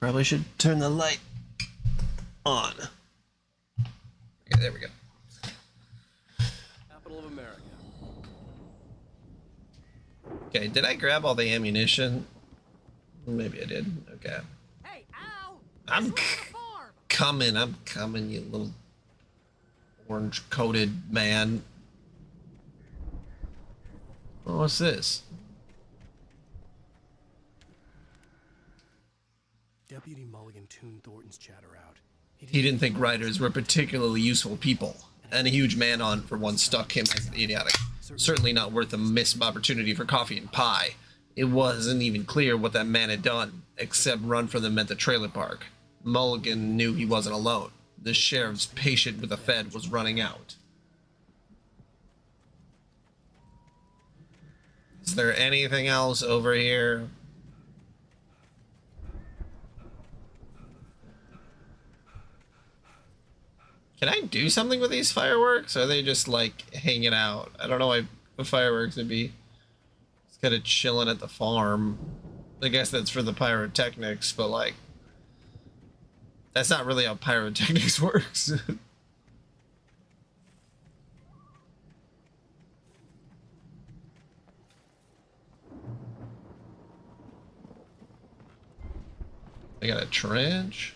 Probably should turn the light on. Okay, there we go. Capital of America. Okay, did I grab all the ammunition? Maybe I did. Okay. Hey, Al! I'm coming. I'm coming, you little orange-coated man. Oh, what's this? Deputy Mulligan tuned Thornton's chatter out. He didn't think writers were particularly useful people, and a huge man on for one struck him as idiotic. Certainly not worth a missed opportunity for coffee and pie. It wasn't even clear what that man had done, except run for them at the trailer park. Mulligan knew he wasn't alone. The sheriff's patience with the Fed was running out. Is there anything else over here? Can I do something with these fireworks? Or are they just like hanging out? I don't know why the fireworks would be just kind of chilling at the farm. I guess that's for the pyrotechnics, but like that's not really how pyrotechnics works. I got a trench.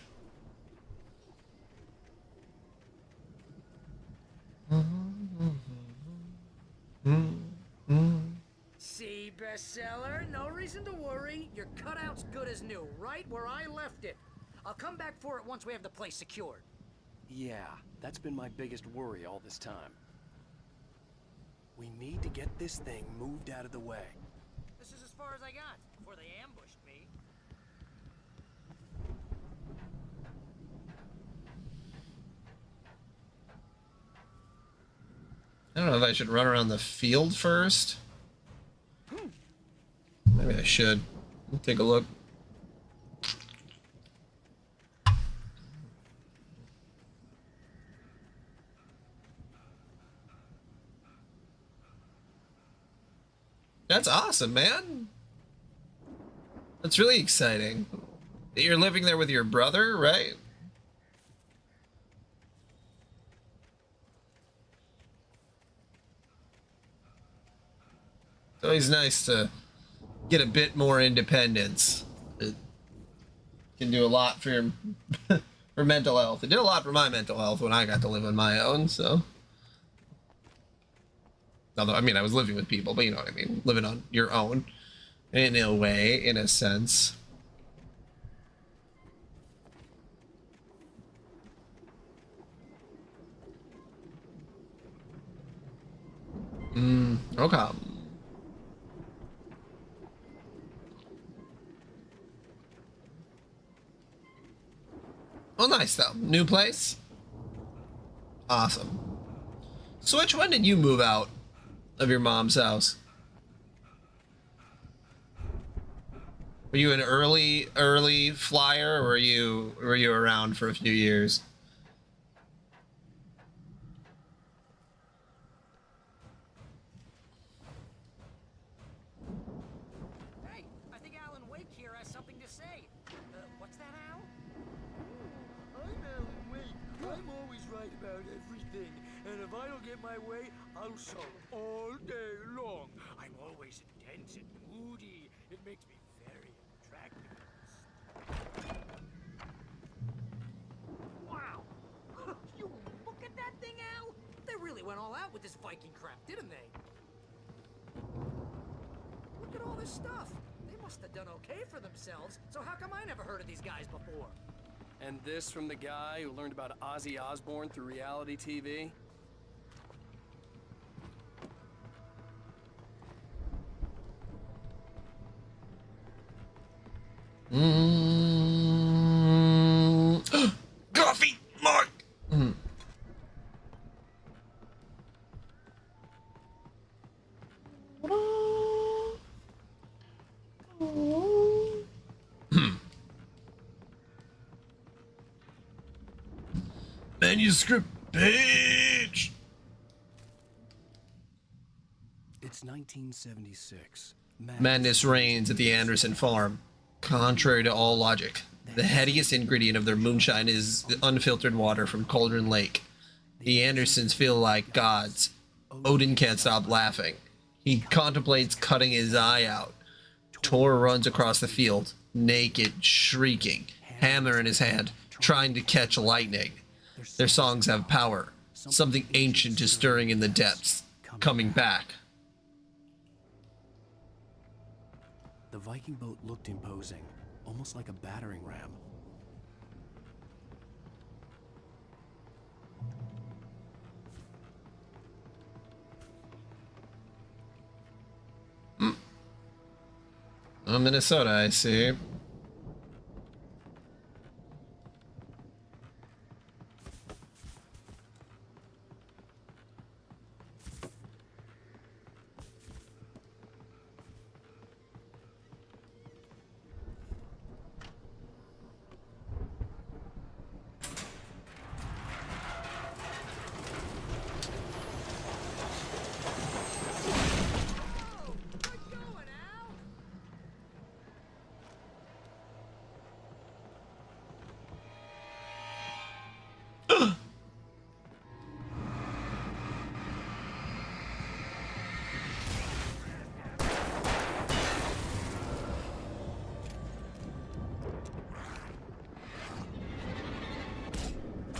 See, bestseller? No reason to worry. Your cutout's good as new, right where I left it. I'll come back for it once we have the place secured. Yeah, that's been my biggest worry all this time. We need to get this thing moved out of the way. This is as far as I got before they ambushed me. I don't know if I should run around the field first. Maybe I should. Take a look. That's awesome, man. That's really exciting. You're living there with your brother, right? It's always nice to get a bit more independence. It can do a lot for your for mental health. It did a lot for my mental health when I got to live on my own, so. Although, I mean, I was living with people, but you know what I mean. Living on your own, in a way, in a sense. Okay. Well, nice, though. New place? Awesome. Switch, when did you move out of your mom's house? Were you an early flyer, or were you around for a few years? Hey, I think Alan Wake here has something to say. What's that, Al? I'm Alan Wake. I'm always right about everything. And if I don't get my way, I'll sulk all day long. I'm always intense and moody. It makes me very attractive. Wow! You look at that thing, Al! They really went all out with this Viking crap, didn't they? Look at all this stuff. They must have done okay for themselves. So how come I never heard of these guys before? And this from the guy who learned about Ozzy Osbourne through reality TV? Coffee, Mark. Manuscript page. It's 1976. Madness reigns at the Anderson farm, contrary to all logic. The headiest ingredient of their moonshine is the unfiltered water from Cauldron Lake. The Andersons feel like gods. Odin can't stop laughing. He contemplates cutting his eye out. Tor runs across the field, naked, shrieking, hammer in his hand, trying to catch lightning. Their songs have power. Something ancient is stirring in the depths, coming back. The Viking boat looked imposing, almost like a battering ram. Oh, Minnesota, I see.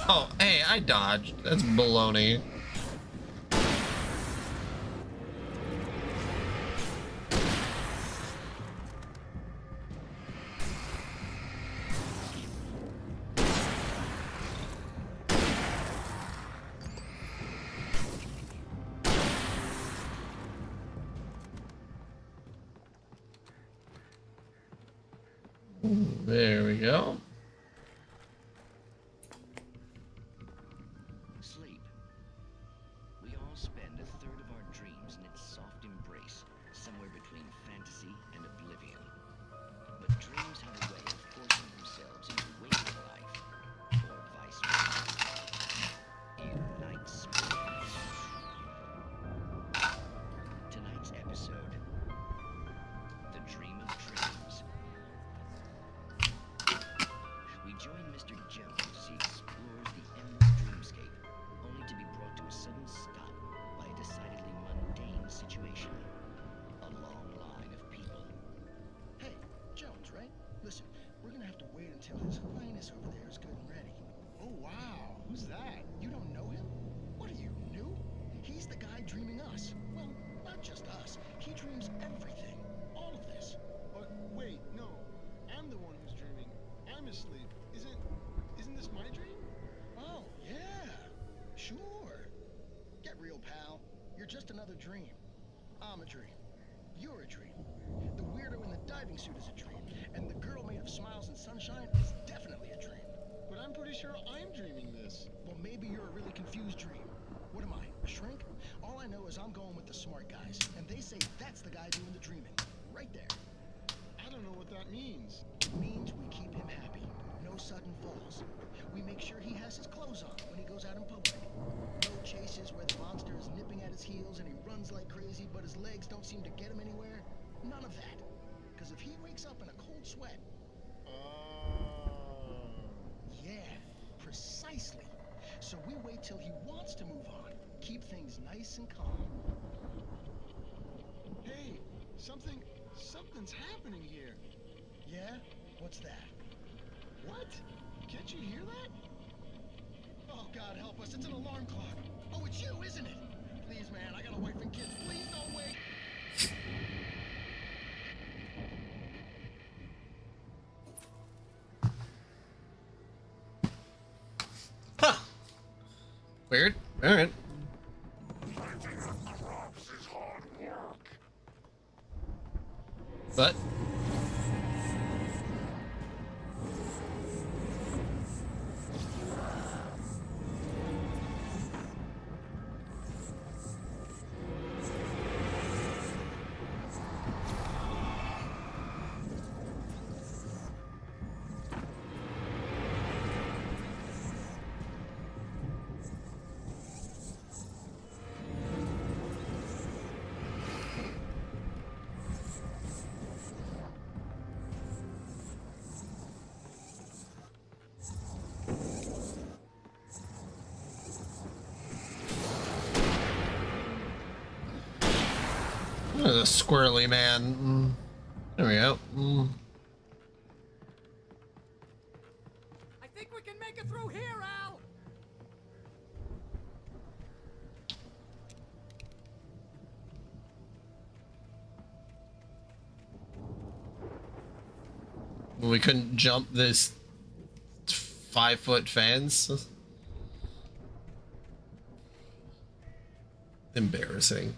Oh, hey, I dodged. That's baloney. There we go. Sleep. We all spend a third of our dreams in its soft embrace, somewhere between fantasy and oblivion. But dreams have a way of forcing themselves into waking life, or vice versa. In Night Springs. Tonight's episode, The Dream of Dreams. We join Mr. Jones as he explores the endless dreamscape, only to be brought to a sudden stop by a decidedly mundane situation. A long line of people. Hey, Jones, right? Listen, we're gonna have to wait until His Highness over there is good and ready. Oh, wow. Who's that? You don't know him? What are you, new? He's the guy dreaming us. Well, not just us. He dreams everything. All of this. But wait, no. I'm the one who's dreaming. I'm asleep. Isn't this my dream? Oh, yeah. Sure. Get real, pal. You're just another dream. I'm a dream. You're a dream. The weirdo in the diving suit is a dream. And the girl made of smiles and sunshine is definitely a dream. But I'm pretty sure I'm dreaming this. Well, maybe you're a really confused dream. What am I, a shrink? All I know is I'm going with the smart guys. And they say that's the guy doing the dreaming. Right there. I don't know what that means. It means we keep him happy. No sudden falls. We make sure he has his clothes on when he goes out in public. No chases where the monster is nipping at his heels and he runs like crazy, but his legs don't seem to get him anywhere. None of that. Because if he wakes up in a cold sweat... Yeah, precisely. So we wait till he wants to move on. Keep things nice and calm. Hey, something's happening here. Yeah? What's that? What? Can't you hear that? Oh, God help us, it's an alarm clock. Oh, it's you, isn't it? Please, man, I got a wife and kids. Please don't wake. Huh. Weird. Alright. But a squirrely man. There we go. I think we can make it through here, Al. We couldn't jump this 5-foot fence. Embarrassing.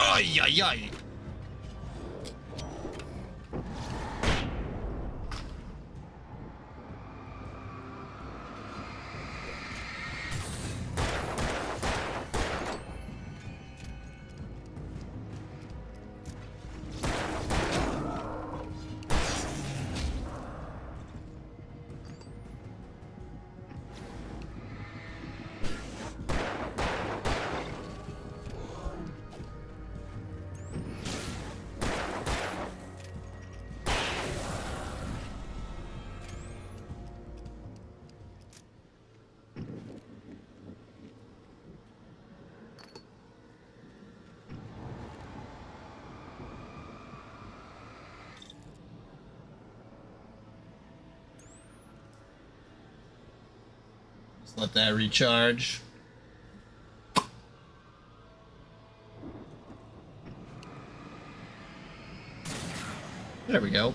Ay, ay, ay. Just let that recharge. There we go.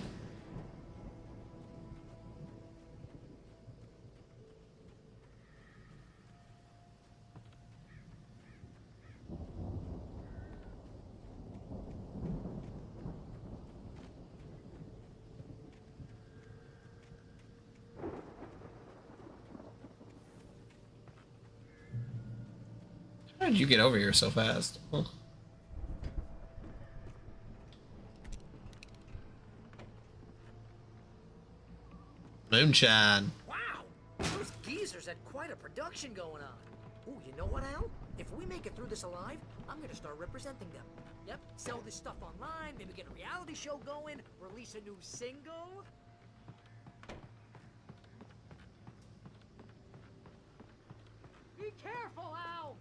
How did you get over here so fast? Huh. Moonshine. Wow, those geezers had quite a production going on. Ooh, you know what, Al? If we make it through this alive, I'm gonna start representing them. Yep, sell this stuff online, maybe get a reality show going, release a new single. Be careful, Al!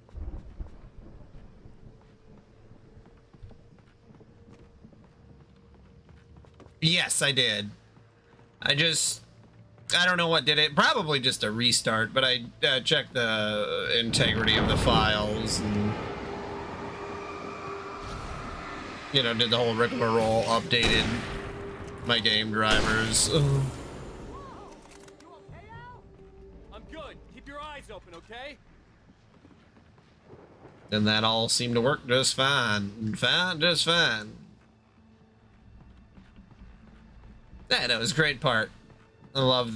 Yes, I did. I don't know what did it. Probably just a restart, but I checked the integrity of the files and, you know, did the whole rigmarole, updated my game drivers. You okay, Al? I'm good. Keep your eyes open, okay? And that all seemed to work just fine. Just fine. Yeah, that was a great part. I love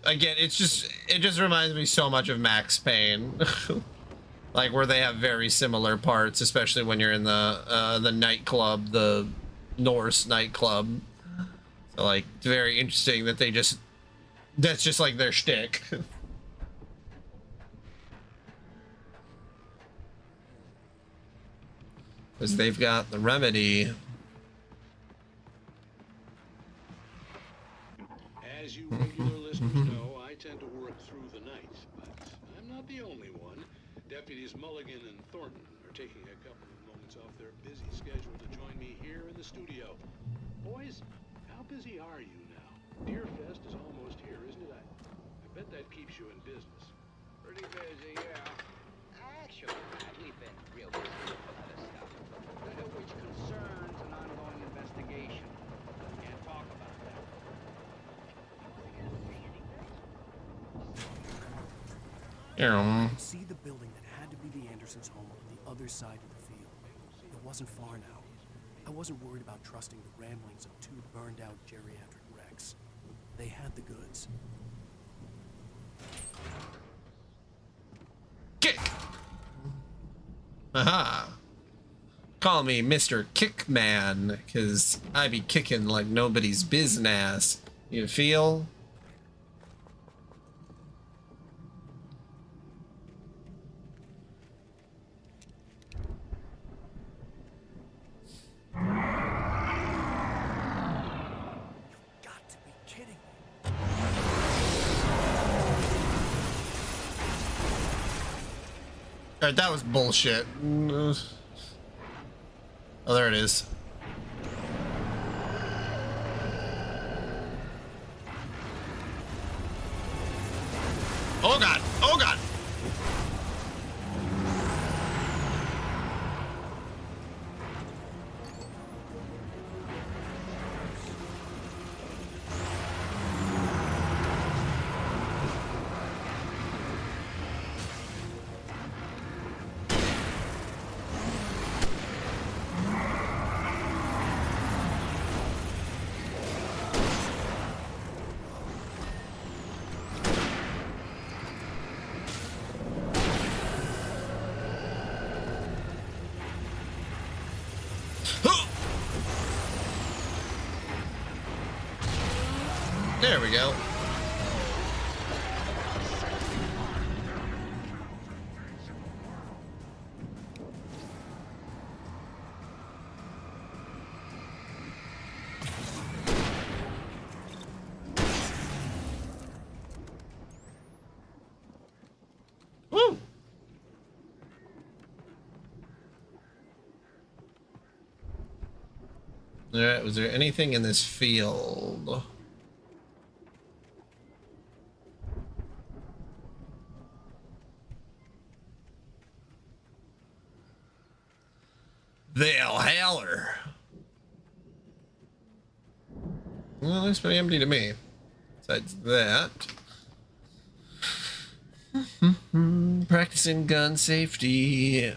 again, it just reminds me so much of Max Payne. Like, where they have very similar parts, especially when you're in the nightclub, the Norse nightclub. So, like, it's very interesting that that's just like their shtick. Because they've got the remedy. As you regular listeners know, I tend to work through the night, but I'm not the only one. Deputies Mulligan and Thornton are taking a couple of moments off their busy schedule to join me here in the studio. Boys, how busy are you now? Deerfest is almost here, isn't it? I bet that keeps you in business. Pretty busy, yeah. Actually, Matt, we've been real busy with other stuff. None of which concerns an ongoing investigation. Can't talk about that. See the building that had to be the Andersons' home on the other side of the field. It wasn't far now. I wasn't worried about trusting the ramblings of two burned-out geriatric wrecks. They had the goods. Kick! Aha! Call me Mr. Kickman, because I be kicking like nobody's business. You feel? Alright, that was bullshit. Oh, there it is. Oh god! Oh god! There we go. Woo! Alright, was there anything in this field? The Howler. Well, it looks pretty empty to me. Besides that. Practicing gun safety.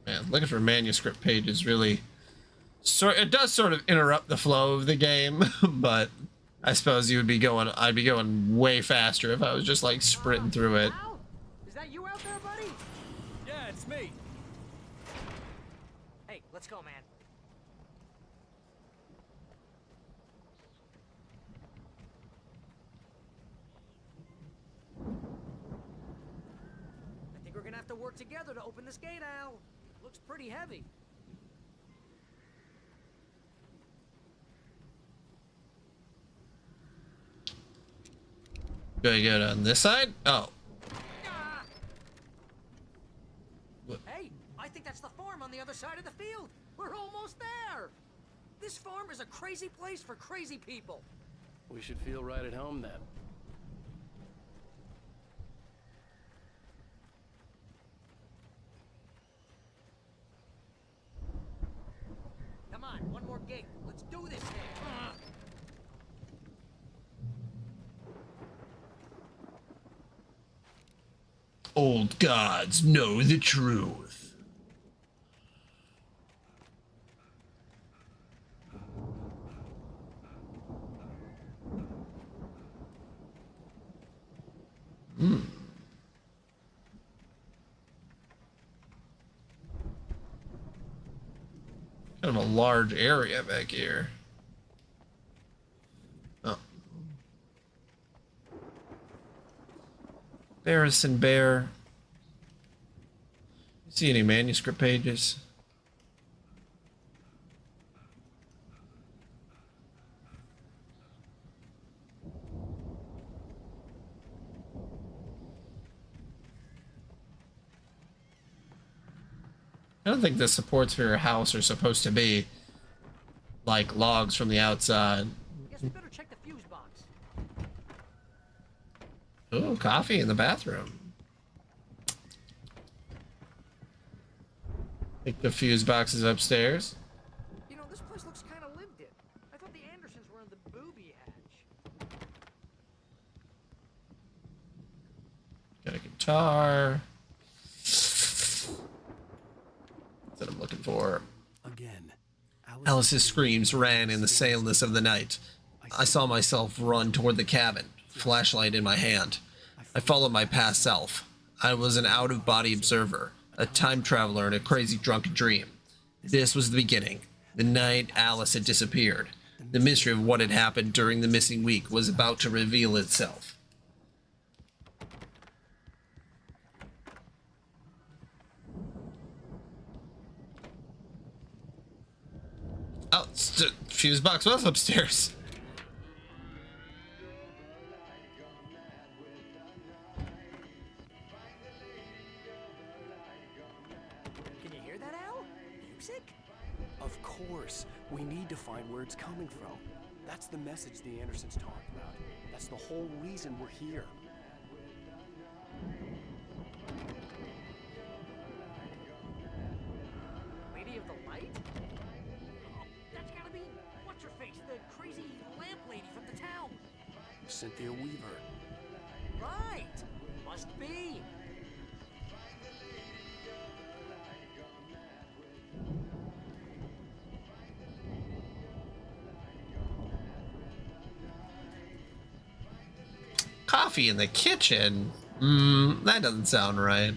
Man, looking for manuscript pages really it does sort of interrupt the flow of the game, but I suppose I'd be going way faster if I was just like sprinting through it. Al? Is that you out there, buddy? Yeah, it's me. Hey, let's go, man. I think we're gonna have to work together to open this gate, Al. Looks pretty heavy. Do I go on this side? Oh. Hey, I think that's the farm on the other side of the field. We're almost there. This farm is a crazy place for crazy people. We should feel right at home then. Come on, one more gate. Let's do this thing. Old gods know the truth. Kind of a large area back here. Oh. Barrison Bear. See any manuscript pages? I don't think the supports for your house are supposed to be like logs from the outside. Guess we better check the fuse box. Oh, coffee in the bathroom. I think the fuse box is upstairs. You know, this place looks kind of lived in. I thought the Andersons were in the booby hatch. Got a guitar. guitar. That's what I'm looking for. Again, Alice's screams ran in the staleness of the night. I saw myself run toward the cabin, flashlight in my hand. I followed my past self. I was an out-of-body observer, a time traveler in a crazy drunken dream. This was the beginning. The night Alice had disappeared. The mystery of what had happened during the missing week was about to reveal itself. Oh, fuse box was upstairs. Can you hear that, Al? Music? Of course, we need to find where it's coming from. That's the message the Andersons talked about. That's the whole reason we're here. Lady of the Light? Oh, that's gotta be what's-her-face, the crazy lamp lady from the town. Cynthia Weaver. Right. Must be. Coffee in the kitchen? That doesn't sound right.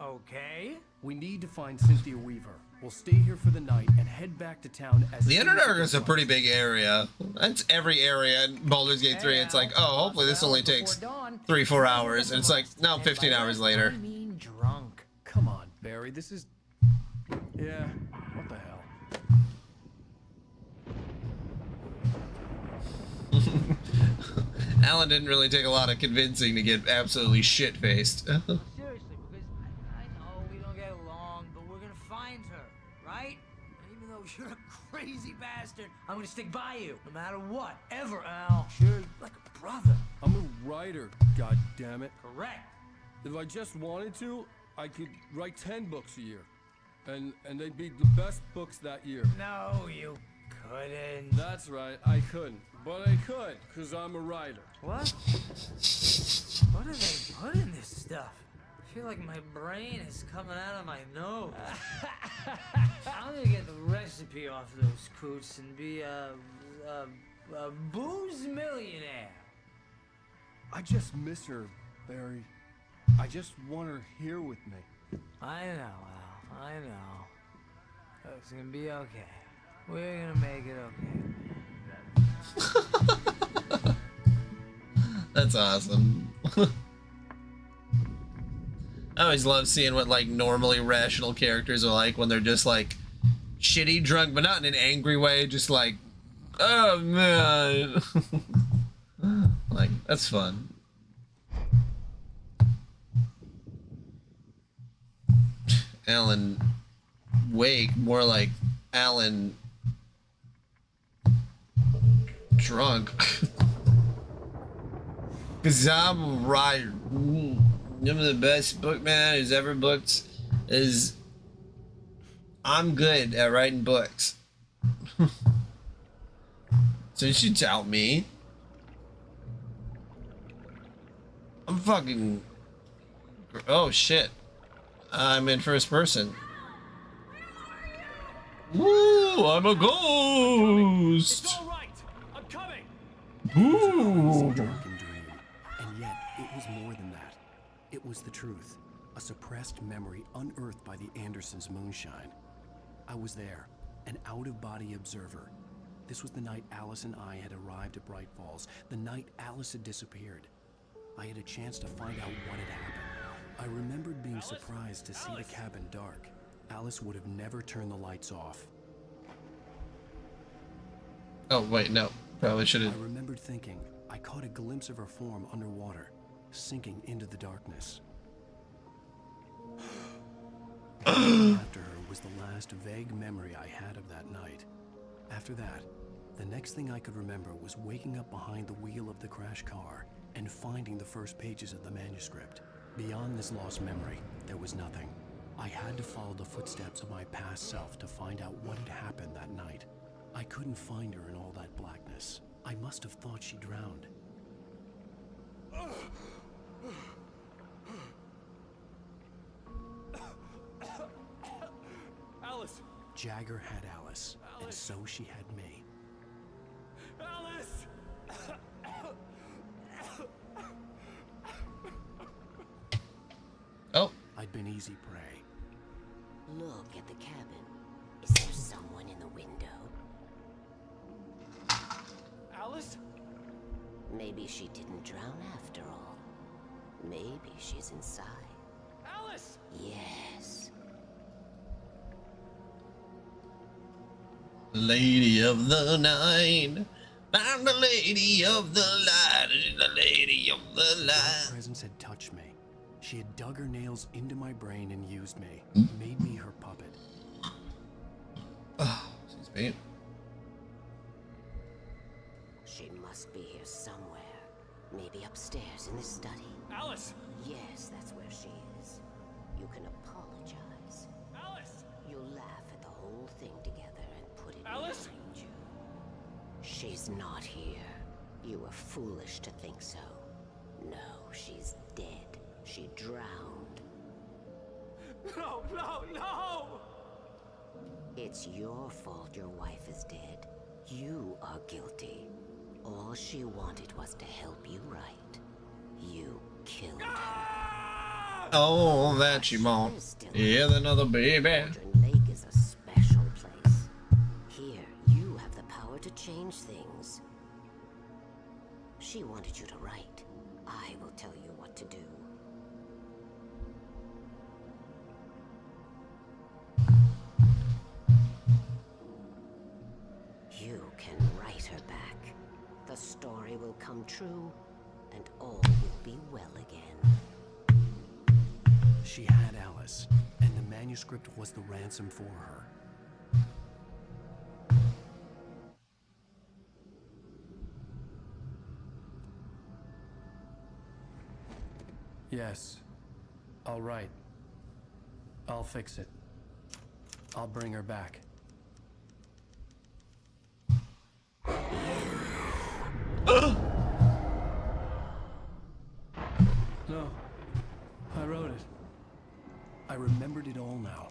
Okay. We need to find Cynthia Weaver. We'll stay here for the night and head back to town as The soon as Underdark we is a can pretty find big area. That's every area in Baldur's Gate 3. It's like, oh, hopefully this only takes 3-4 hours. And it's like, now 15 hours later. I mean drunk. Come on, Barry. This is... Yeah, what the hell? Alan didn't really take a lot of convincing to get absolutely shit-faced. Seriously, because I know we don't get along, but we're gonna find her, right? And even though you're a crazy bastard, I'm gonna stick by you, no matter what, ever, Al. You're like a brother. I'm a writer, god damn it. Correct. If I just wanted to, I could write 10 books a year. And they'd be the best books that year. No, you couldn't. That's right, I couldn't. But I could, because I'm a writer. What? What do they put in this stuff? I feel like my brain is coming out of my nose. I'm gonna get the recipe off those coots and be a booze millionaire. I just miss her, Barry. I just want her here with me. I know, Al. I know. It's gonna be okay. We're gonna make it okay. That's awesome. I always love seeing what like normally rational characters are like when they're just like shitty drunk, but not in an angry way, just like, oh man. Like, that's fun. Alan Wake, more like Alan drunk. Cause I'm a writer. One of the best bookman who's ever booked is I'm good at writing books. So you should doubt me. I'm fucking... Oh shit. I'm in first person. Woo! I'm a ghost! It's all right. I'm coming. Ooh! A drunken dream, and yet it was more than that. It was the truth, a suppressed memory unearthed by the Andersons' moonshine. I was there, an out-of-body observer. This was the night Alice and I had arrived at Bright Falls, the night Alice had disappeared. I had a chance to find out what had happened. I remembered being surprised to see the cabin dark. Alice would have never turned the lights off. Oh, wait, no. Probably should have. I remembered thinking, I caught a glimpse of her form underwater. sinking into the darkness. Everything after her was the last vague memory I had of that night. After that, the next thing I could remember was waking up behind the wheel of the crash car and finding the first pages of the manuscript. Beyond this lost memory, there was nothing. I had to follow the footsteps of my past self to find out what had happened that night. I couldn't find her in all that blackness. I must have thought she drowned. Alice! Jagger had Alice, and so she had me. Alice! Oh. I'd been easy prey. Look at the cabin. Is there someone in the window? Alice? Maybe she didn't drown after all. Maybe she's inside. Alice! Yes. Lady of the night. I'm the lady of the light. The lady of the Her light. presence had touched me. She had dug her nails into my brain and used me. Made me her puppet. Oh, excuse me. She must be here somewhere. Maybe upstairs in the study. Alice! Yes, that's where she is. You can apologize. Alice! You'll laugh at the whole thing together and put it Alice? behind you. She's not here. You were foolish to think so. No, she's dead. She drowned. No, no, no! It's your fault your wife is dead. You are guilty. All she wanted was to help you right. You killed her. Oh, that you won't. Yeah, another baby. Cauldron Lake is a special place. Here, you have the power to change things. She wanted you to write. I will tell you what to do. You can write her back. The story will come true, and all will be well again. She had Alice, and the manuscript was the ransom for her. Yes. All right. I'll fix it. I'll bring her back. No. I wrote it. I remembered it all now.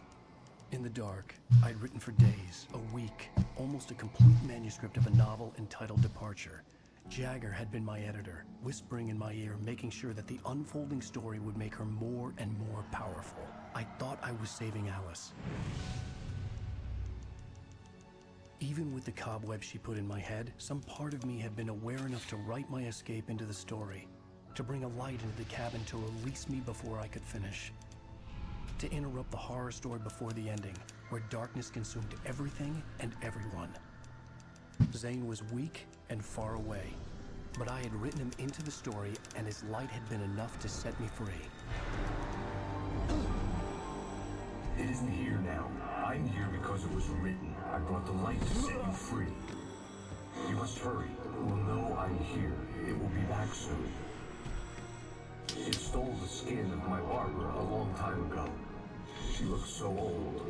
In the dark, I'd written for days, a week, almost a complete manuscript of a novel entitled Departure. Jagger had been my editor, whispering in my ear, making sure that the unfolding story would make her more and more powerful. I thought I was saving Alice. Even with the cobwebs she put in my head, some part of me had been aware enough to write my escape into the story, to bring a light into the cabin to release me before I could finish, to interrupt the horror story before the ending, where darkness consumed everything and everyone. Zane was weak and far away, but I had written him into the story, and his light had been enough to set me free. It isn't here now. I'm here because it was written. I brought the light to set you free. You must hurry. It will know I'm here. It will be back soon. It stole the skin of my barber a long time ago. She looks so old.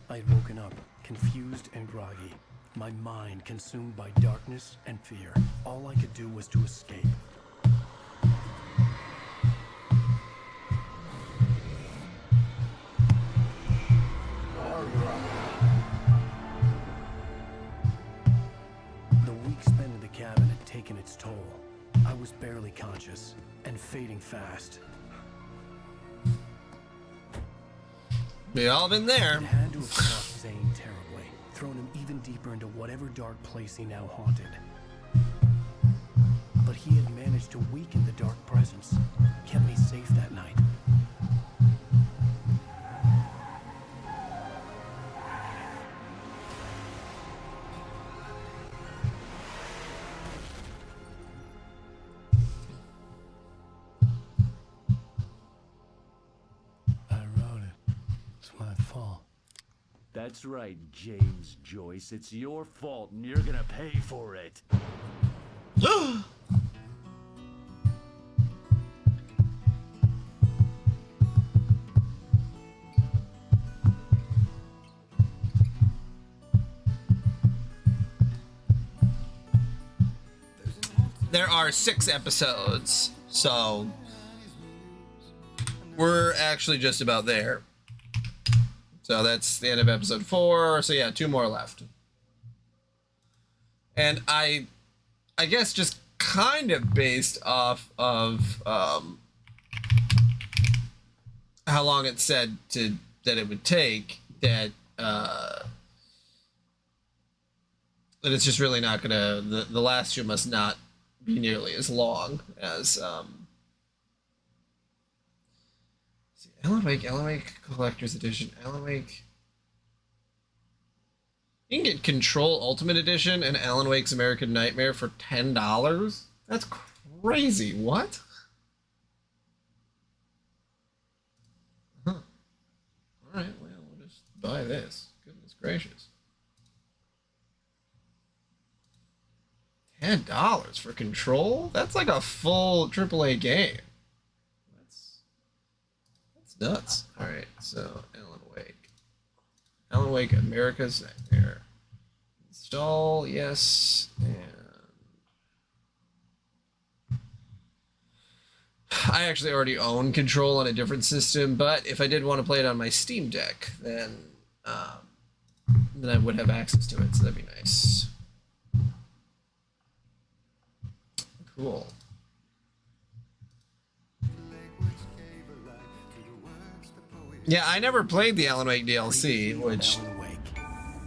I'd woken up, confused and groggy, my mind consumed by darkness and fear. All I could do was to escape. The week spent in the cabin had taken its toll. I was barely conscious and fading fast. We all been there. It had to have cost Zane terribly, thrown him even deeper into whatever dark place he now haunted. But he had managed to weaken the dark presence, kept me safe that night. fall. That's right, James Joyce. It's your fault, and you're gonna pay for it. There are 6 episodes, so we're actually just about there. So that's the end of episode 4. So yeah, 2 more left. And I guess just kind of based off of how long it said that it would take, that it's just really not gonna, the last 2 must not be nearly as long as Alan Wake Collector's Edition. Alan Wake. You can get Control Ultimate Edition and Alan Wake's American Nightmare for $10. That's crazy. What? Huh. All right. Well, we'll just buy this. Goodness gracious. $10 for Control? That's like a full AAA game. That's nuts. All right, so Alan Wake, America's Nightmare. Install, yes, and I actually already own Control on a different system, but if I did want to play it on my Steam Deck, then I would have access to it, so that'd be nice. Cool. Yeah, I never played the Alan Wake DLC, which Alan Wake.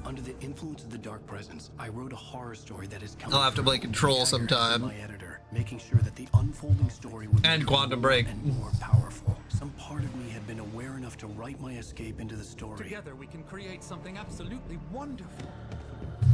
Under the influence of the dark presence, I wrote a horror story that is coming. I'll have to play Control sometime. My editor, making sure that the unfolding story would and be Quantum more Break. and more powerful. Some part of me had been aware enough to write my escape into the story. Together we can create something absolutely wonderful.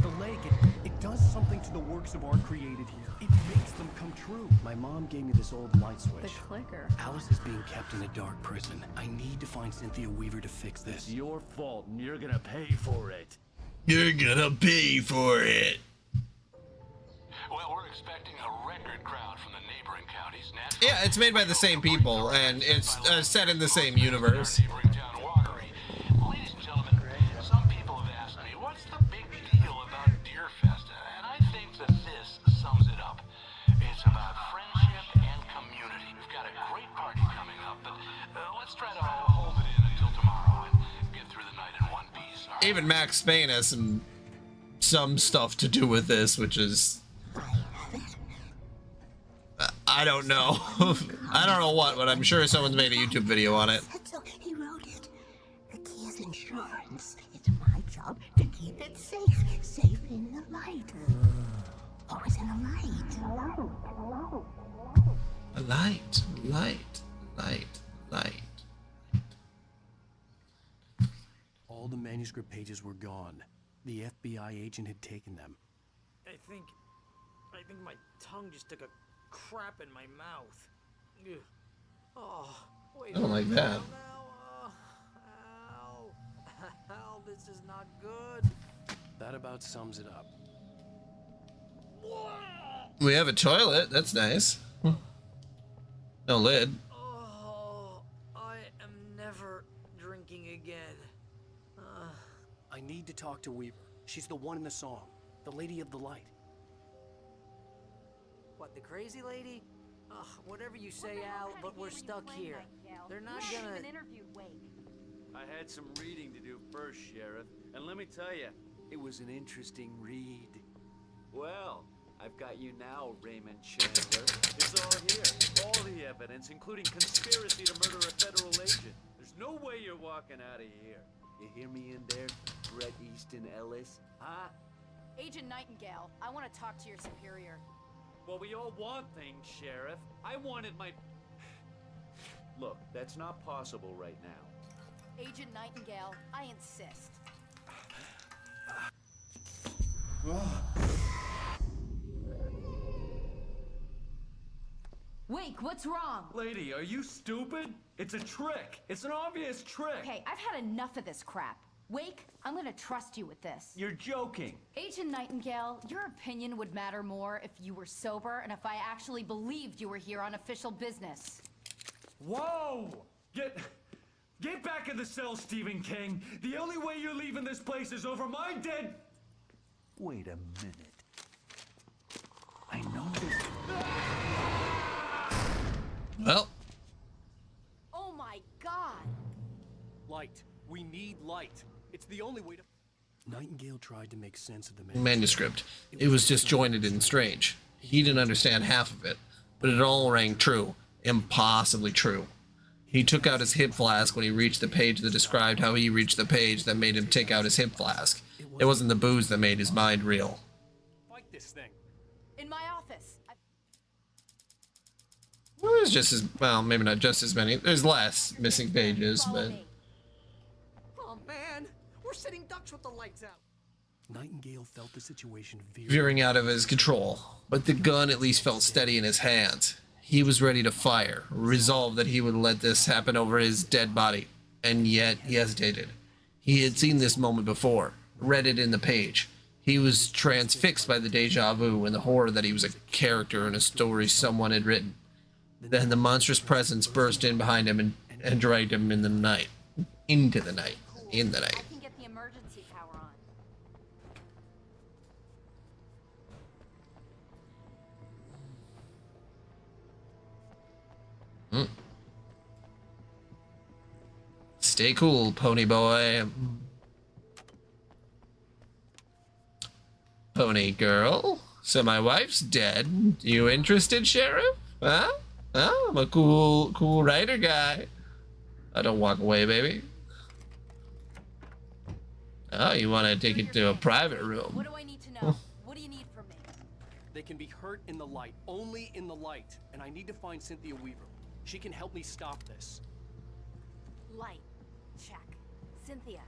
The lake, it does something to the works of art created here. It makes them come true. My mom gave me this old light switch. The clicker. Alice is being kept in a dark prison. I need to find Cynthia Weaver to fix this. It's your fault, and you're gonna pay for it. You're gonna pay for it. Well, we're expecting a record crowd from the neighboring counties. Yeah, it's made by the same people, and it's set in the same universe. Ladies and gentlemen, some people have asked me, what's the big deal about Deerfest? And I think that this sums it up. It's about friendship and community. We've got a great party coming up, but let's try to hold it in until tomorrow and get through the night in one piece. All right? Even Max Payne has some stuff to do with this, which is I don't know. I don't know what, but I'm sure someone's made a YouTube video on it. He wrote it. The key is insurance. It's my job to keep it safe. Safe in the light. Always in the light. Light. All the manuscript pages were gone. The FBI agent had taken them. I think my tongue just took a crap in my mouth. Ugh. Oh, wait. I don't like that. Ow, this is not good. That about sums it up. We have a toilet. That's nice. No lid. Oh, I am never drinking again. I need to talk to Weaver. She's the one in the song. The Lady of the Light. What, the crazy lady? Ugh, whatever you say, Al, but we're stuck here. They're not gonna... I had some reading to do first, Sheriff, and let me tell you, it was an interesting read. Well, I've got you now, Raymond Chandler. It's all here. All the evidence, including conspiracy to murder a federal agent. There's no way you're walking out of here. You hear me in there, Bret Easton Ellis? Huh? Agent Nightingale, I want to talk to your superior. Well, we all want things, Sheriff. I wanted my... Look, that's not possible right now. Agent Nightingale, I insist. Wake, what's wrong? Lady, are you stupid? It's a trick. It's an obvious trick. Okay, I've had enough of this crap. Wake, I'm gonna trust you with this. You're joking. Agent Nightingale, your opinion would matter more if you were sober and if I actually believed you were here on official business. Whoa! Get back in the cell, Stephen King. The only way you're leaving this place is over my dead... Wait a minute. I know this... Well. Oh my god! Light. We need light. It's the only way to... Nightingale tried to make sense of the Manuscript. It was disjointed and strange. He didn't understand half of it, but it all rang true. Impossibly true. He took out his hip flask when he reached the page that described how he reached the page that made him take out his hip flask. It wasn't the booze that made his mind reel. Fight this thing. In my office. Well, there's just as... well, maybe not just as many. There's less missing pages, but... Oh man, we're sitting ducks with the lights out. Nightingale felt the situation veering out of his control, but the gun at least felt steady in his hands. He was ready to fire, resolved that he would let this happen over his dead body, and yet he hesitated. He had seen this moment before, read it in the page. He was transfixed by the deja vu and the horror that he was a character in a story someone had written. Then the monstrous presence burst in behind him and dragged him in the night. Into the night. In the night. I can get the emergency power on. Stay cool, pony boy. Pony girl. So my wife's dead. You interested, Sheriff? Huh? Oh, I'm a cool writer guy. I don't walk away, baby. Oh, you want to take it to a private room? What do I need to know? What do you need from me? They can be hurt in the light, only in the light. And I need to find Cynthia Weaver. She can help me stop this. Light. Check. Cynthia.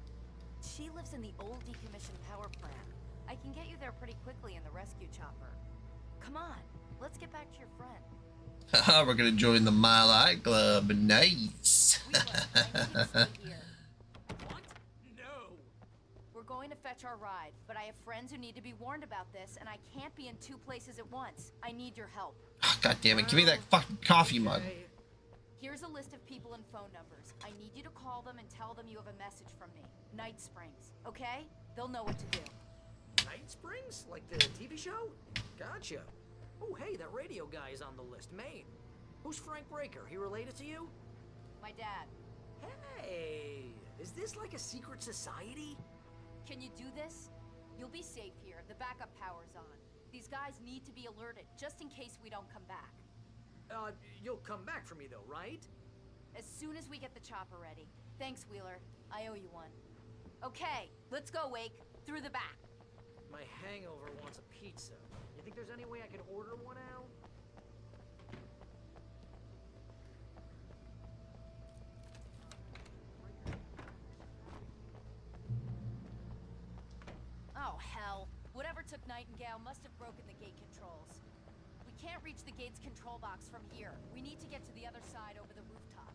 She lives in the old decommissioned power plant. I can get you there pretty quickly in the rescue chopper. Come on, let's get back to your friend. We're gonna join the Mile High Club. Nice. What? No. We're going to fetch our ride, but I have friends who need to be warned about this, and I can't be in two places at once. I need your help. God damn it! Give me that fucking coffee mug. Here's a list of people and phone numbers. I need you to call them and tell them you have a message from me. Night Springs, okay? They'll know what to do. Night Springs? Like the TV show? Gotcha. Oh, hey, that radio guy is on the list. Maine. Who's Frank Breaker? He related to you? My dad. Hey, is this like a secret society? Can you do this? You'll be safe here. The backup power's on. These guys need to be alerted, just in case we don't come back. You'll come back for me though, right? As soon as we get the chopper ready. Thanks, Wheeler. I owe you one. Okay, let's go, Wake. Through the back. My hangover wants a pizza. You think there's any way I could order one, Al? Oh, hell. Whatever took Nightingale must have broken the gate controls. We can't reach the gate's control box from here. We need to get to the other side over the rooftop.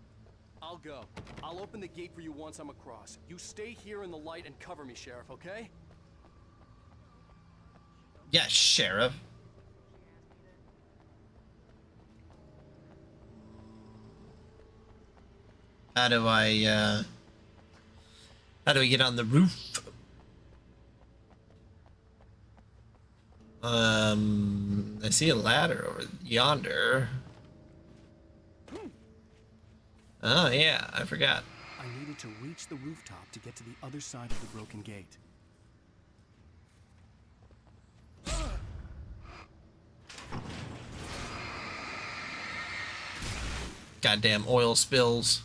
I'll go. I'll open the gate for you once I'm across. You stay here in the light and cover me, Sheriff, okay? Yes, Sheriff. How do we get on the roof? I see a ladder over yonder. Oh yeah, I forgot. I needed to reach the rooftop to get to the other side of the broken gate. Goddamn oil spills.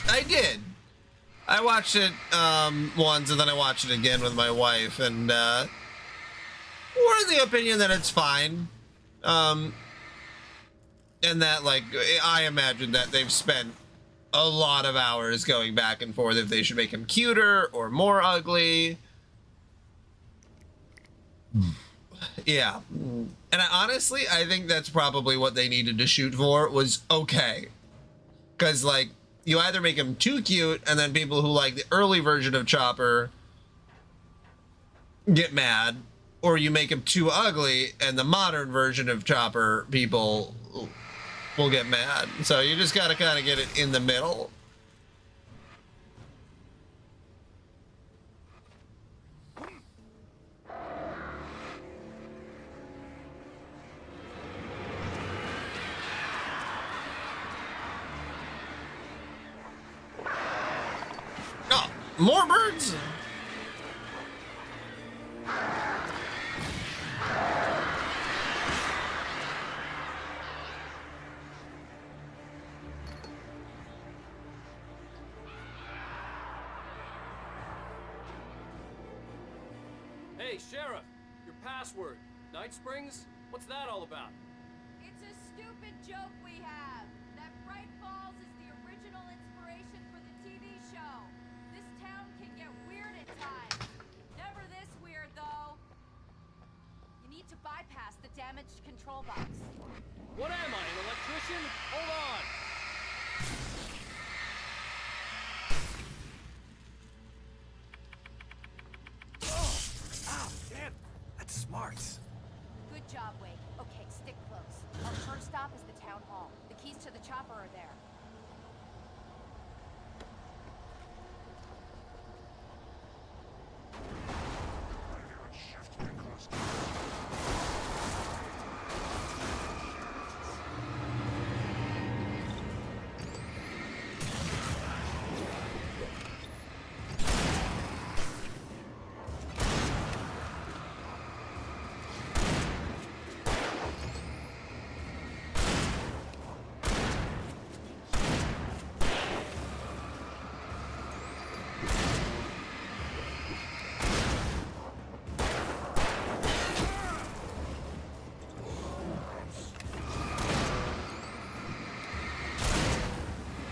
I did. I watched it once, and then I watched it again with my wife, and we're in the opinion that it's fine. And that, like, I imagine that they've spent a lot of hours going back and forth if they should make him cuter or more ugly. Yeah. And honestly, I think that's probably what they needed to shoot for, was okay. Because, like, you either make him too cute, and then people who like the early version of Chopper get mad, or you make him too ugly, and the modern version of Chopper people will get mad. So you just gotta kind of get it in the middle. Oh, more birds? Hey, Sheriff, your password. Night Springs? What's that all about? It's a stupid joke we have. That Bright Falls is the original inspiration for the TV show. This town can get weird at times. Never this weird, though. You need to bypass the damaged control box. What am I, an electrician? Hold on! Ow, damn. That's smart. Good job, Wake. Okay, stick close. Our first stop is the town hall. The keys to the chopper are there.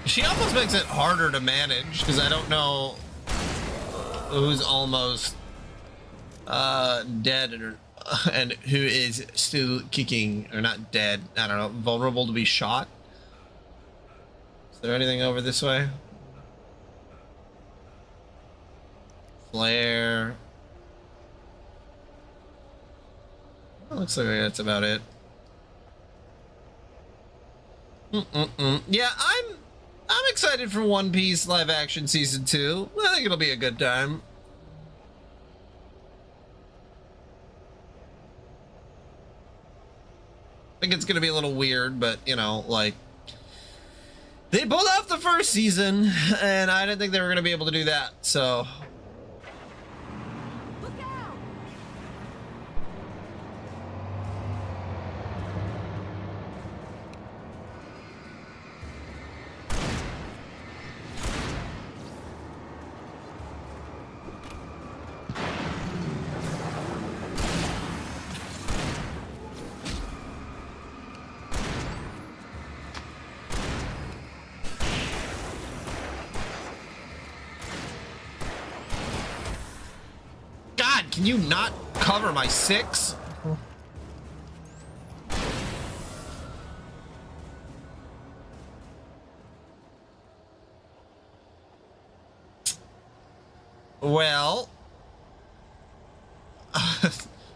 She almost makes it harder to manage, because I don't know who's almost dead and who is still kicking, or not dead, I don't know, vulnerable to be shot. Is there anything over this way? Flare. Looks like that's about it. Yeah, I'm excited for One Piece live action season 2. I think it'll be a good time. I think it's gonna be a little weird, but you know, like, they pulled off the first season, and I didn't think they were gonna be able to do that, so. God, can you not cover my 6? Well,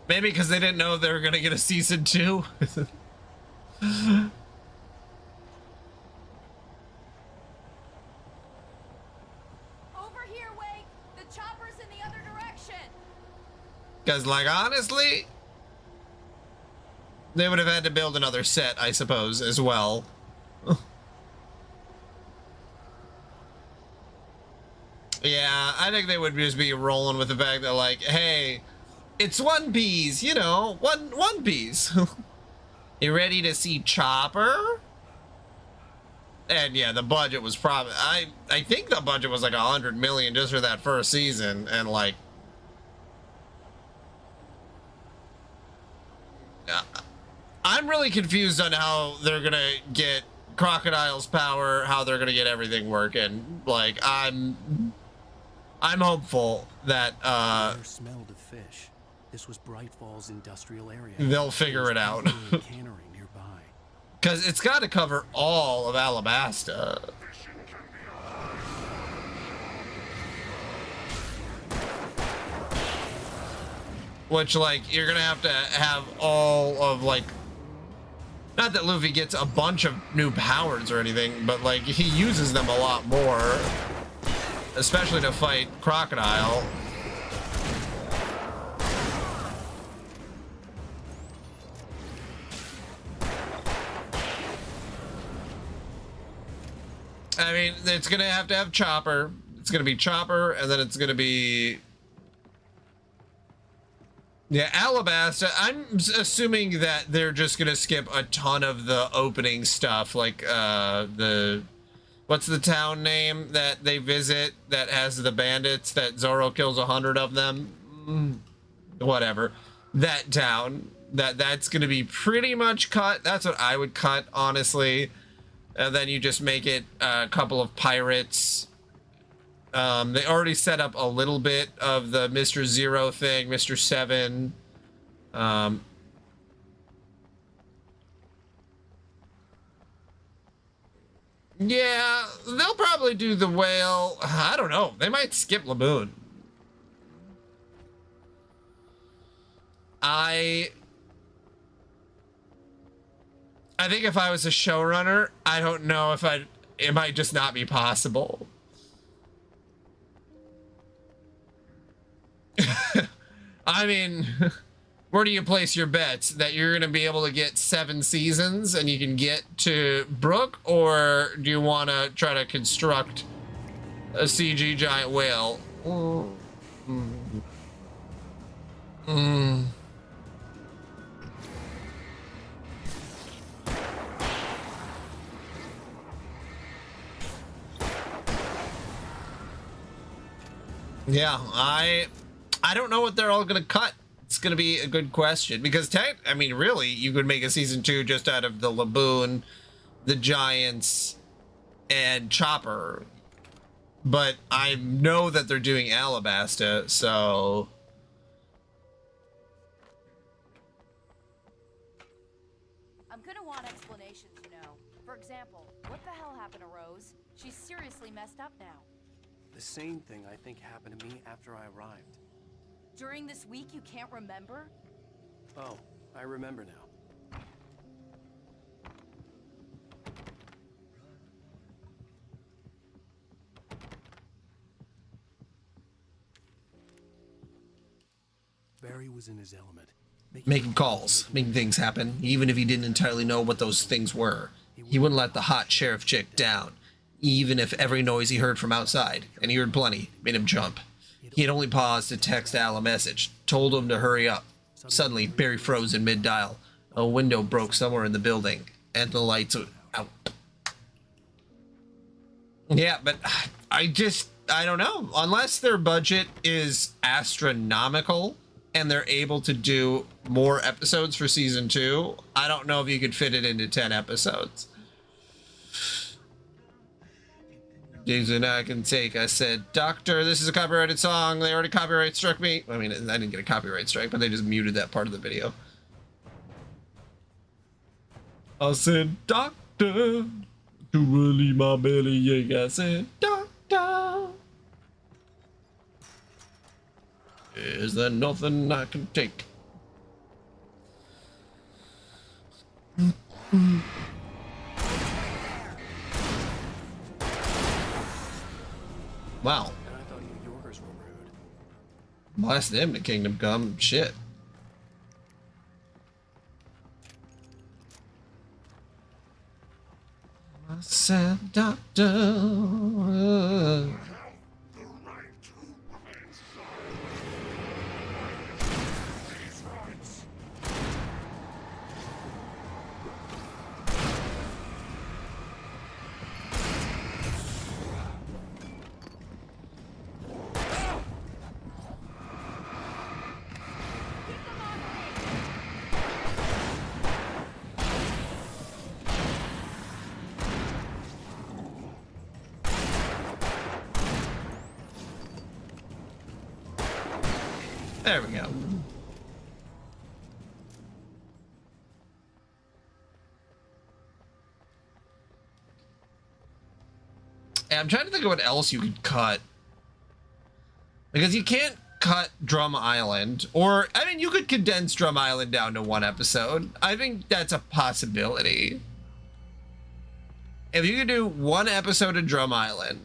maybe because they didn't know they were gonna get a season 2. Because, like, honestly, they would have had to build another set, I suppose, as well. Yeah, I think they would just be rolling with the fact that, like, hey, it's One Piece, you know, One Piece. You ready to see Chopper? And yeah, the budget was probably, I think the budget was like 100 million just for that first season, and like, I'm really confused on how they're gonna get Crocodile's power, how they're gonna get everything working. Like, I'm hopeful that I smelled of fish. This was Bright Falls industrial area. they'll figure it out. Cannery nearby. Because it's got to cover all of Alabasta. Which, like, you're gonna have to have all of, like, not that Luffy gets a bunch of new powers or anything, but, like, he uses them a lot more, especially to fight Crocodile. I mean, it's gonna have to have Chopper. It's gonna be Chopper, and then it's gonna be... Yeah, Alabasta. I'm assuming that they're just gonna skip a ton of the opening stuff, like what's the town name that they visit that has the bandits that Zoro kills 100 of them? Whatever. That town. That's gonna be pretty much cut. That's what I would cut, honestly. And then you just make it a couple of pirates. They already set up a little bit of the Mr. Zero thing, Mr. Seven. Yeah, they'll probably do the whale. I don't know. They might skip Laboon. I think if I was a showrunner, I don't know if it might just not be possible. I mean, where do you place your bets? That you're going to be able to get 7 seasons and you can get to Brook? Or do you want to try to construct a CG giant whale? Yeah, I don't know what they're all gonna cut. It's gonna be a good question because I mean, really, you could make a season 2 just out of the Laboon, the Giants, and Chopper. But I know that they're doing Alabasta, so I'm gonna want explanations, you know. For example, what the hell happened to Rose? She's seriously messed up now. The same thing I think happened to me after I arrived. During this week, you can't remember? Oh, I remember now. Barry was in his element. making calls, making things happen, even if he didn't entirely know what those things were. He wouldn't let the hot sheriff chick down, even if every noise he heard from outside, and he heard plenty, made him jump. He had only paused to text Al a message, told him to hurry up. Suddenly, Barry froze in mid-dial. A window broke somewhere in the building, and the lights were out. Yeah, but I don't know. Unless their budget is astronomical, and they're able to do more episodes for season 2, I don't know if you could fit it into 10 episodes. Jason, I can take. I said, Doctor, this is a copyrighted song. They already copyright struck me. I mean, I didn't get a copyright strike, but they just muted that part of the video. I said, Doctor, to relieve my belly ache. I said, Doctor, is there nothing I can take? Wow. And I thought you Yorkers were rude. Blast them to Kingdom Come. Shit. I said, Doctor. There we go. And I'm trying to think of what else you could cut. Because you can't cut Drum Island. Or, I mean, you could condense Drum Island down to one episode. I think that's a possibility. If you could do one episode of Drum Island.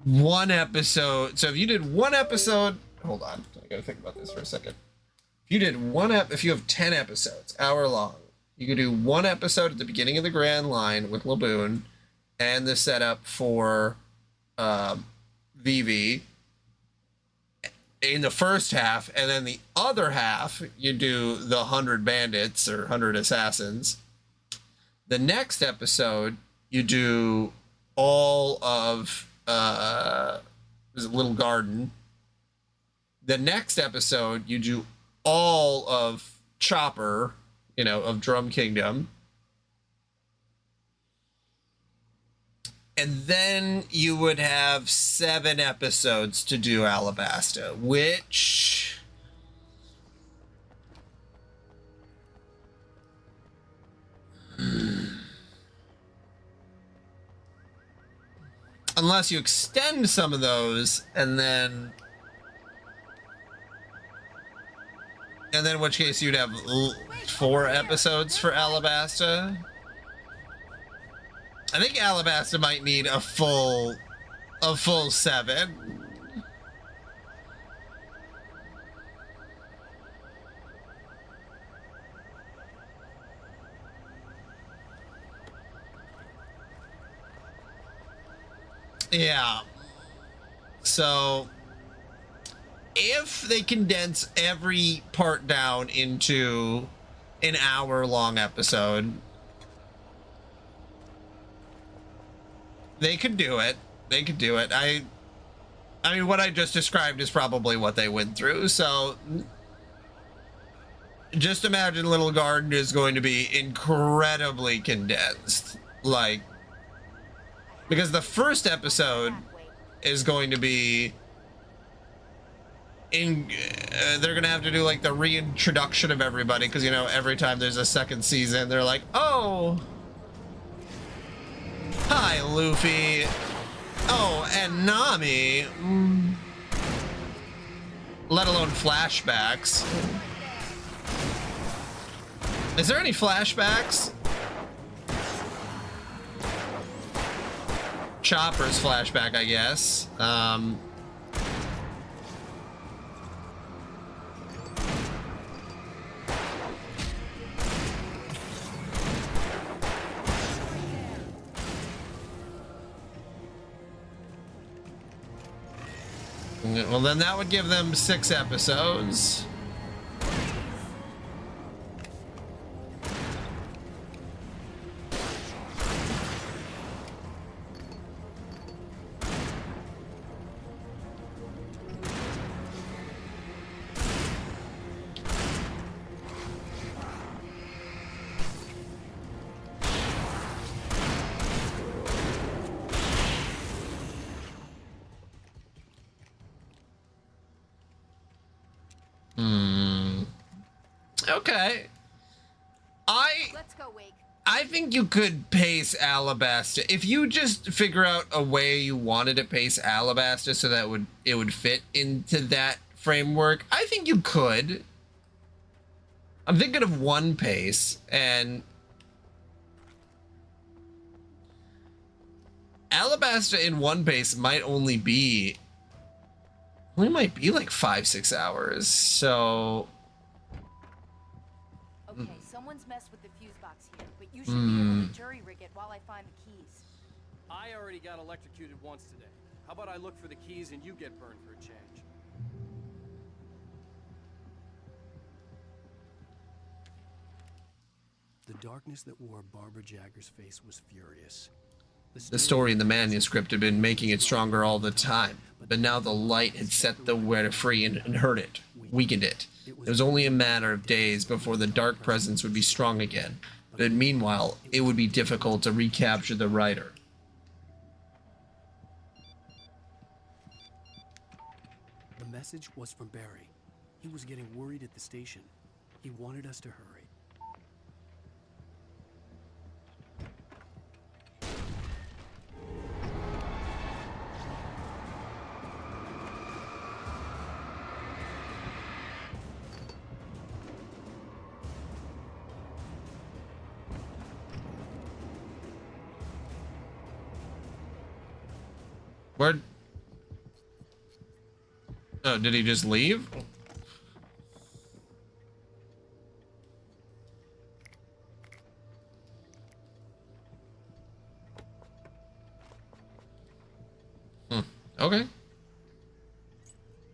One episode. So if you did one episode. Hold on. I gotta think about this for a second. If you did if you have 10 episodes, hour long. You could do one episode at the beginning of the Grand Line with Laboon and the setup for Vivi in the first half, and then the other half you do the 100 bandits or 100 assassins. The next episode you do all of Little Garden. The next episode you do all of Chopper, you know, of Drum Kingdom. And then you would have 7 episodes to do Alabasta, which... Unless you extend some of those, and then... And then in which case you'd have 4 episodes for Alabasta. I think Alabasta might need a full 7. Yeah. So if they condense every part down into an hour-long episode, they could do it. They could do it. I mean, what I just described is probably what they went through. So just imagine Little Garden is going to be incredibly condensed. Like, because the first episode is going to be they're gonna have to do like the reintroduction of everybody, because you know every time there's a second season they're like, oh, hi Luffy, oh, and Nami, let alone flashbacks. Is there any flashbacks? Chopper's flashback, I guess. Well, then that would give them 6 episodes. Okay. Let's go, Wake. I think you could pace Alabasta. If you just figure out a way you wanted to pace Alabasta so that it would fit into that framework, I think you could. I'm thinking of one pace, and Alabasta in one pace might only be like 5-6 hours. So okay, someone's messed with the fuse box here, but you should be able to jury rig it while I find the keys. I already got electrocuted once today. How about I look for the keys and you get burned for a change? The darkness that wore Barbara Jagger's face was furious. the story in the manuscript had been making it stronger all the time, but now the light had set the wearer free and hurt it, weakened it. It was only a matter of days before the dark presence would be strong again, but meanwhile, it would be difficult to recapture the writer. message was from Barry. He was getting worried at the station. He wanted us to hurry. Where? Oh, did he just leave? Okay.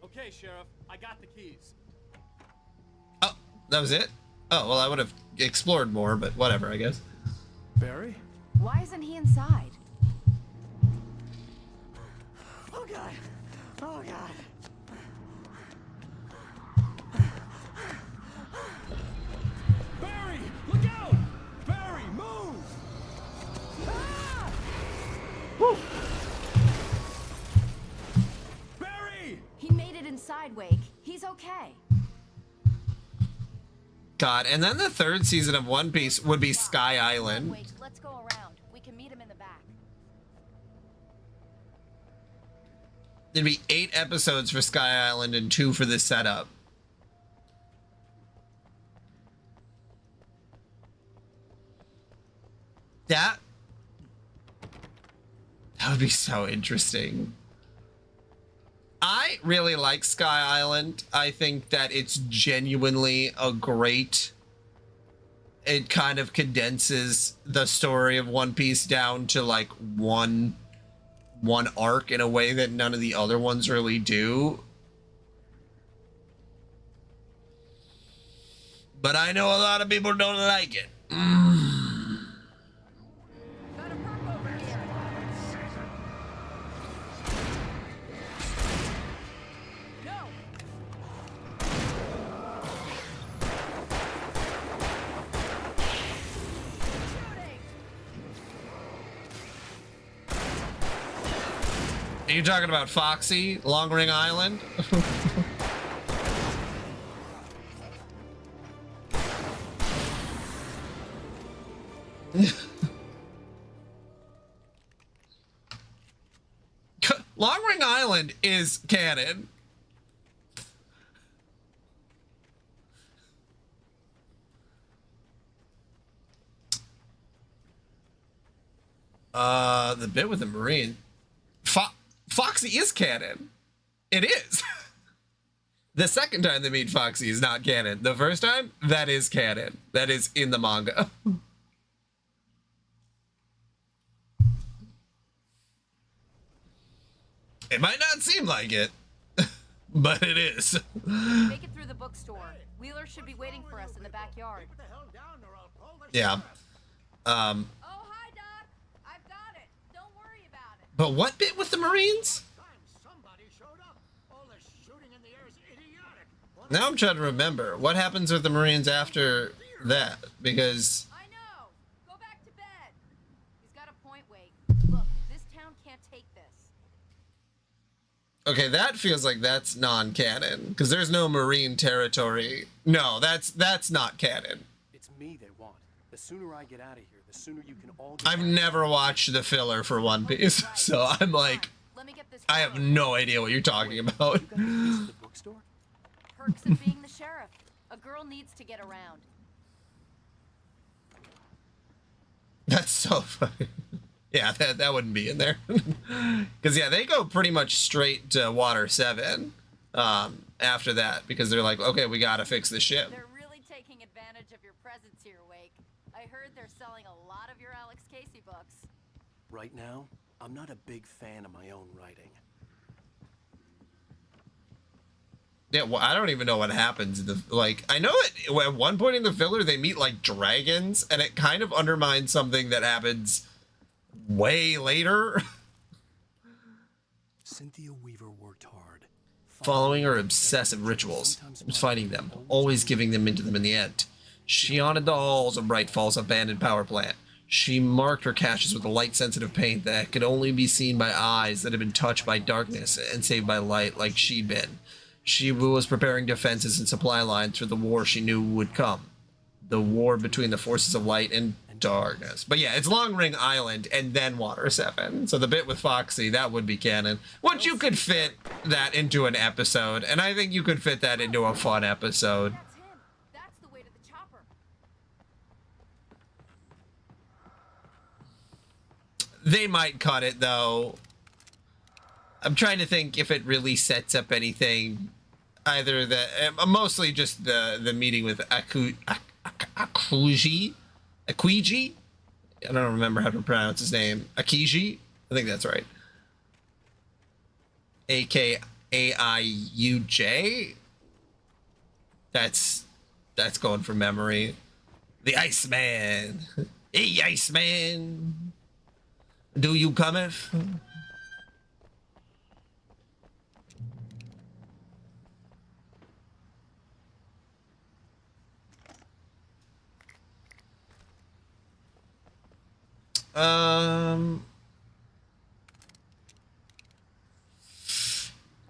Okay, Sheriff, I got the keys. Oh, that was it? Oh, well, I would have explored more, but whatever, I guess. Barry? Why isn't he inside? Oh God! Oh God! Barry! Look out! Barry, move! Ah! Barry! He made it inside, Wake. He's okay. God, and then the third season of One Piece would be Sky Island. Wake, let's go around. We can meet him in the back. There'd be 8 episodes for Sky Island and 2 for this setup. That would be so interesting. I really like Sky Island. I think that it's genuinely a great... It kind of condenses the story of One Piece down to like one arc in a way that none of the other ones really do. But I know a lot of people don't like it. Are you talking about Foxy, Long Ring Island? Long Ring Island is canon. The bit with the Marine. Foxy is canon. It is. The second time they meet Foxy is not canon. The first time, that is canon. That is in the manga. It might not seem like it, but it is. Make it through the bookstore. Wheeler should be waiting for us in the backyard. Yeah. Oh, hi, Doc. I've got it. Don't worry about it. But what bit with the Marines? Now I'm trying to remember. What happens with the Marines after that? Because... I know. Go back to bed. He's got a point, Wake. Look, this town can't take this. Okay, that feels like that's non-canon. Because there's no Marine territory. No, that's not canon. It's me they want. The sooner I get out of here, the sooner you can all get I've never watched the filler for One Piece, so I'm like... I have no idea what you're talking about. Perks of being the sheriff. A girl needs to get around. That's so funny. Yeah, that wouldn't be in there. Because, yeah, they go pretty much straight to Water 7 after that. Because they're like, okay, we got to fix the ship. They're really taking advantage of your presence here, Wake. I heard they're selling a lot of your Alex Casey books. Right now, I'm not a big fan of my own writing. Yeah, well, I don't even know what happens. I know at one point in the filler, they meet, like, dragons, and it kind of undermines something that happens way later. Cynthia Weaver worked hard. Following her obsessive rituals, fighting them, always giving them into them in the end. She haunted the halls of Bright Falls abandoned power plant. She marked her caches with a light-sensitive paint that could only be seen by eyes that had been touched by darkness and saved by light like she'd been. She was preparing defenses and supply lines for the war she knew would come. The war between the forces of light and darkness. But yeah, it's Long Ring Island and then Water 7. So the bit with Foxy, that would be canon. Which you could fit that into an episode. And I think you could fit that into a fun episode. That's him. That's the way to the chopper. They might cut it, though. I'm trying to think if it really sets up anything. Either the... mostly just the meeting with Akuji? Akiji? I don't remember how to pronounce his name. Akiji? I think that's right. A-K-A-I-U-J? That's going from memory. The Iceman. Hey, Iceman. Do you cometh?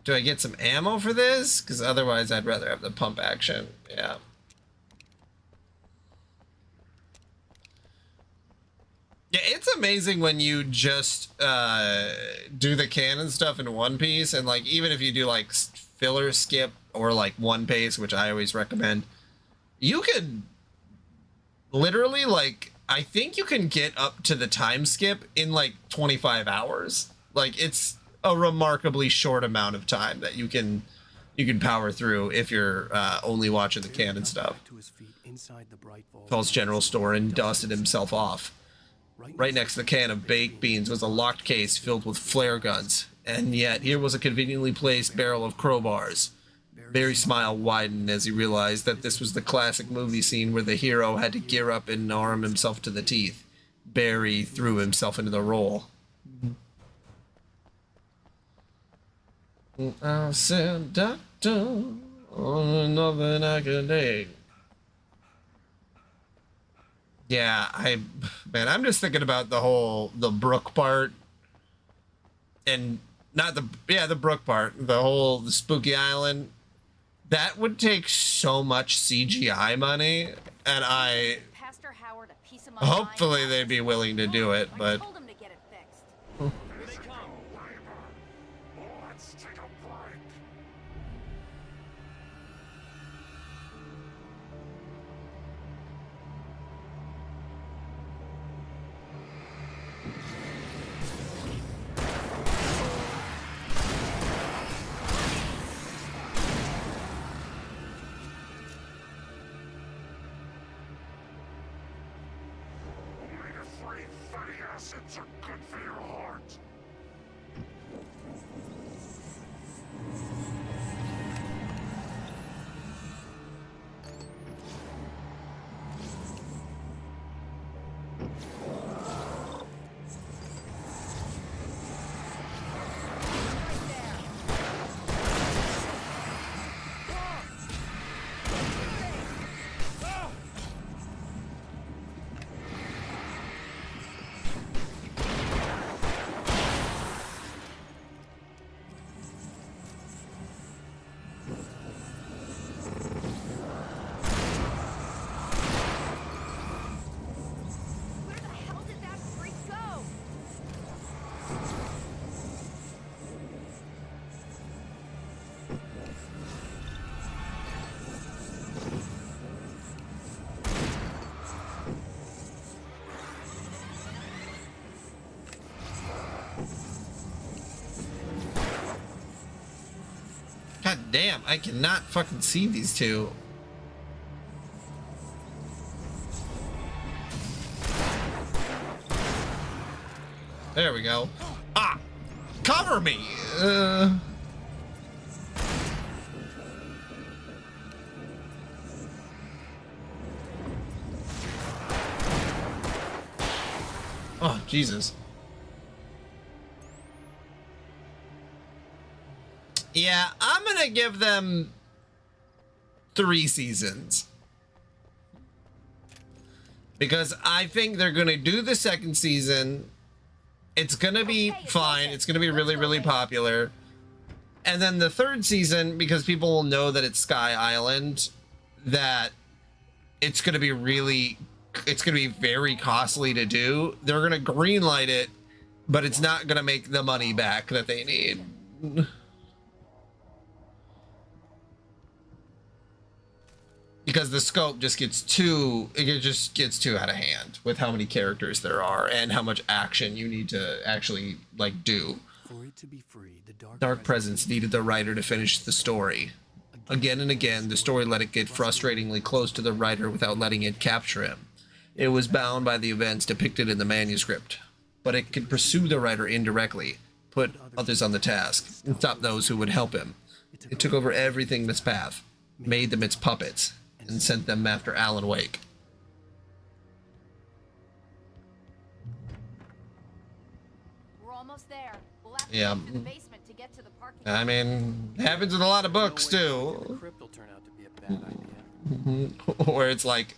Do I get some ammo for this? Because otherwise I'd rather have the pump action. Yeah. Yeah, it's amazing when you just do the canon stuff in One Piece, and like even if you do like filler skip or like One Piece, which I always recommend, you could literally like I think you can get up to the time skip in like 25 hours. Like it's a remarkably short amount of time that you can power through if you're only watching the canon stuff. Paul's general store and dusted himself off. Right next to the can of baked beans was a locked case filled with flare guns, and yet here was a conveniently placed barrel of crowbars. Barry's smile widened as he realized that this was the classic movie scene where the hero had to gear up and arm himself to the teeth. Barry threw himself into the role. I said, doctor, nothing I could take. Yeah, I'm just thinking about the Brook part. And not the Brook part, the Spooky Island. That would take so much CGI money, and Pastor Howard, a piece of my hopefully they'd be willing to do it, but... told him to get it fixed. Let's take a break. Omega-3 fatty acids are good for your heart. Where the hell did that freak go? God damn, I cannot fucking see these two. There we go. Ah! Cover me! Oh, Jesus. Yeah, I'm gonna give them 3 seasons. Because I think they're gonna do the second season. It's gonna be fine. It's gonna be really, really popular. And then the third season, because people will know that it's Sky Island, that it's going to be very costly to do. They're going to greenlight it, but it's not going to make the money back that they need. Because the scope just gets too out of hand with how many characters there are and how much action you need to actually like do. For it to be free, the Dark Presence needed the writer to finish the story. Again and again, the story let it get frustratingly close to the writer without letting it capture him. It was bound by the events depicted in the manuscript, but it could pursue the writer indirectly, put others on the task, and stop those who would help him. It took over everything in its path, made them its puppets, and sent them after Alan Wake. We're almost there. We'll have to Yeah. get to the basement to get to the parking I mean, happens in a lot of books The too. crypt will turn out to be a bad idea. Where it's like,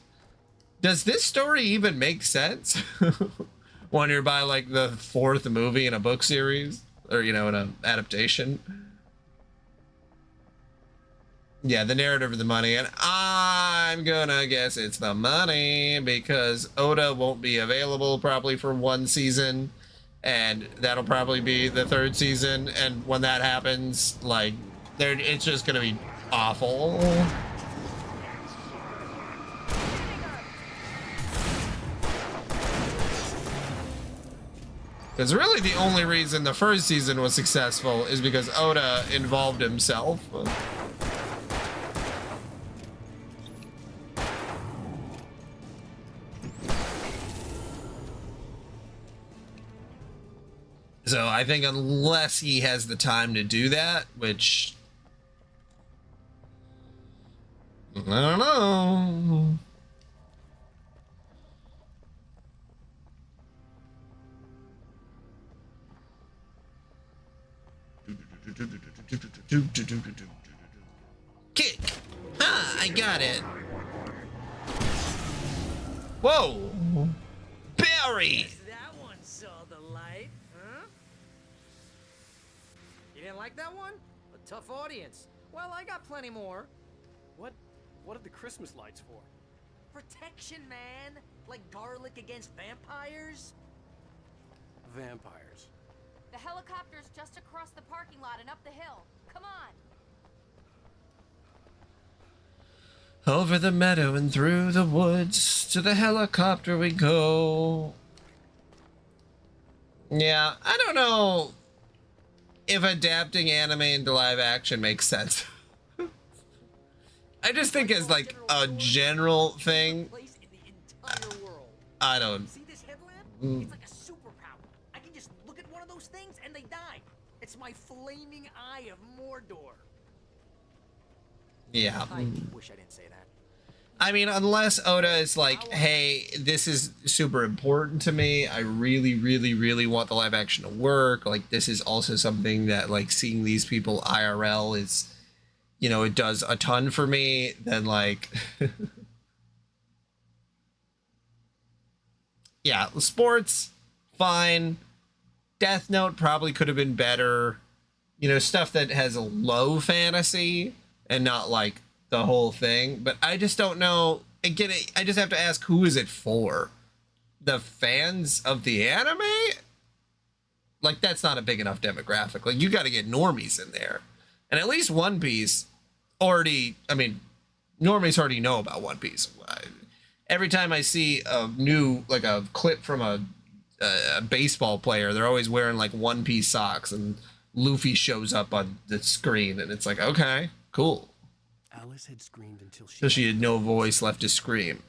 does this story even make sense? When you're by like the fourth movie in a book series, or in an adaptation. Yeah, the narrative of the money, and I'm gonna guess it's the money because Oda won't be available probably for one season, and that'll probably be the third season, and when that happens, like, it's just gonna be awful. Because really the only reason the first season was successful is because Oda involved himself. So I think unless he has the time to do that, which I don't know. Kick! Ah, I got it. Whoa! Barry! That one saw the light, huh? You didn't like that one? A tough audience. Well, I got plenty more. What are the Christmas lights for? Protection, man. Like garlic against vampires. Vampires. The helicopter's just across the parking lot and up the hill. Come on. Over the meadow and through the woods, to the helicopter we go. Yeah, I don't know if adapting anime into live action makes sense. I just think as like a general thing, I don't. See this headlamp? It's like a superpower. I can just look at one of those things and they die. It's my flaming eye of Mordor. Yeah. I wish I didn't say that. I mean, unless Oda is like, hey, this is super important to me. I really, really, really want the live action to work. Like, this is also something that, like, seeing these people IRL is, it does a ton for me. Then, like, yeah, sports, fine. Death Note probably could have been better. Stuff that has a low fantasy and not like the whole thing. But I just don't know. Again, I just have to ask, who is it for? The fans of the anime? Like, that's not a big enough demographic. Like, you got to get normies in there. And at least One Piece normies already know about One Piece. Every time I see a new, like a clip from a baseball player, they're always wearing like One Piece socks and Luffy shows up on the screen and it's like, okay, cool. Alice had screamed until So she had no voice left to scream.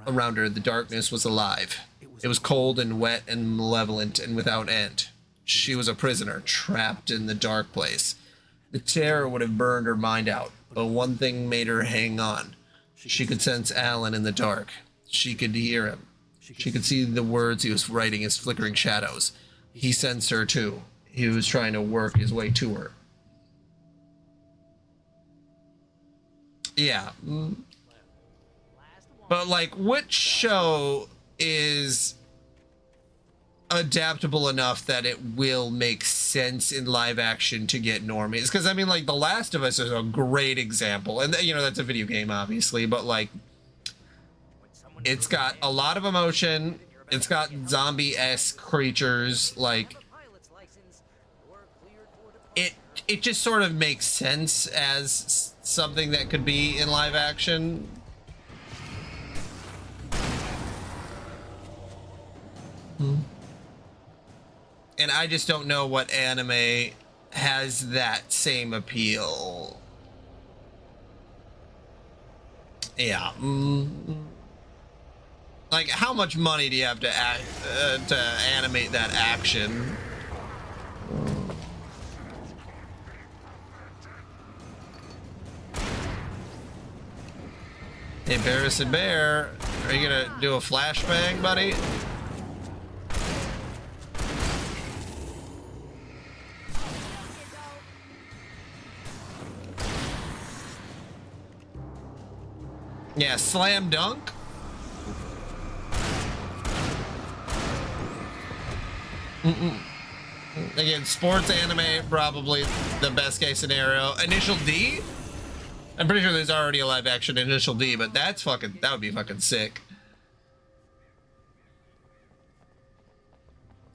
Around her, the darkness was alive. It was cold and wet and malevolent and without end. She was a prisoner, trapped in the dark place. The terror would have burned her mind out, but one thing made her hang on. She could sense Alan in the dark. She could hear him. She could see the words he was writing as flickering shadows. He sensed her too. He was trying to work his way to her. Yeah. But like, which show is adaptable enough that it will make sense in live action to get normies. Because I mean, like, The Last of Us is a great example, and you know that's a video game, obviously, but like, it's got a lot of emotion. It's got zombie-esque creatures. Like, it just sort of makes sense as something that could be in live action. And I just don't know what anime has that same appeal. Yeah. Like, how much money do you have to animate that action? Hey, Barris and Bear, are you gonna do a flashbang, buddy? Yeah, slam dunk. Again, sports anime, probably the best case scenario. Initial D? I'm pretty sure there's already a live action Initial D, but that would be fucking sick.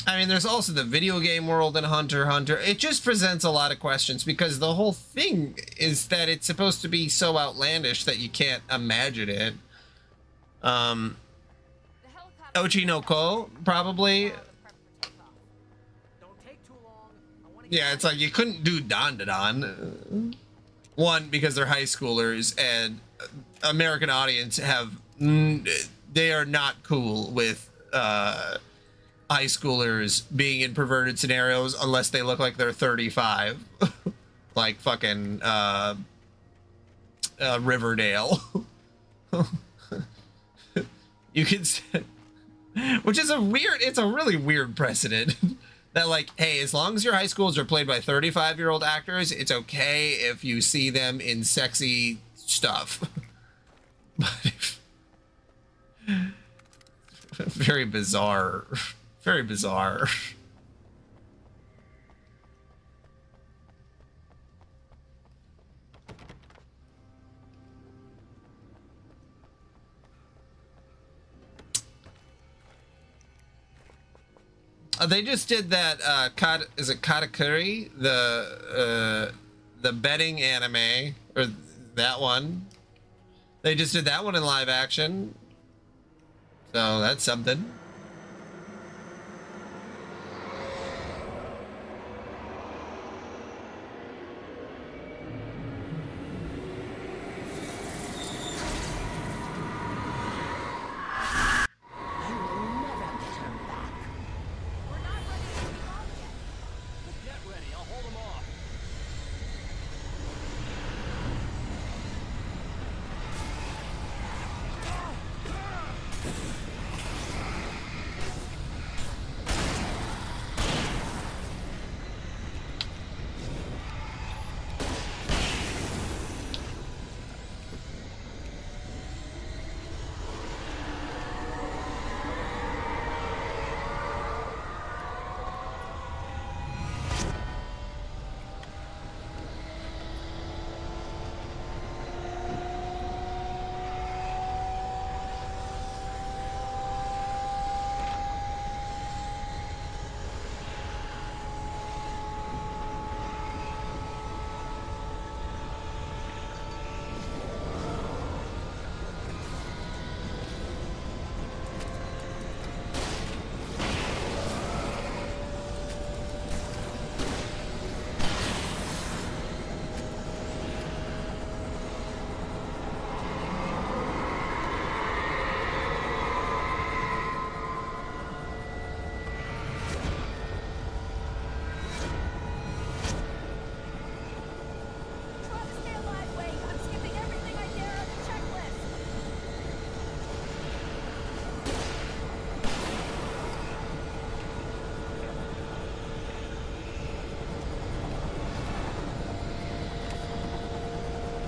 I mean, there's also the video game world in Hunter x Hunter. It just presents a lot of questions because the whole thing is that it's supposed to be so outlandish that you can't imagine it. Ochi no Ko, probably. Yeah, it's like you couldn't do Don to Don. One, because they're high schoolers and American audience they are not cool with high schoolers being in perverted scenarios unless they look like they're 35. Like fucking Riverdale. You can, which is it's a really weird precedent. That like, hey, as long as your high schools are played by 35-year-old actors, it's okay if you see them in sexy stuff. But very bizarre. Very bizarre. They just did that, is it Katakuri? The betting anime, or that one. They just did that one in live action. So that's something.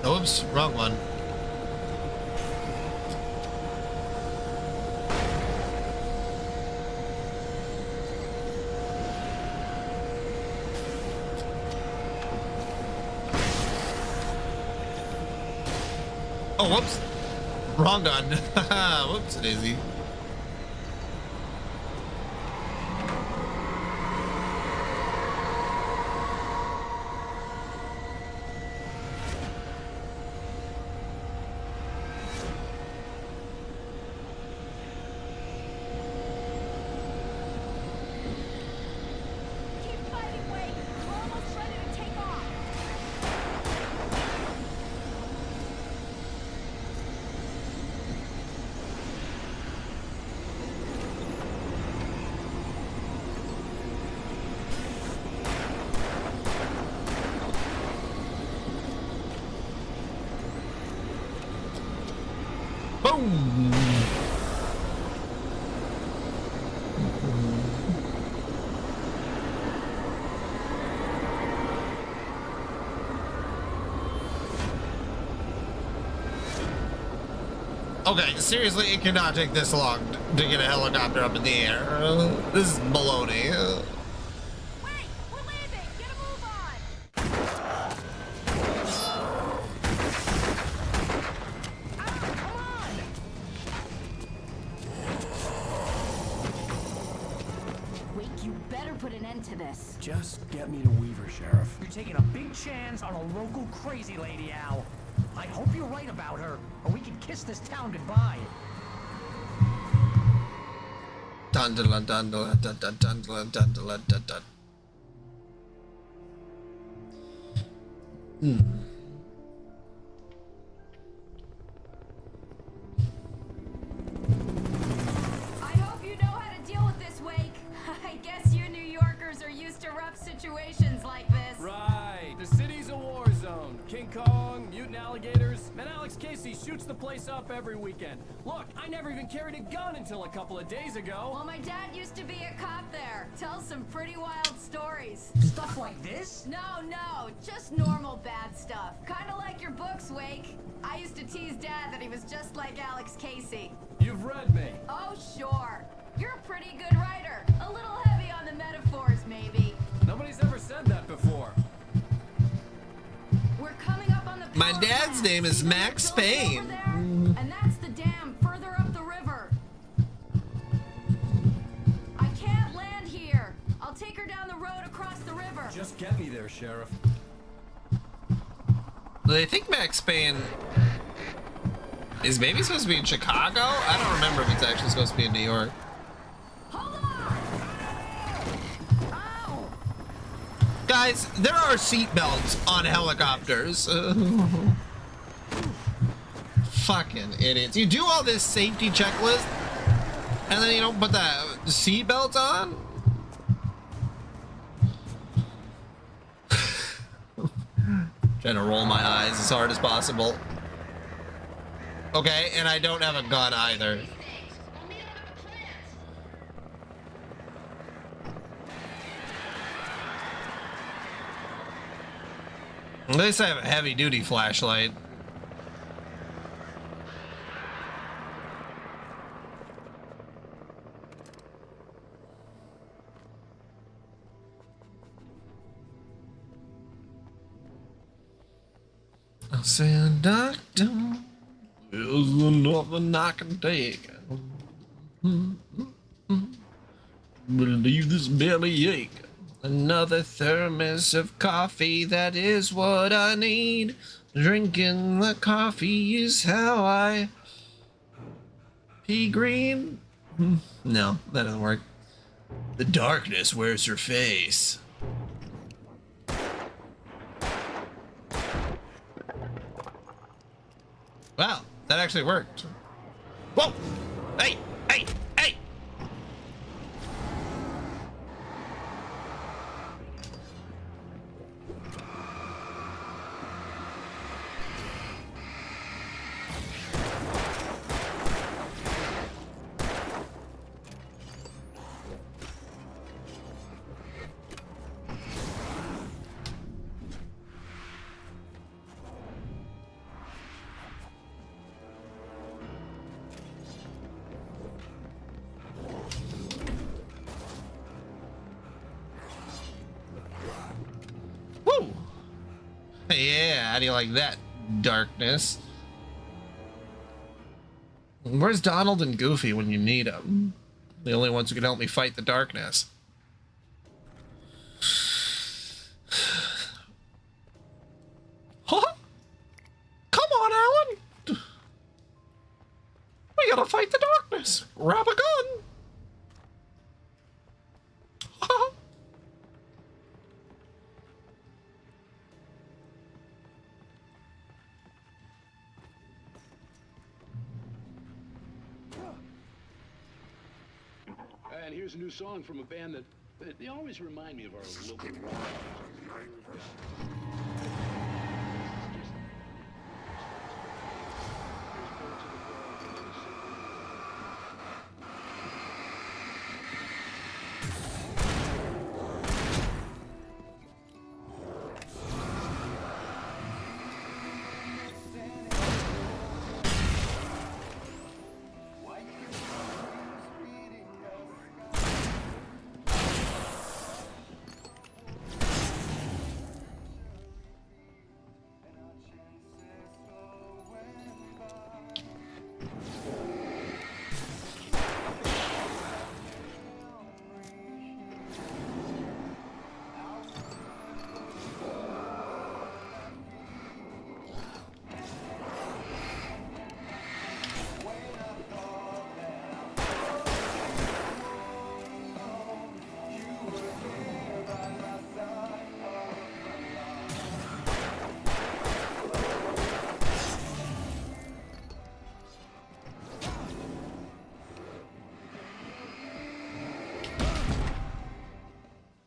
Oops, wrong one. Oh, whoops. Wrong gun. Whoops, Daisy. Keep fighting, Wake. We're almost ready to take off. Boom. Okay, seriously, it cannot take this long to get a helicopter up in the air. This is baloney. Wait, we're leaving. Get a move on. Wake, you better put an end to this. Just get me to Weaver, Sheriff. You're taking a big chance on a local crazy lady, Al. I hope you're right about her, or we can kiss this town goodbye. Dun dun dun dun dun dun dun dun dun dun dun dun dun. I hope you know how to deal with this, Wake. I guess you New Yorkers are used to rough situations like this. Right. The city's a war zone. King Kong, mutant alligators, and Alex Casey shoots the place up every weekend. Look, I never even carried a gun until a couple of days ago. Well, my dad used to be a cop there. Tells some pretty wild stories. Stuff like this? No, just normal bad stuff. Kind of like your books, Wake. I used to tease Dad that he was just like Alex Casey. You've read me. Oh, sure. You're a pretty good writer. A little heavy on the metaphors, maybe. Nobody's ever said that before. We're coming up on the My power dad's plant. name is See the Max building Payne. over there? And that's the dam further up the river. I can't land here. I'll take her down the road across the river. Just get me there, Sheriff. Do they think Max Payne is maybe supposed to be in Chicago? I don't remember if it's actually supposed to be in New York. Guys, there are seatbelts on helicopters. Fucking idiots. You do all this safety checklist and then you don't put the seatbelt on? Trying to roll my eyes as hard as possible. Okay, and I don't have a gun either. At least I have a heavy duty flashlight. I said, doctor, there's nothing I can take. Believe this belly ache. Another thermos of coffee, that is what I need. Drinking the coffee is how I pea green. No, that doesn't work. The darkness wears her face. Wow, that actually worked. Whoa! Hey! Hey! Hey! Woo! Yeah, how do you like that, darkness? Where's Donald and Goofy when you need them? The only ones who can help me fight the darkness. Huh? Come on, Alan! We gotta fight the darkness. Grab a gun. Huh? And here's a new song from a band that they always remind me of our local rock.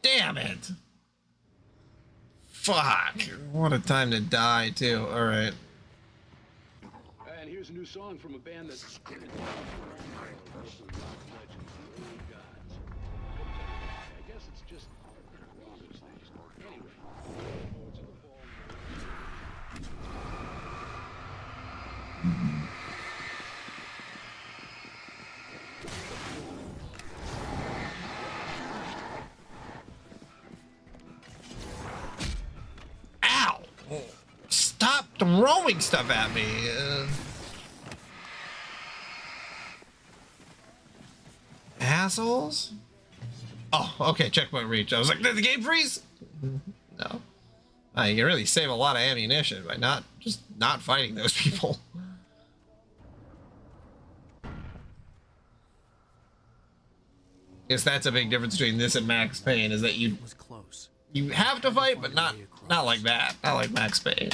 Damn it! Fuck! What a time to die, too. Alright. And here's a new song from a band that's... I guess it's just one of those things. Anyway, forward to the fall. Ow! Stop throwing stuff at me! Assholes? Oh, okay, checkpoint reach. I was like, did the game freeze? No. You can really save a lot of ammunition by not fighting those people. Guess that's a big difference between this and Max Payne, is that you have to fight, but not like that. Not like Max Payne.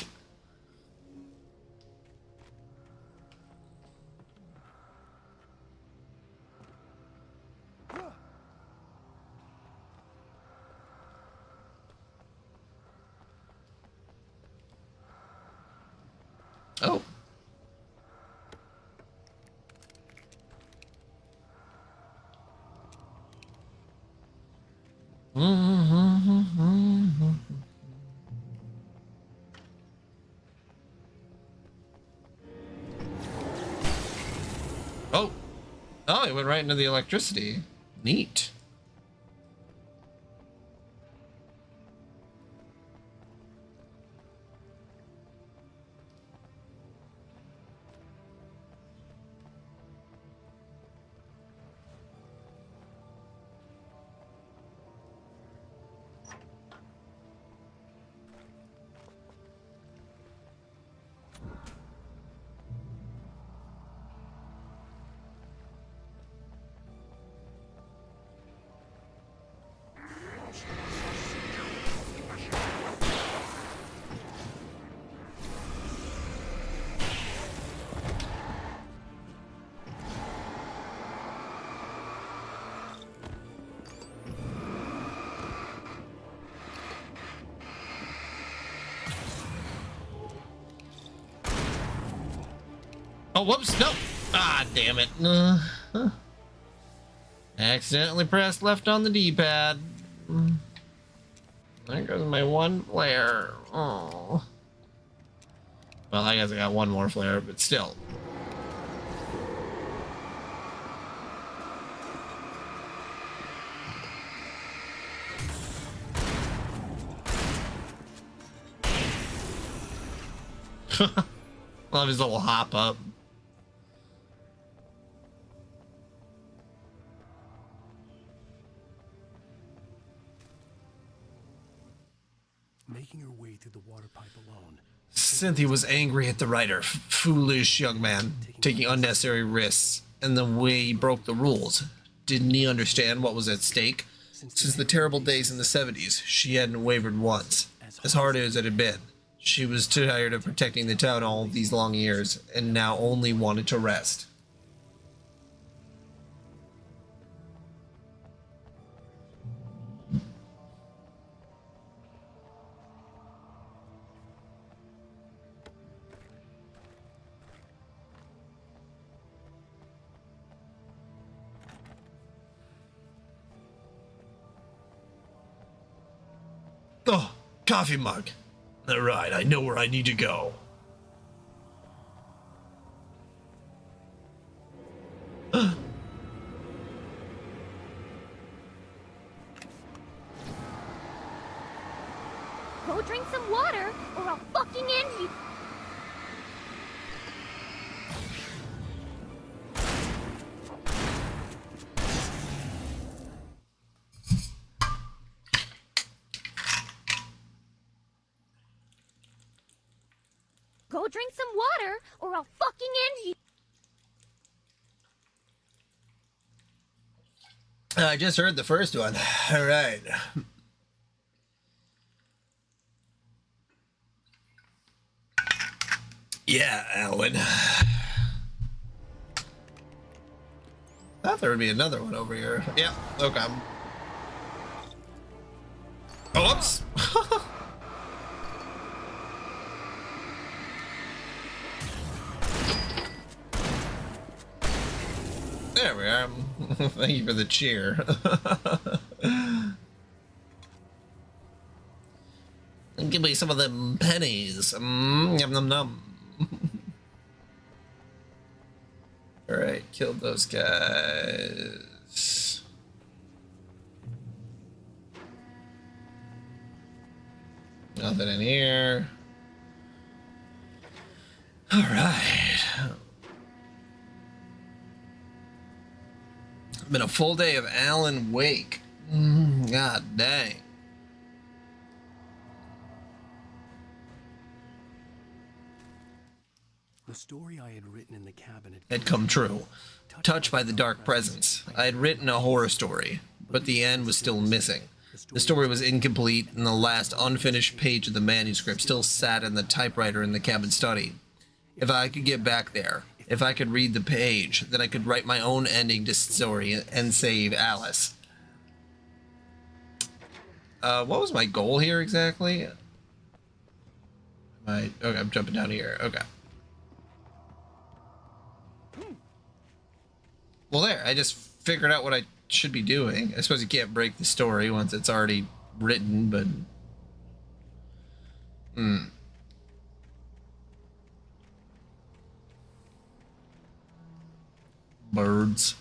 Oh. Oh. Oh, it went right into the electricity. Neat. Oh, whoops, no. Ah, damn it. Accidentally pressed left on the D-pad. There goes my one flare. Oh. Well, I guess I got one more flare, but still. Love his little hop up. making her way through the water pipe alone. Cynthia was angry at the writer. Foolish young man, taking unnecessary risks, and the way he broke the rules. Didn't he understand what was at stake? Since the terrible days in the 70s, she hadn't wavered once. As hard as it had been, she was tired of protecting the town all these long years, and now only wanted to rest. Oh, coffee mug. All right, I know where I need to go. Go drink some water, or I'll fucking end you. Go drink some water, or I'll fucking end you. I just heard the first one. All right. Yeah, Alan. Thought there would be another one over here. Yeah, okay. Oh, whoops. There we are. Thank you for the cheer. Give me some of them pennies. Yum num num. Alright, killed those guys. Nothing in here. Alright. Been a full day of Alan Wake. God dang. The story I had written in the cabinet had come true. Touched by the dark presence. I had written a horror story, but the end was still missing. The story was incomplete, and the last unfinished page of the manuscript still sat in the typewriter in the cabin study. If I could get back there, if I could read the page, then I could write my own ending to the story and save Alice. What was my goal here exactly? Okay, I'm jumping down here. Okay. Well, there, I just figured out what I should be doing. I suppose you can't break the story once it's already written, but... Birds.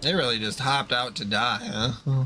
They really just hopped out to die, huh?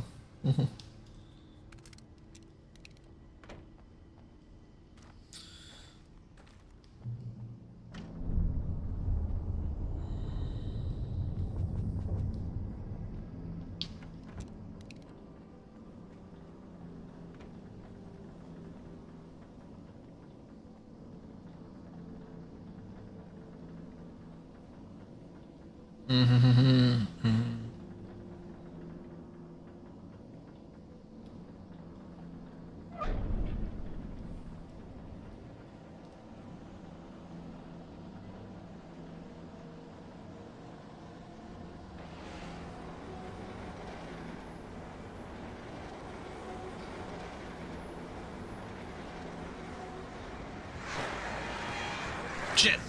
Shit.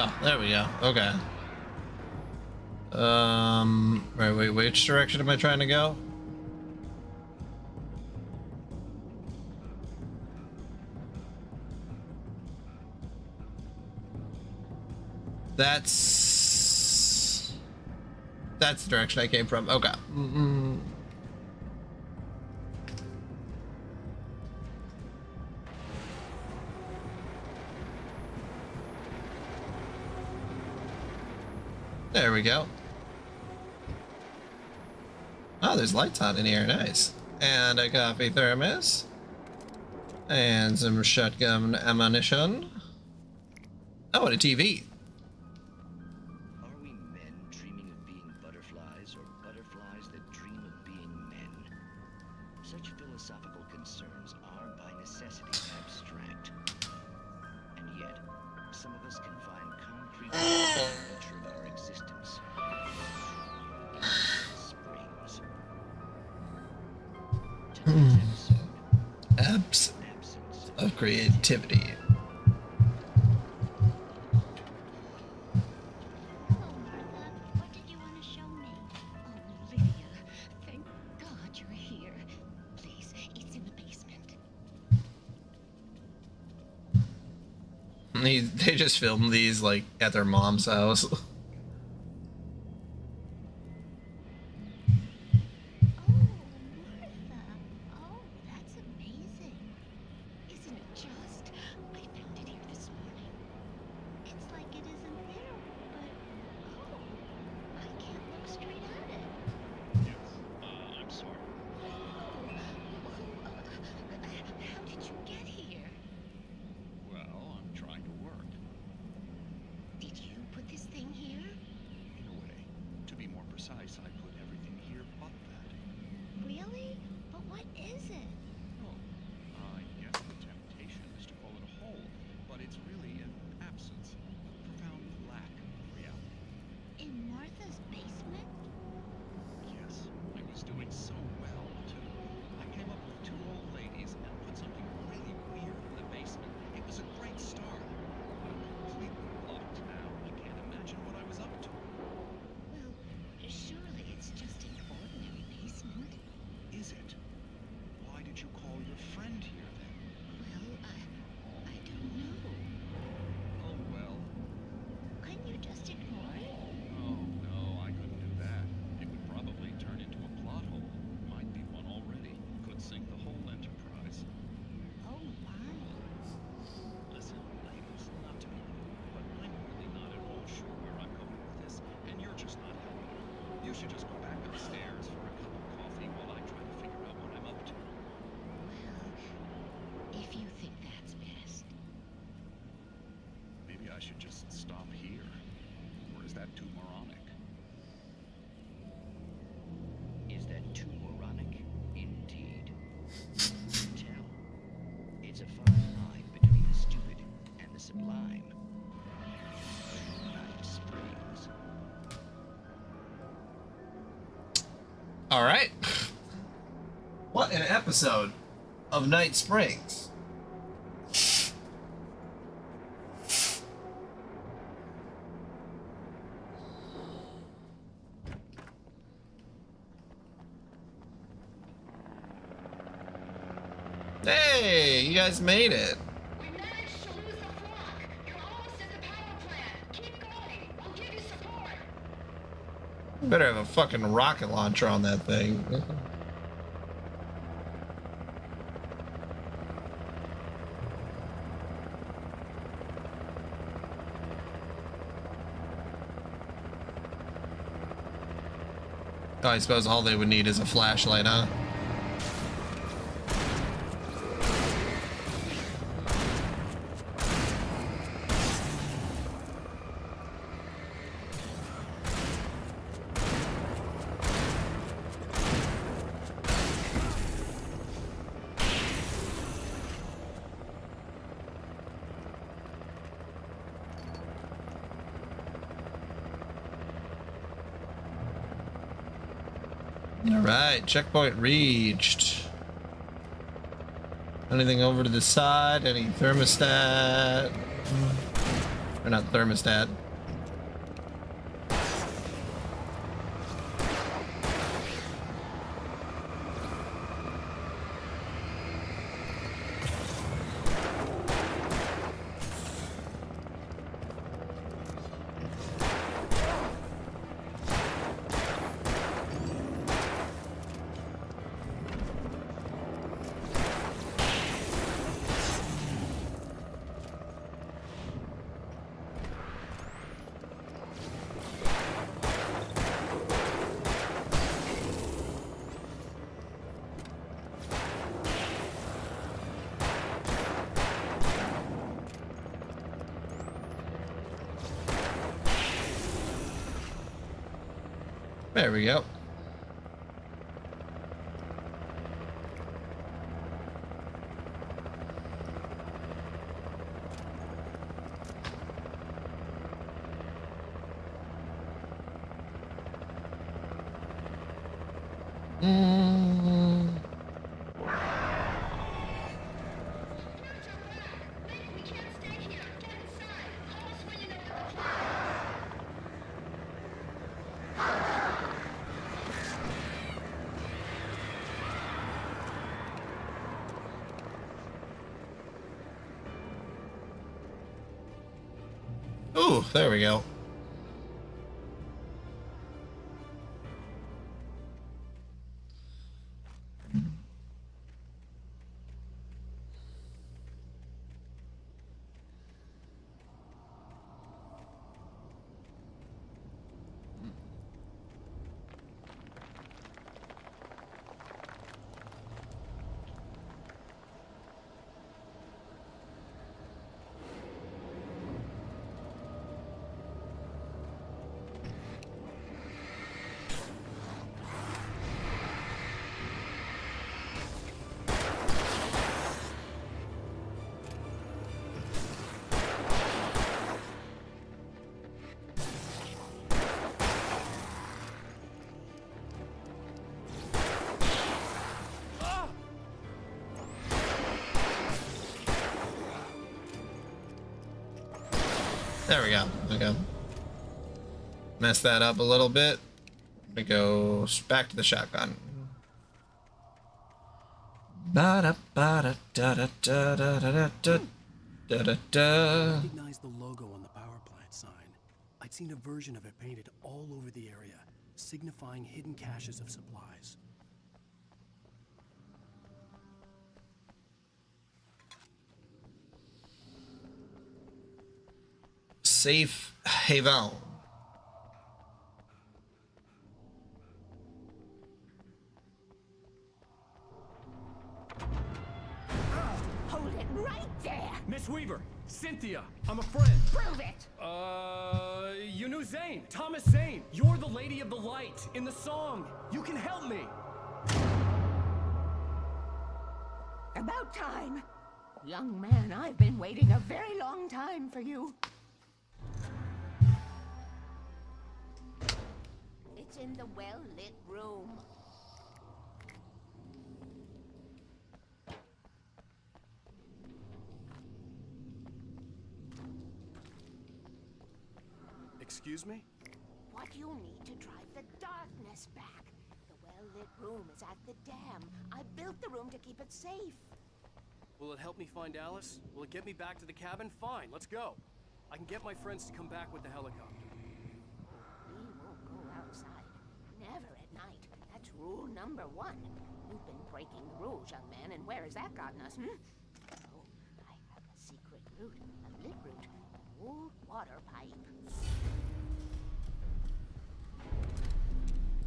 Oh, there we go. Okay. Right, wait, which direction am I trying to go? That's the direction I came from. Okay. There we go. Oh, there's lights on in here. Nice. And a coffee thermos. And some shotgun ammunition. Oh, and a TV. Are we men dreaming of being butterflies, or butterflies that dream of being men? Such philosophical concerns are by necessity abstract. And yet, some of us can find concrete evidence of the nature of our existence. Springs. Tonight's episode. Absence of creativity. They just filmed these like at their mom's house. All right. What an episode of Night Springs. Hey, you guys made it. We managed to lose the flock. You're almost at the power plant. Keep going. I'll give you support. Better have a fucking rocket launcher on that thing. Oh, I suppose all they would need is a flashlight, huh? Alright, checkpoint reached. Anything over to the side? Any thermostat? Or not thermostat. There we go. Ooh, there we go. There we go. Okay. Mess that up a little bit. We go back to the shotgun. I recognized the logo on the power plant sign. I'd seen a version of it painted all over the area, signifying hidden caches of supplies. Safe haven. Hold it right there! Miss Weaver, Cynthia, I'm a friend. Prove it! You knew Zane, Thomas Zane. You're the Lady of the Light in the song. You can help me. About time. Young man, I've been waiting a very long time for you. It's in the well-lit room. Excuse me? What you need to drive the darkness back. The well-lit room is at the dam. I built the room to keep it safe. Will it help me find Alice? Will it get me back to the cabin? Fine, let's go. I can get my friends to come back with the helicopter. We won't go outside. Never at night. That's rule number 1. You've been breaking the rules, young man, and where has that gotten us, Oh, I have a secret route. A lit route. An old water pipe.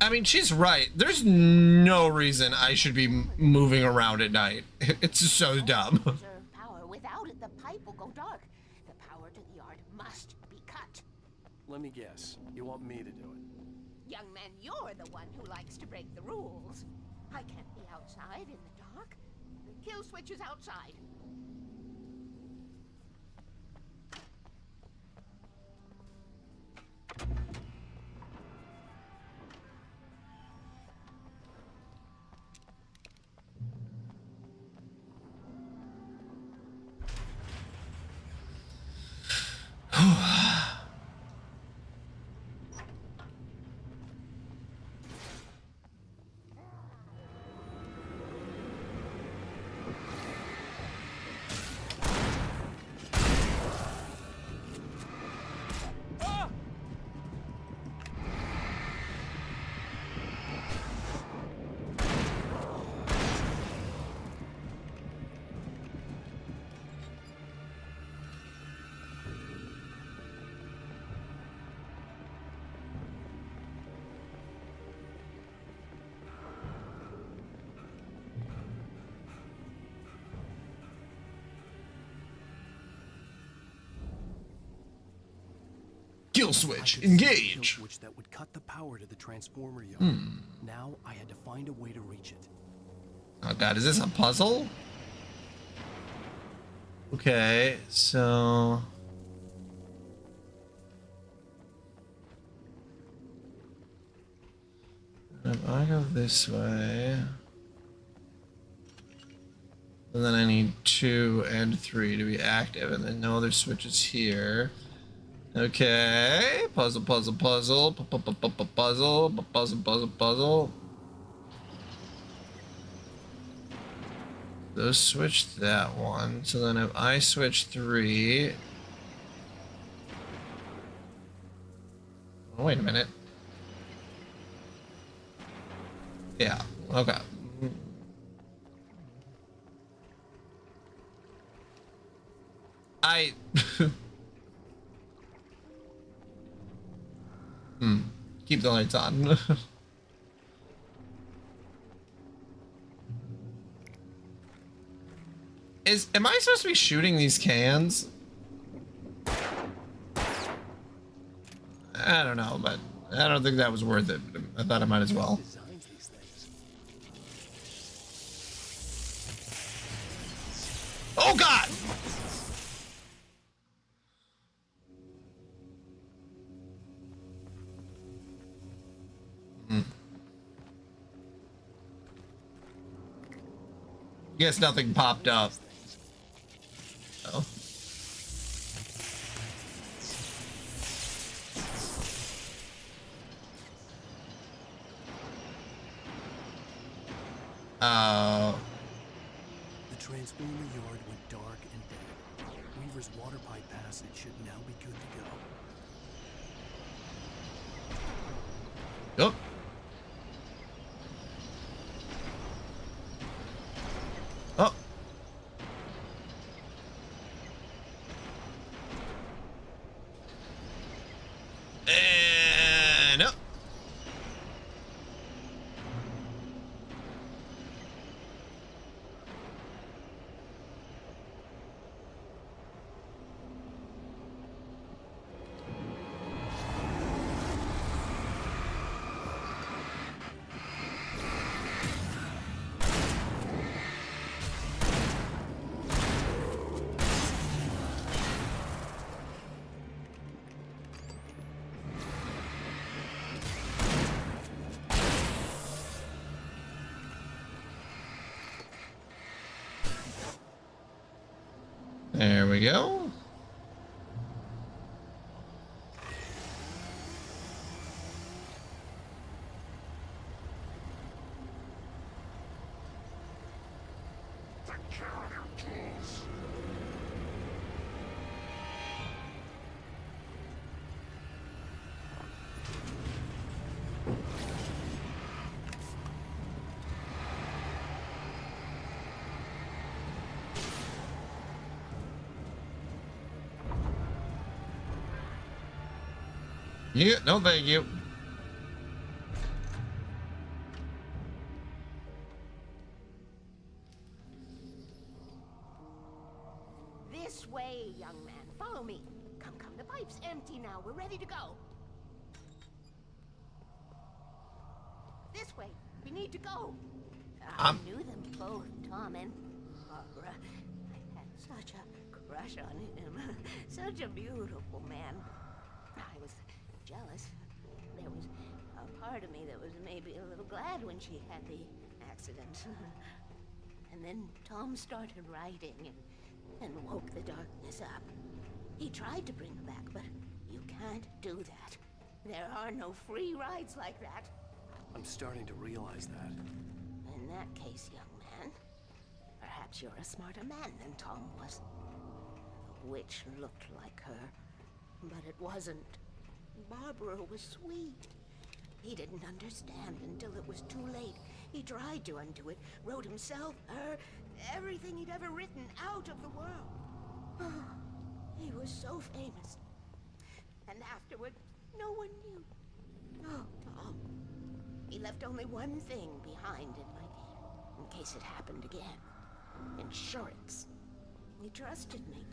I mean, she's right. There's no reason I should be moving around at night. It's so dumb. Reserve power. Without it, the pipe will go dark. The power to the yard must be cut. Let me guess. You want me to do it? Young man, you're the one who likes to break the rules. I can't be outside in the dark. The kill switch is outside. Kill switch. I could see a Engage. kill switch that would cut the power to the transformer yard. Now I had to find a way to reach it. Oh god, is this a puzzle? Okay, so... if I go this way... and then I need 2 and 3 to be active, and then no other switches here. Okay, puzzle, puzzle, puzzle, puzzle, puzzle, puzzle, puzzle. Those switch that one. So then if I switch 3... oh, wait a minute. Yeah, okay. Keep the lights on. Am I supposed to be shooting these cans? I don't know, but I don't think that was worth it. I thought I might as well. Oh god! Guess nothing popped up. Oh. The transformer yard went dark and dead. Weaver's water pipe passage should now be good to go. Oh. Oh. And up. There we go. Yeah, no thank you. This way, young man. Follow me. Come, come. The pipe's empty now. We're ready to go. This way. We need to go. I knew them both, Tom and Barbara. I had such a crush on him. Such a beautiful man. I was jealous. There was a part of me that was maybe a little glad when she had the accident. And then Tom started writing and woke the darkness up. He tried to bring her back, but you can't do that. There are no free rides like that. I'm starting to realize that. In that case, young man, perhaps you're a smarter man than Tom was. The witch looked like her, but it wasn't. Barbara was sweet. He didn't understand until it was too late. He tried to undo it, wrote himself, her, everything he'd ever written out of the world. He was so famous. And afterward, no one knew. Oh, Tom. He left only one thing behind in my care, in case it happened again. Insurance. He trusted me.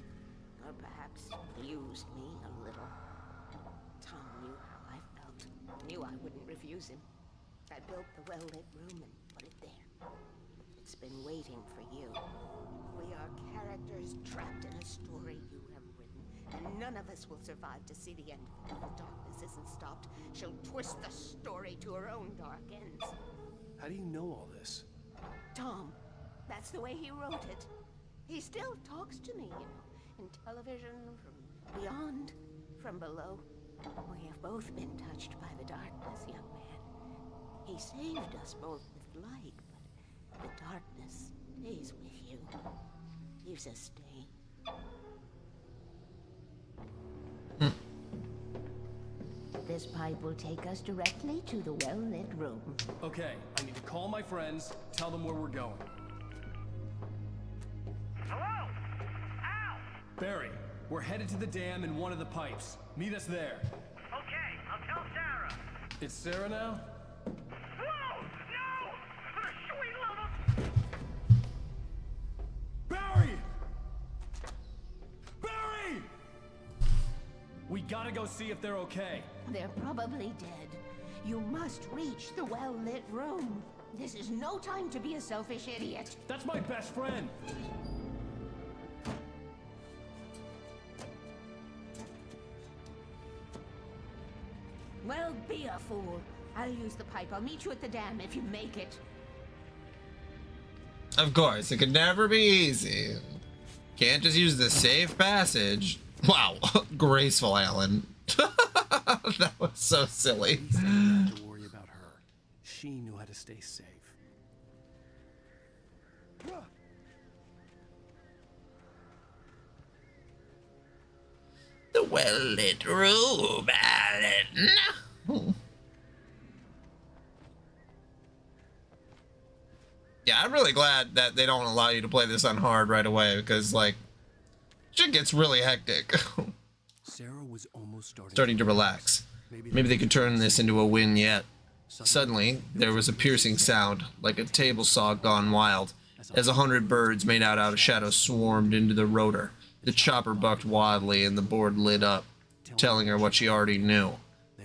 Or perhaps used me a little. knew I wouldn't refuse him. I built the well-lit room and put it there. It's been waiting for you. We are characters trapped in a story you have written, and none of us will survive to see the end of it. If the darkness isn't stopped, she'll twist the story to her own dark ends. How do you know all this? Tom, that's the way he wrote it. He still talks to me, you know, in television, from beyond, from below. We have both been touched by the darkness, young man. He saved us both with light, but the darkness stays with you. Leaves a stain. This pipe will take us directly to the well-lit room. Okay, I need to call my friends, tell them where we're going. Hello? Al! Barry, we're headed to the dam in one of the pipes. Meet us there. Okay, I'll tell Sarah. It's Sarah now? Whoa! No! For the sweet love of... Barry! Barry! We gotta go see if they're okay. They're probably dead. You must reach the well-lit room. This is no time to be a selfish idiot. That's my best friend. Well, be a fool. I'll use the pipe. I'll meet you at the dam if you make it. Of course, it could never be easy. Can't just use the safe passage. Wow, graceful, Alan. That was so silly. At least I didn't have to worry about her. She knew how to stay safe. The well-lit room, Alan. Yeah, I'm really glad that they don't allow you to play this on hard right away, because, like, shit gets really hectic. Sarah was almost Starting to relax. Maybe they could turn this into a win yet. Suddenly, there was a piercing sound, like a table saw gone wild, as 100 birds made out of shadows swarmed into the rotor. The chopper bucked wildly and the board lit up, telling her what she already knew.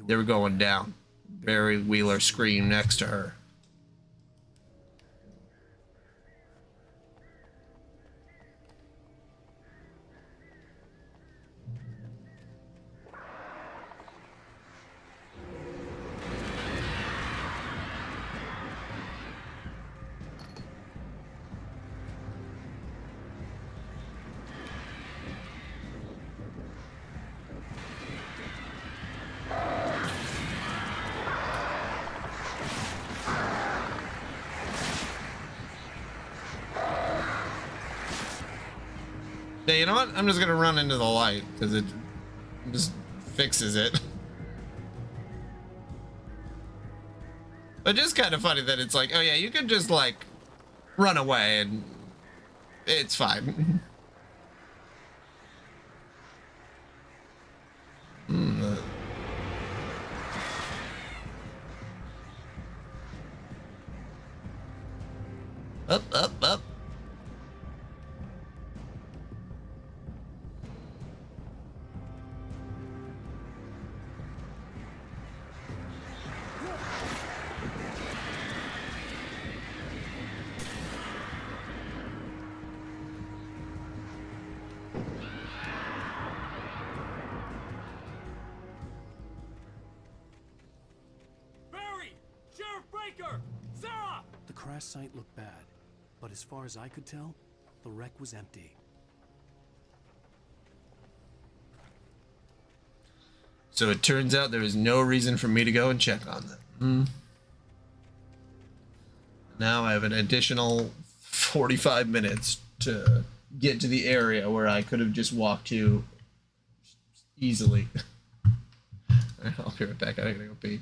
They were going down. Barry Wheeler screamed next to her. Yeah, you know what? I'm just gonna run into the light because it just fixes it. But just kind of funny that it's like, oh yeah, you could just like run away and it's fine. Up, up, up. Barry! Sheriff Breaker! Sarah! The crash site looked bad, but as far as I could tell, the wreck was empty. So it turns out there was no reason for me to go and check on them. Now I have an additional 45 minutes to get to the area where I could have just walked to easily. I'll be right back. I gotta go pee.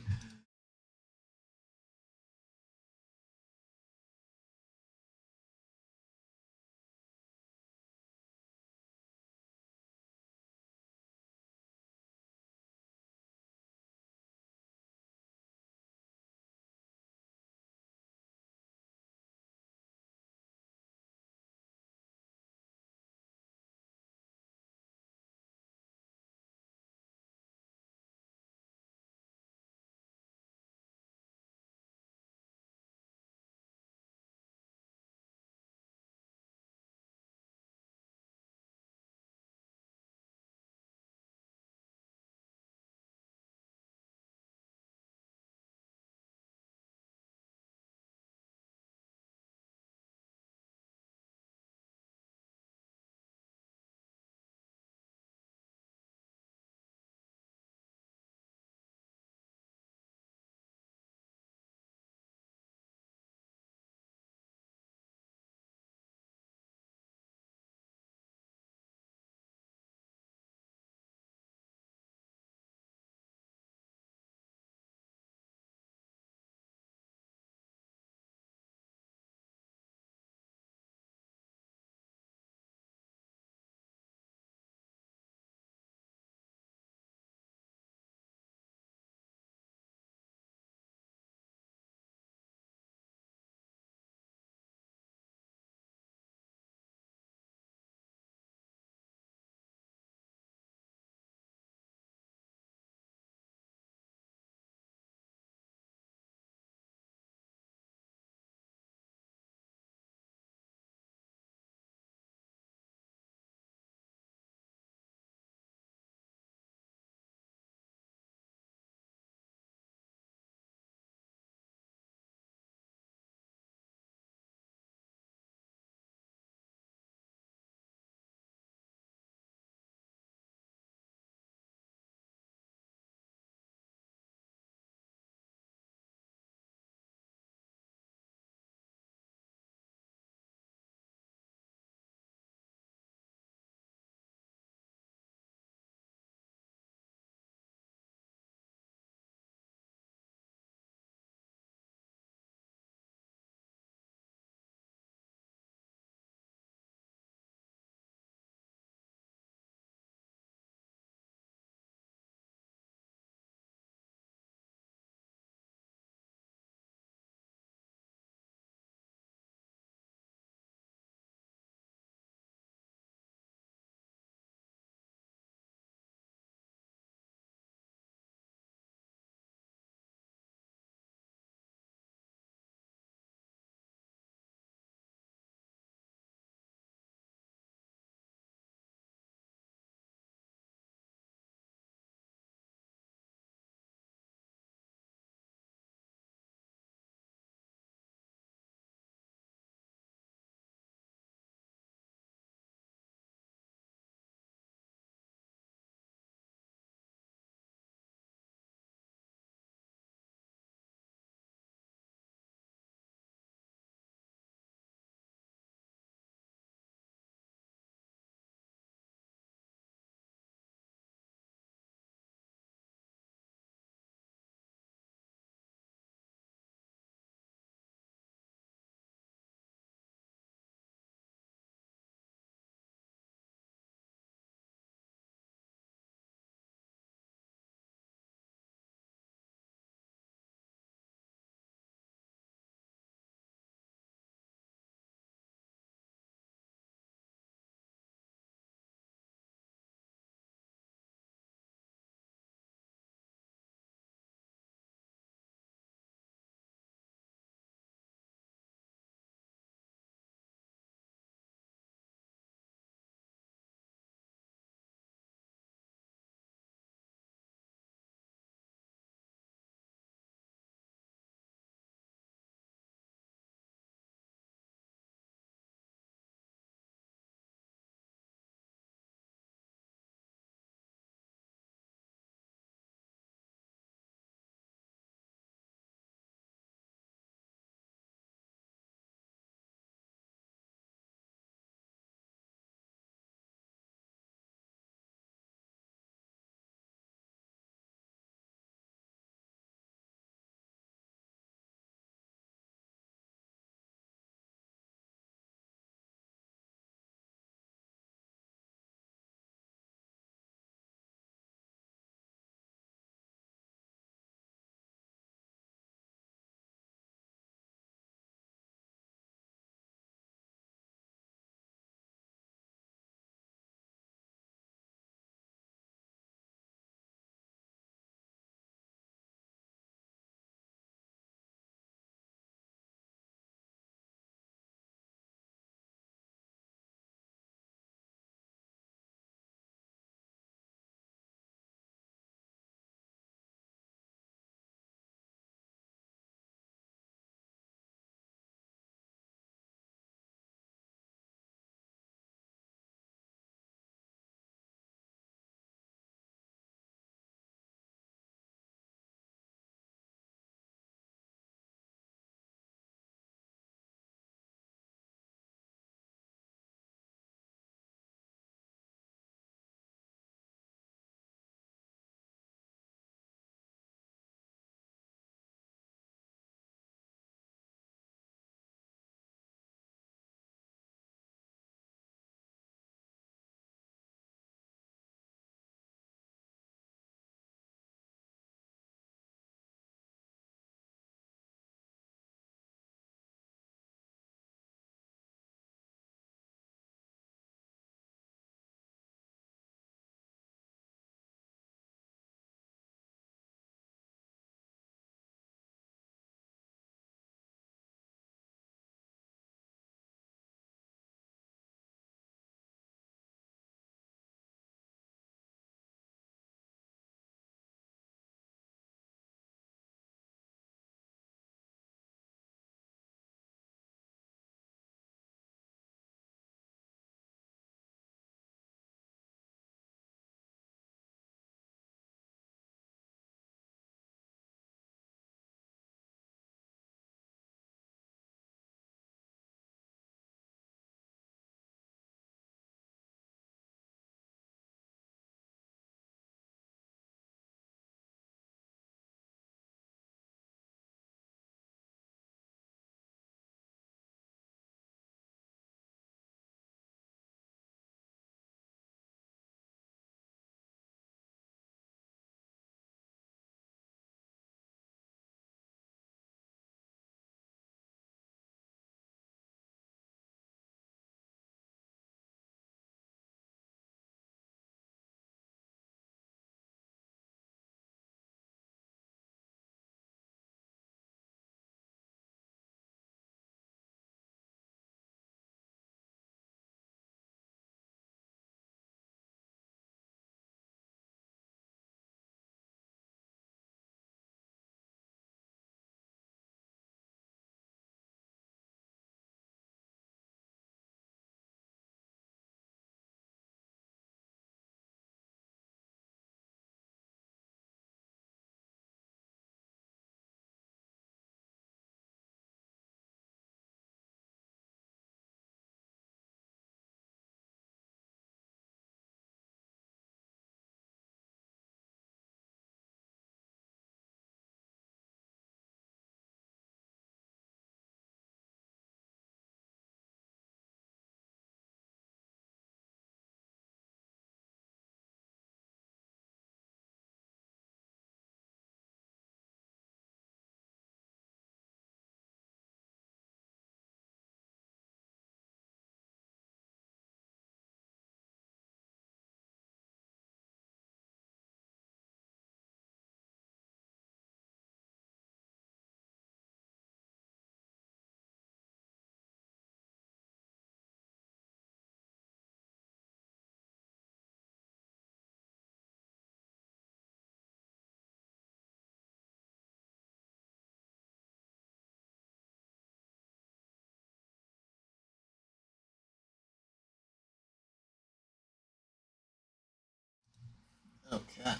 Okay.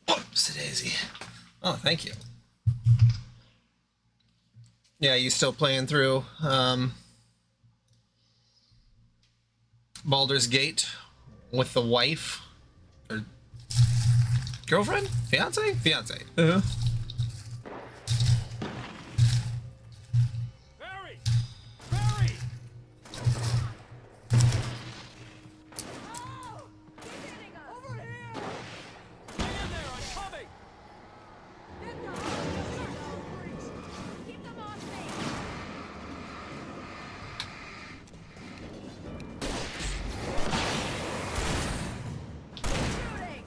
Whoops, daisy. Oh, thank you. Yeah, you still playing through Baldur's Gate with the wife? Or girlfriend? Fiance? Fiance. Barry! Barry! Over here! Stay in there, I'm coming! Keep them off me! Shooting!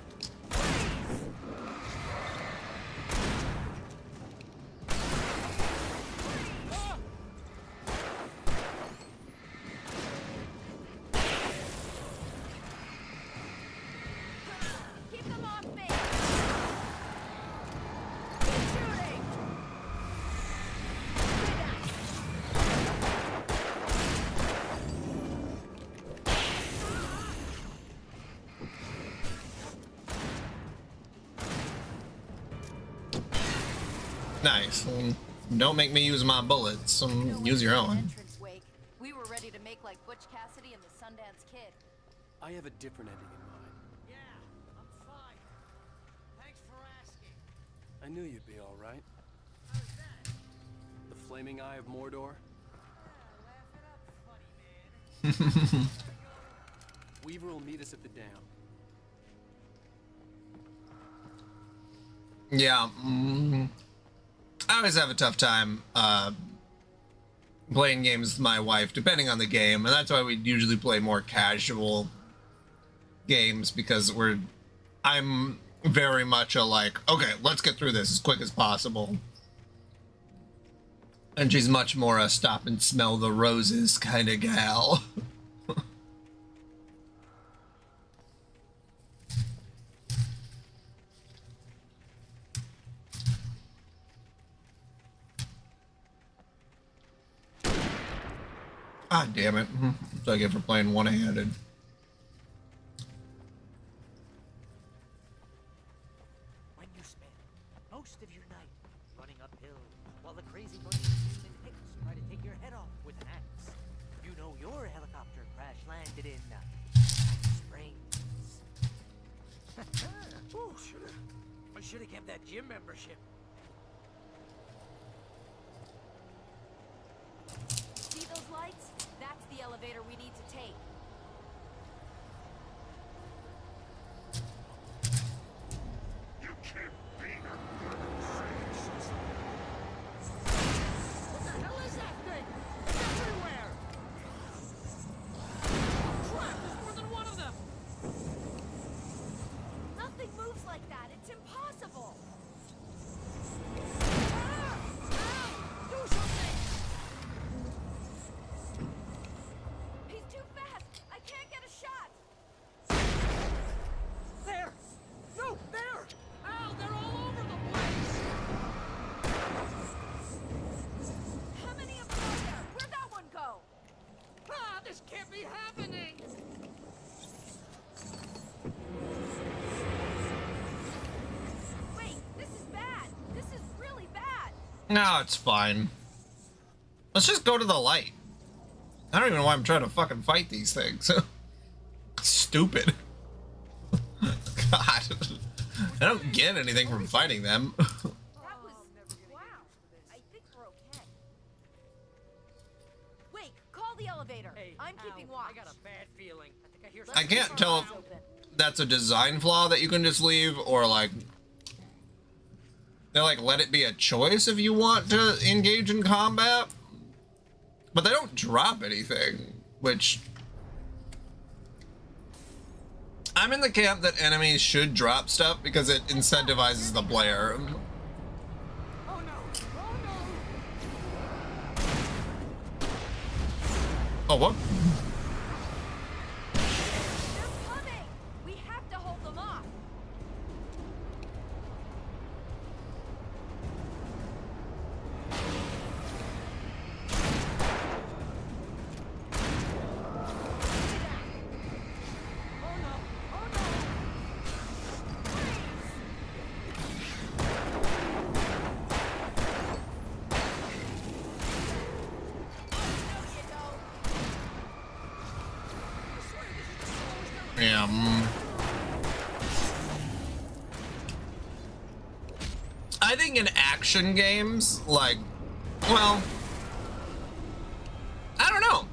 Keep them off me! Keep shooting! Nice. Don't make me use my bullets. Use your own. Entrance, Wake. We were ready to make like Butch Cassidy and the Sundance Kid. I have a different ending in mind. Yeah, I'm fine. Thanks for asking. I knew you'd be all right. How's that? The flaming eye of Mordor. Laugh it up, funny man. Weaver will meet us at the dam. Yeah. I always have a tough time playing games with my wife, depending on the game, and that's why we usually play more casual games, because I'm very much a like, okay, let's get through this as quick as possible. And she's much more a stop and smell the roses kind of gal. God damn it. That's what I get for playing one-handed. When you spend most of your night running uphill while the crazy bunch of human hicks try to take your head off with an axe, you know your helicopter crash landed in Springs. Oh, I should have kept that gym membership. See those lights? That's the elevator we need to take. You can't be. What the hell is that thing? It's everywhere! Crap, there's more than one of them! Nothing moves like that. It's impossible. Do something! He's too fast. I can't get a shot. There! No, there! Al, they're all over the place! How many of them are there? Where'd that one go? Ah, this can't be happening! Wait, this is bad. This is really bad. No, it's fine. Let's just go to the light. I don't even know why I'm trying to fucking fight these things. Stupid. God. I don't get anything from fighting them. That was... Wow. I think we're okay. Wait, call the elevator. I'm keeping watch. I got a bad feeling. I think I hear I can't tell if that's a design flaw that you can just leave, or like they like let it be a choice if you want to engage in combat. But they don't drop anything, which I'm in the camp that enemies should drop stuff because it incentivizes the player. Oh no! Oh no! Oh, what? They're coming. We have to hold them off. Yeah. I think in action games, like, well, I don't know.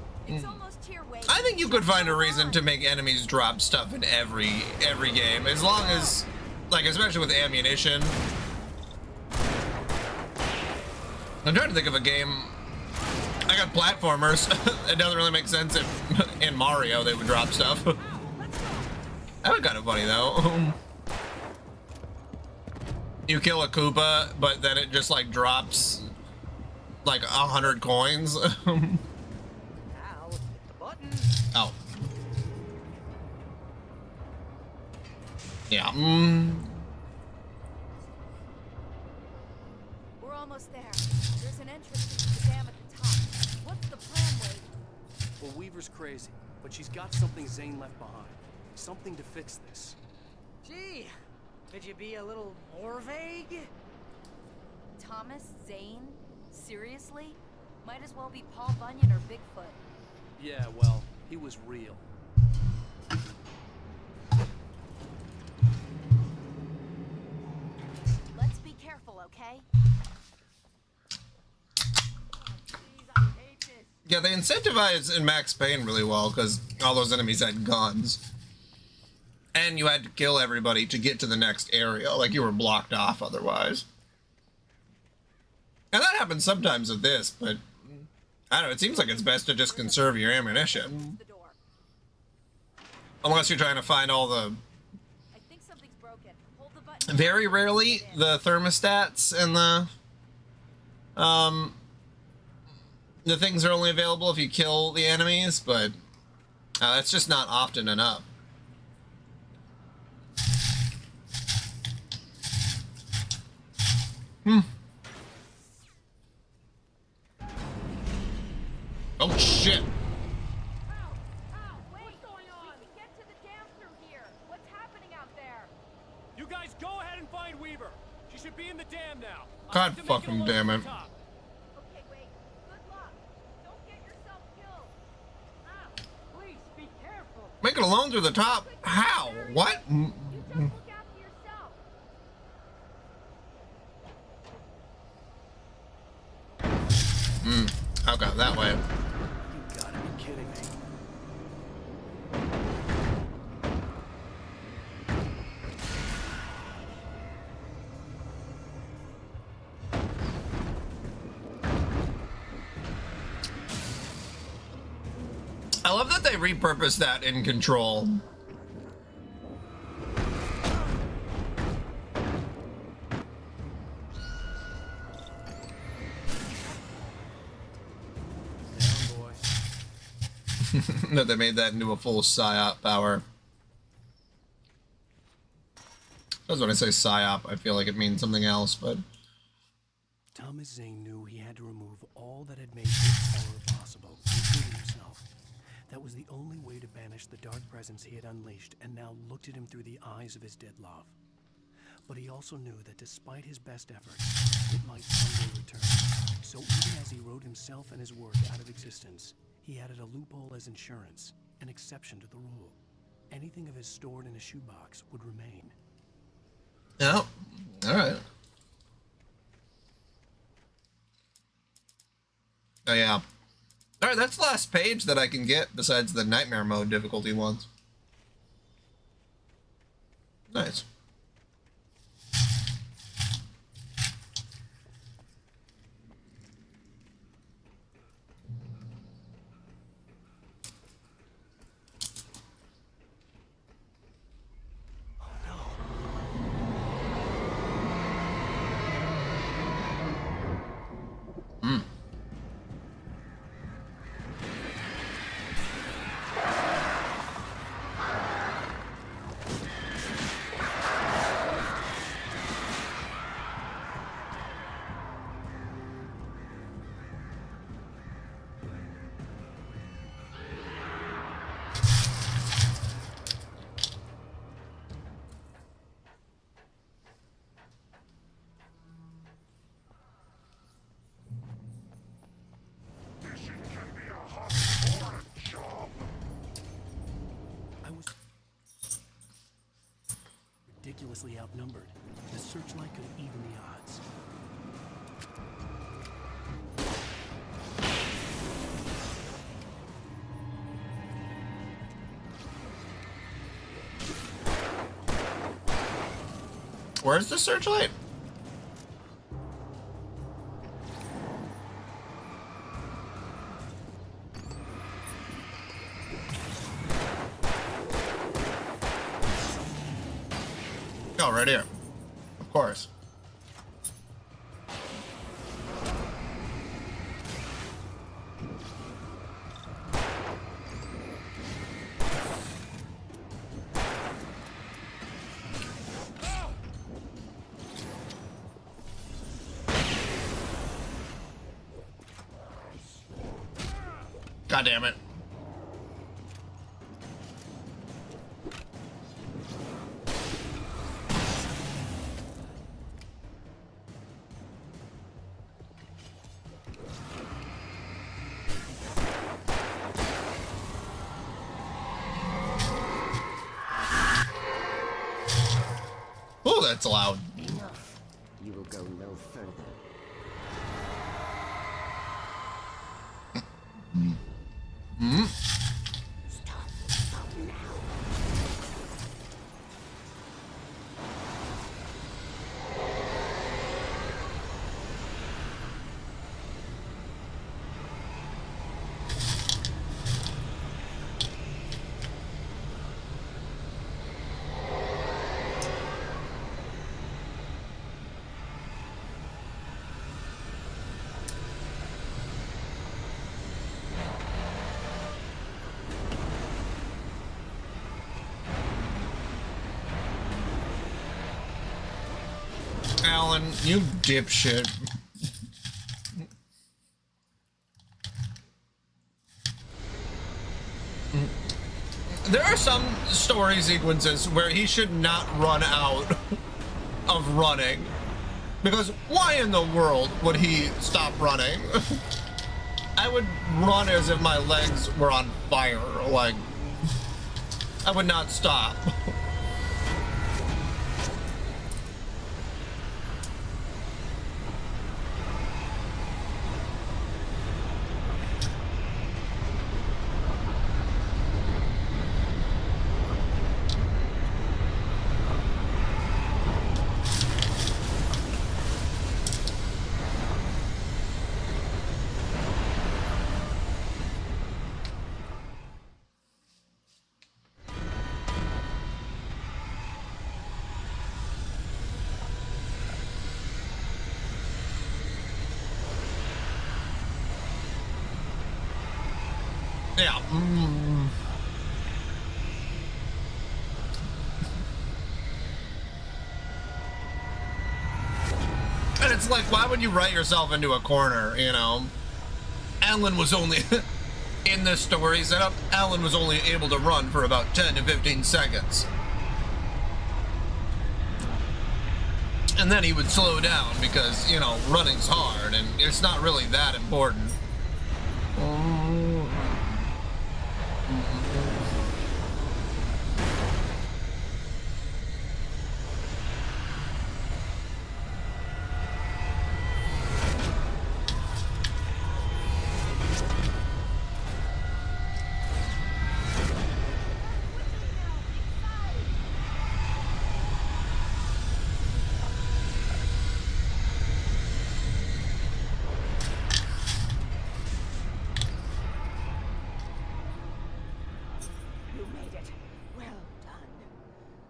I think you could find a reason to make enemies drop stuff in every game, as long as, like, especially with ammunition. I'm trying to think of a game. I got platformers. It doesn't really make sense if in Mario they would drop stuff. That would kind of funny though. You kill a Koopa, but then it just like drops like 100 coins. Oh. Yeah. We're almost there. There's an entrance to the dam at the top. What's the plan, Wade? Well, Weaver's crazy, but she's got something Zane left behind. Something to fix this. Gee, could you be a little more vague? Thomas Zane? Seriously? Might as well be Paul Bunyan or Bigfoot. Yeah, well, he was real. Let's be careful, okay? Yeah, they incentivized in Max Payne really well because all those enemies had guns. And you had to kill everybody to get to the next area, like you were blocked off otherwise. And that happens sometimes with this, but I don't know, it seems like it's best to just conserve your ammunition. Unless you're trying to find all the... Very rarely, the thermostats and the things are only available if you kill the enemies, but that's just not often enough. Oh shit. You guys go ahead and find Weaver. She should be in the dam now. God fucking damn it. Make it alone through the top? How? What? Okay, that way. You gotta be kidding me. I love that they repurposed that in Control. That they made that into a full PSYOP power. That's when I say PSYOP, I feel like it means something else, but... Thomas Zane knew he had to remove all that had made his horror possible, including himself. That was the only way to banish the dark presence he had unleashed and now looked at him through the eyes of his dead love. But he also knew that despite his best efforts, it might someday return. So even as he wrote himself and his work out of existence, he added a loophole as insurance, an exception to the rule. Anything of his stored in a shoebox would remain. Oh, alright. Oh yeah. Alright, that's the last page that I can get besides the nightmare mode difficulty ones. Nice. ridiculously outnumbered. The searchlight could even the odds. Where's the searchlight? Oh, right here. Of course. God damn it. Oh, that's loud. Enough. You will go no further. Hmm? Stop now. Alan, you dipshit. There are some story sequences where he should not run out of running. Because why in the world would he stop running? I would run as if my legs were on fire. Like, I would not stop. Yeah. And it's like, why would you write yourself into a corner, you know? Alan was only, in this story setup, Alan was only able to run for about 10 to 15 seconds. And then he would slow down because, you know, running's hard and it's not really that important. You made it. Well done.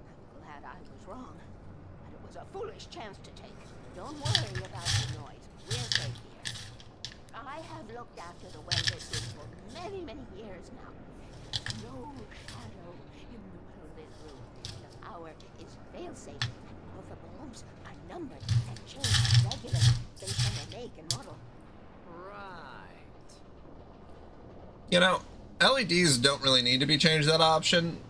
I'm glad I was wrong. But it was a foolish chance to take. Don't worry about the noise. We're safe here. I have looked after the well-lit for many, many years now. No shadow in the well-lit room. The power is fail-safe, and all the bulbs are numbered and changed regularly based on their make and model. Right. You know, LEDs don't really need to be changed that often.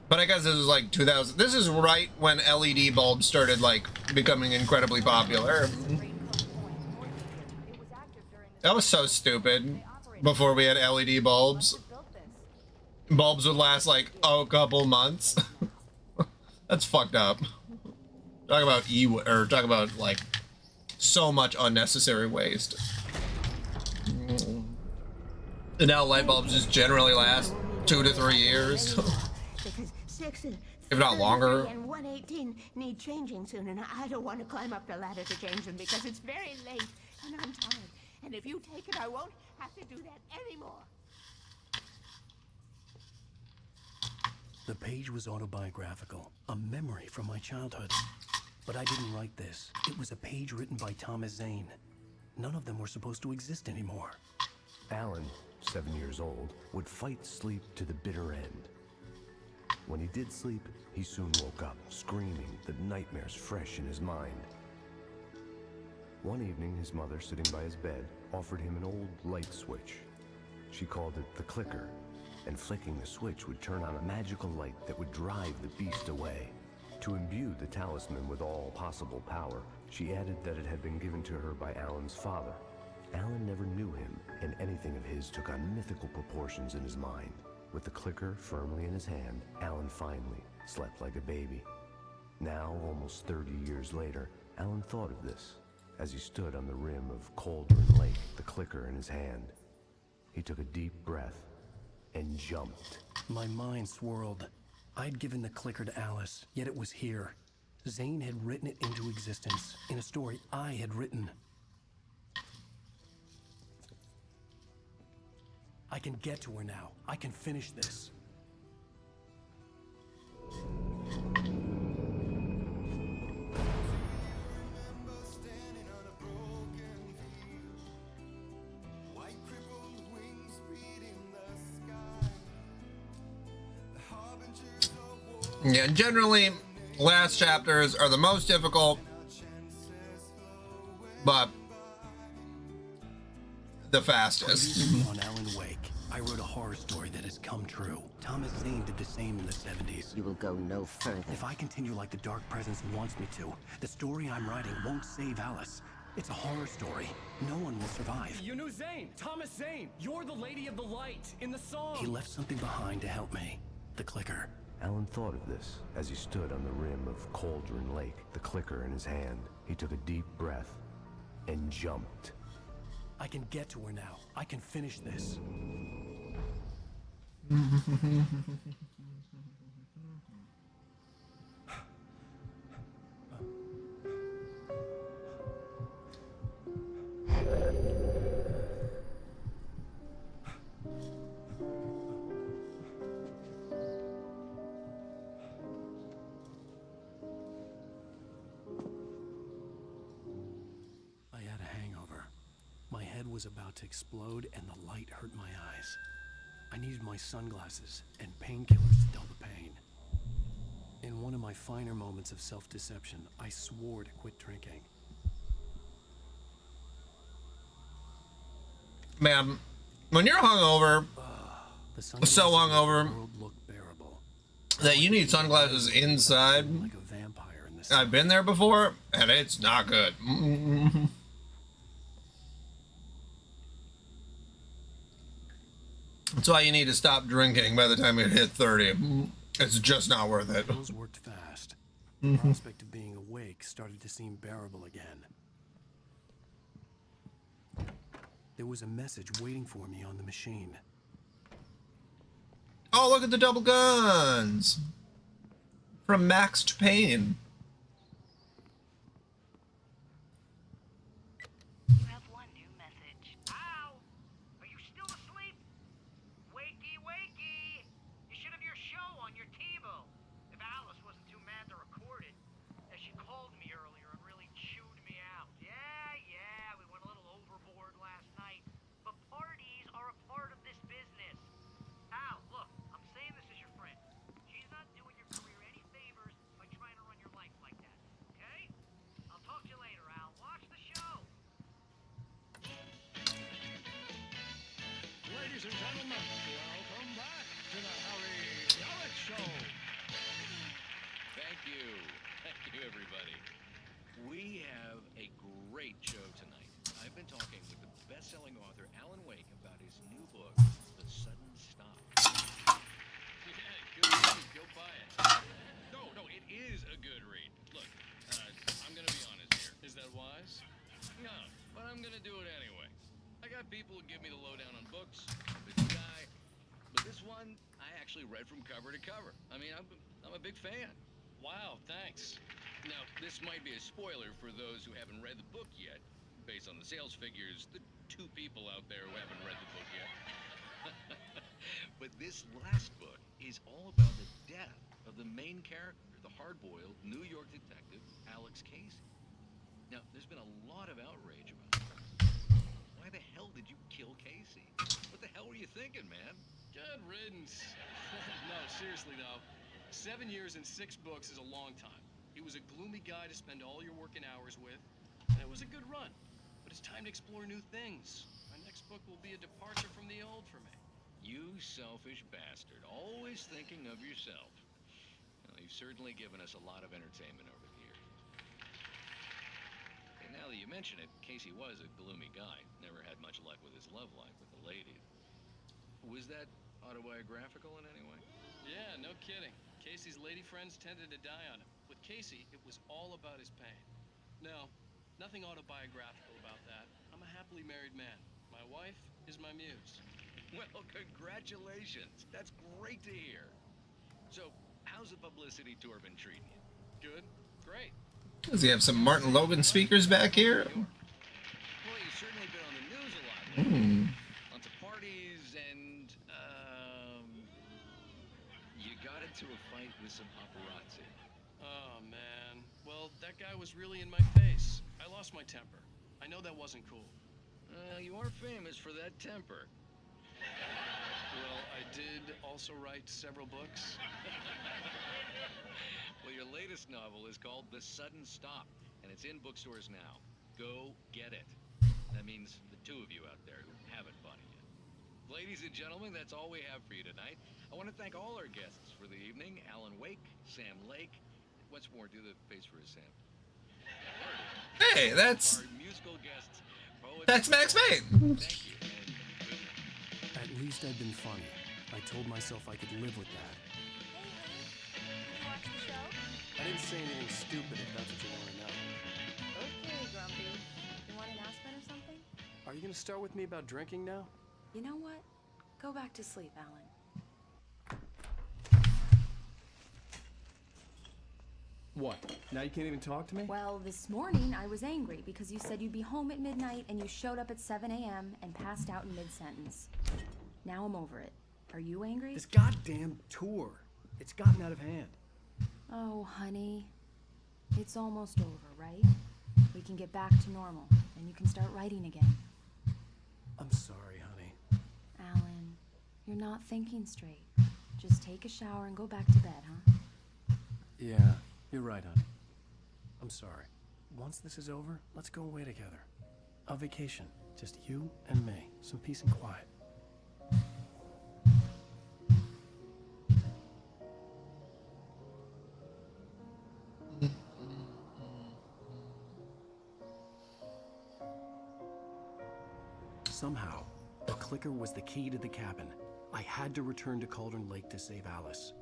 But I guess this was like 2000. This is right when LED bulbs started like becoming incredibly popular. That was so stupid. Before we had LED bulbs, bulbs would last like a couple months. That's fucked up. Talk about talk about like so much unnecessary waste. And now light bulbs just generally last 2 to 3 years, Because 6 and if not longer. 33 and 118 need changing soon, and I don't want to climb up the ladder to change them because it's very late and I'm tired. And if you take it, I won't have to do that anymore. The page was autobiographical, a memory from my childhood. But I didn't write this. It was a page written by Thomas Zane. None of them were supposed to exist anymore. Alan, 7 years old, would fight sleep to the bitter end. When he did sleep, he soon woke up, screaming, the nightmares fresh in his mind. One evening, his mother, sitting by his bed, offered him an old light switch. She called it the clicker, and flicking the switch would turn on a magical light that would drive the beast away. To imbue the talisman with all possible power, she added that it had been given to her by Alan's father. Alan never knew him, and anything of his took on mythical proportions in his mind. With the clicker firmly in his hand, Alan finally slept like a baby. Now, almost 30 years later, Alan thought of this as he stood on the rim of Cauldron Lake, the clicker in his hand. He took a deep breath and jumped. My mind swirled. I'd given the clicker to Alice, yet it was here. Zane had written it into existence, in a story I had written. I can get to her now. I can finish this. Yeah, generally, last chapters are the most difficult, but the fastest. Previously on Alan Wake, I wrote a horror story that has come true. Thomas Zane did the same in the 70s. You will go no further. If I continue like the Dark Presence wants me to, the story I'm writing won't save Alice. It's a horror story. No one will survive. You knew Zane! Thomas Zane! You're the Lady of the Light in the song! He left something behind to help me. The clicker. Alan thought of this as he stood on the rim of Cauldron Lake, the clicker in his hand. He took a deep breath and jumped. I can get to her now. I can finish this. Was about to explode and the light hurt my eyes. I needed my sunglasses and painkillers to dull the pain. In one of my finer moments of self-deception, I swore to quit drinking. Man, when you're hungover, so hungover that you need sunglasses inside, like a vampire in the I've been there before, and it's not good. That's why you need to stop drinking by the time you hit 30. It's just not worth it. The pills worked fast. The prospect of being awake started to seem bearable again. There was a message waiting for me on the machine. Oh, look at the double guns! From Maxed Pain. You have one new message. Ow! Are you still asleep? Wakey, wakey! You should have your show on your TiVo. If Alice wasn't too mad to record it, as she called me earlier and really chewed me out. Yeah, we went a little overboard last night. But parties are a part of this business. Al, look, I'm saying this as your friend. She's not doing your career any favors by trying to run your life like that, okay? I'll talk to you later, Al. Watch the show. Ladies and gentlemen, welcome back to the Harry Garrett Show. Thank you. Thank you, everybody. We have a great show tonight. I've been talking with the best-selling author Alan Wake about his new book, The Sudden Stop. Yeah, go buy it. No, it is people who give me the lowdown on books. Busy guy. But this one, I actually read from cover to cover. I mean, I'm a big fan. Wow, thanks. Now, this might be a spoiler for those who haven't read the book yet. Based on the sales figures, the 2 people out there who haven't read the book yet. But this last book is all about the death of the main character, the hard-boiled New York detective, Alex Casey. Now, there's been a lot of outrage about it. Why the hell did you kill Casey? What the hell were you thinking, man? Good riddance. No, seriously though, 7 years and 6 books is a long time. He was a gloomy guy to spend all your working hours with, and it was a good run. But it's time to explore new things. My next book will be a departure from the old for me. You selfish bastard, always thinking of yourself. Well, you've certainly given us a lot of entertainment over the years. And now that you mention it, Casey was a gloomy guy. Never had much luck with his love life with the ladies. Was that autobiographical in any way? Yeah, no kidding. Casey's lady friends tended to die on him. With Casey, it was all about his pain. No, nothing autobiographical about that. I'm a happily married man. My wife is my muse. Well, congratulations. That's great to hear. So, how's the publicity tour been treating you? Good. Great. Does he have some Martin Logan speakers back here? Well, you've certainly been on the news a lot. Lots of parties and, you got into a fight with some paparazzi. Oh, man. Well, that guy was really in my face. I lost my temper. I know that wasn't cool. You are famous for that temper. Well, I did also write several books. Well, your latest novel is called The Sudden Stop, and it's in bookstores now. Go get it. That means the 2 of you out there who haven't bought it yet. Ladies and gentlemen, that's all we have for you tonight. I want to thank all our guests for the evening. Alan Wake, Sam Lake. Once more, do the face for his Sam. Hey, that's... Our musical guests. That's Max Payne. Thank you. At least I'd been funny. I told myself I could live with that. Hey, Lee. Did you watch the show? I didn't say anything stupid if that's what you want to know. Okay, Grumpy. You want an aspirin or something? Are you going to start with me about drinking now? You know what? Go back to sleep, Alan. What? Now you can't even talk to me? Well, this morning I was angry because you said you'd be home at midnight and you showed up at 7 a.m. and passed out in mid-sentence. Now I'm over it. Are you angry? This goddamn tour. It's gotten out of hand. Oh, honey. It's almost over, right? We can get back to normal and you can start writing again. I'm sorry, honey. Alan, you're not thinking straight. Just take a shower and go back to bed, huh? Yeah, you're right, honey. I'm sorry. Once this is over, let's go away together. A vacation. Just you and me. Some peace and quiet. Somehow, the clicker was the key to the cabin. I had to return to Cauldron Lake to save Alice.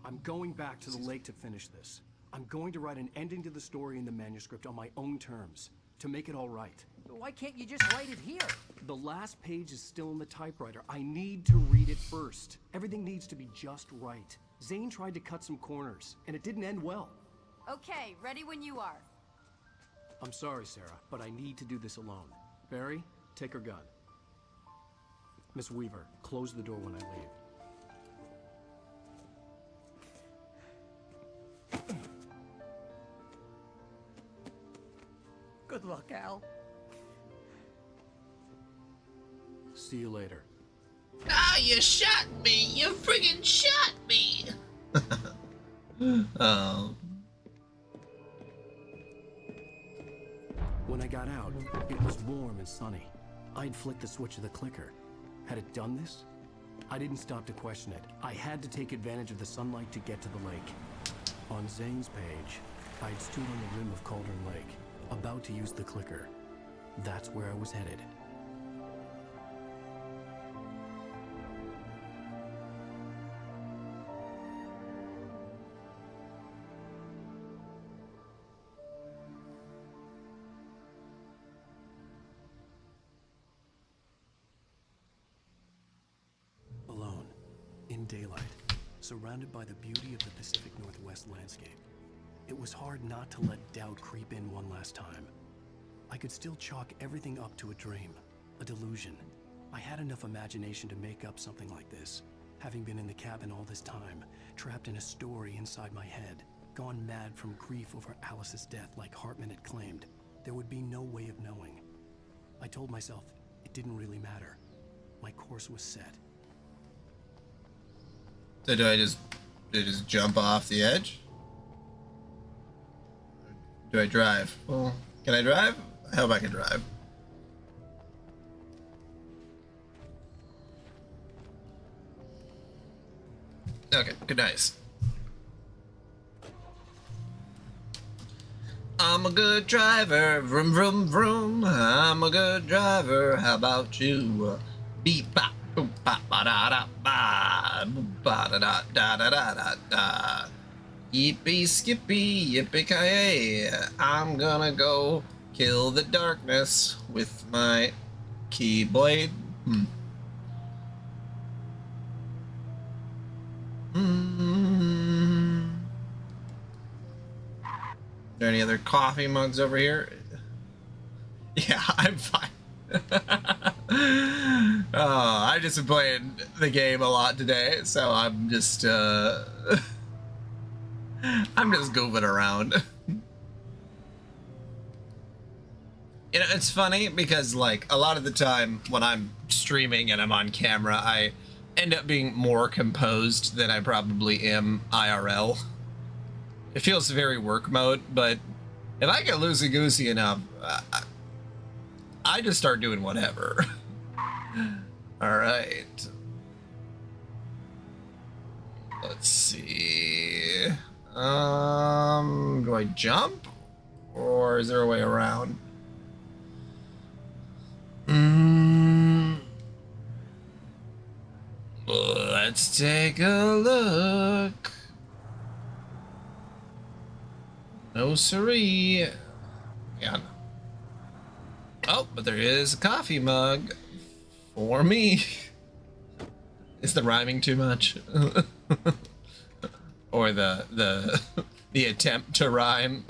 I'm going back to the lake to finish this. I'm going to write an ending to the story in the manuscript on my own terms, to make it all right. Why can't you just write it here? The last page is still in the typewriter. I need to read it first. Everything needs to be just right. Zane tried to cut some corners, and it didn't end well. Okay, ready when you are. I'm sorry, Sarah, but I need to do this alone. Barry, take her gun. Miss Weaver, close the door when I leave. Good luck, Al. See you later. Ah, you shot me! You friggin' shot me! Oh. When I got out, it was warm and sunny. I'd flicked the switch of the clicker. Had it done this? I didn't stop to question it. I had to take advantage of the sunlight to get to the lake. On Zane's page, I'd stood on the rim of Cauldron Lake, about to use the clicker. That's where I was headed. daylight, surrounded by the beauty of the Pacific Northwest landscape. It was hard not to let doubt creep in one last time. I could still chalk everything up to a dream, a delusion. I had enough imagination to make up something like this, having been in the cabin all this time, trapped in a story inside my head, gone mad from grief over Alice's death like Hartman had claimed. There would be no way of knowing. I told myself it didn't really matter. My course was set. So do I just jump off the edge? Do I drive? Well, can I drive? I hope I can drive. Okay, good, nice. I'm a good driver, vroom vroom vroom. I'm a good driver. How about you? Beep bop boop bop ba da da ba boop ba da da da da da da da. Yippee skippy yippee ki yay! I'm gonna go kill the darkness with my keyblade. Are there any other coffee mugs over here? Yeah, I'm fine. I've just been playing the game a lot today, so I'm just goofing around. You know, it's funny because, like, a lot of the time when I'm streaming and I'm on camera, I end up being more composed than I probably am IRL. It feels very work mode, but if I get loosey-goosey enough, I just start doing whatever. All right. Let's see. Do I jump? Or is there a way around? Let's take a look. No siree. Yeah. Oh, but there is a coffee mug for me. Is the rhyming too much? Or the attempt to rhyme?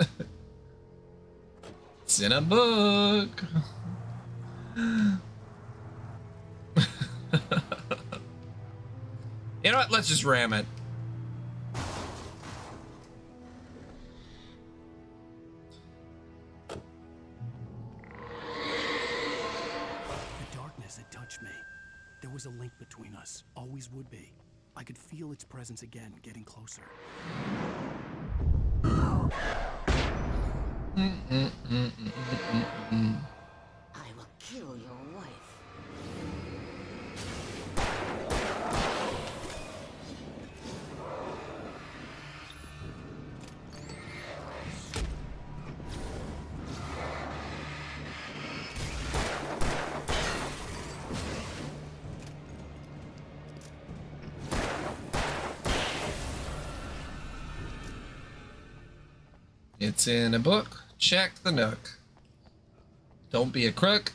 It's in a book. You know what? Let's just ram it. The darkness had touched me. There was a link between us. Always would be. I could feel its presence again, getting closer. I will kill your wife. It's in a book. Check the nook. Don't be a crook.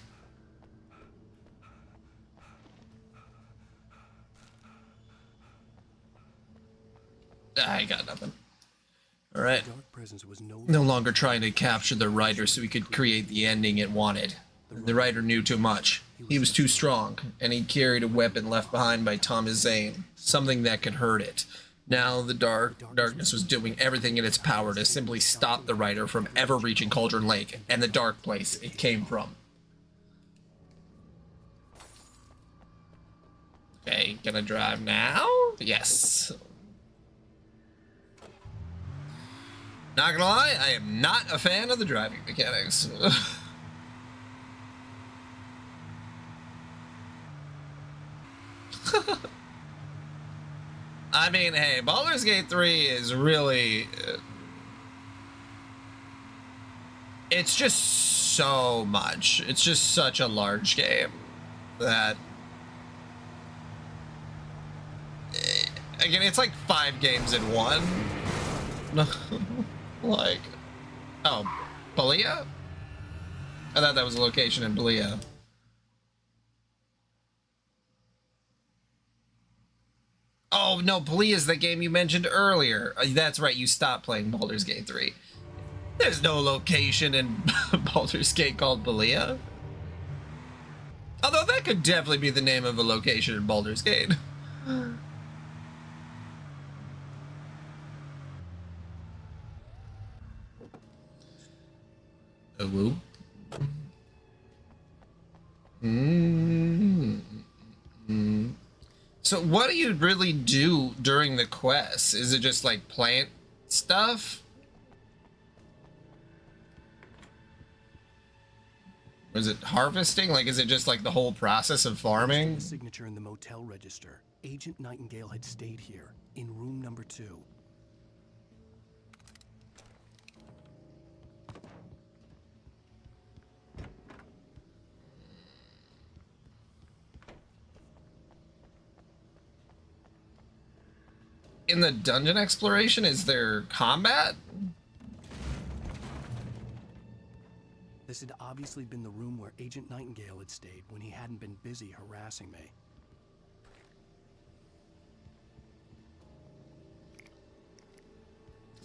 I got nothing. All right. Dark presence was No longer trying to capture the writer so he could create the ending it wanted. The writer knew too much. He was too strong, and he carried a weapon left behind by Thomas Zane, something that could hurt it. Now the darkness was doing everything in its power to simply stop the writer from ever reaching Cauldron Lake and the dark place it came from. Okay, gonna drive now? Yes. Not gonna lie, I am not a fan of the driving mechanics. I mean, hey, Baldur's Gate 3 is really... it's just so much. It's just such a large game that... again, it's like 5 games in one. Like... oh, Balia? I thought that was a location in Balia. Oh, no, Pali is the game you mentioned earlier. That's right, you stopped playing Baldur's Gate 3. There's no location in Baldur's Gate called Palia. Although that could definitely be the name of a location in Baldur's Gate. Woo. So what do you really do during the quest? Is it just like plant stuff? Or is it harvesting? Like, is it just like the whole process of farming? The signature in the motel register. Agent Nightingale had stayed here, in room number 2. In the dungeon exploration, is there combat? This had obviously been the room where Agent Nightingale had stayed when he hadn't been busy harassing me.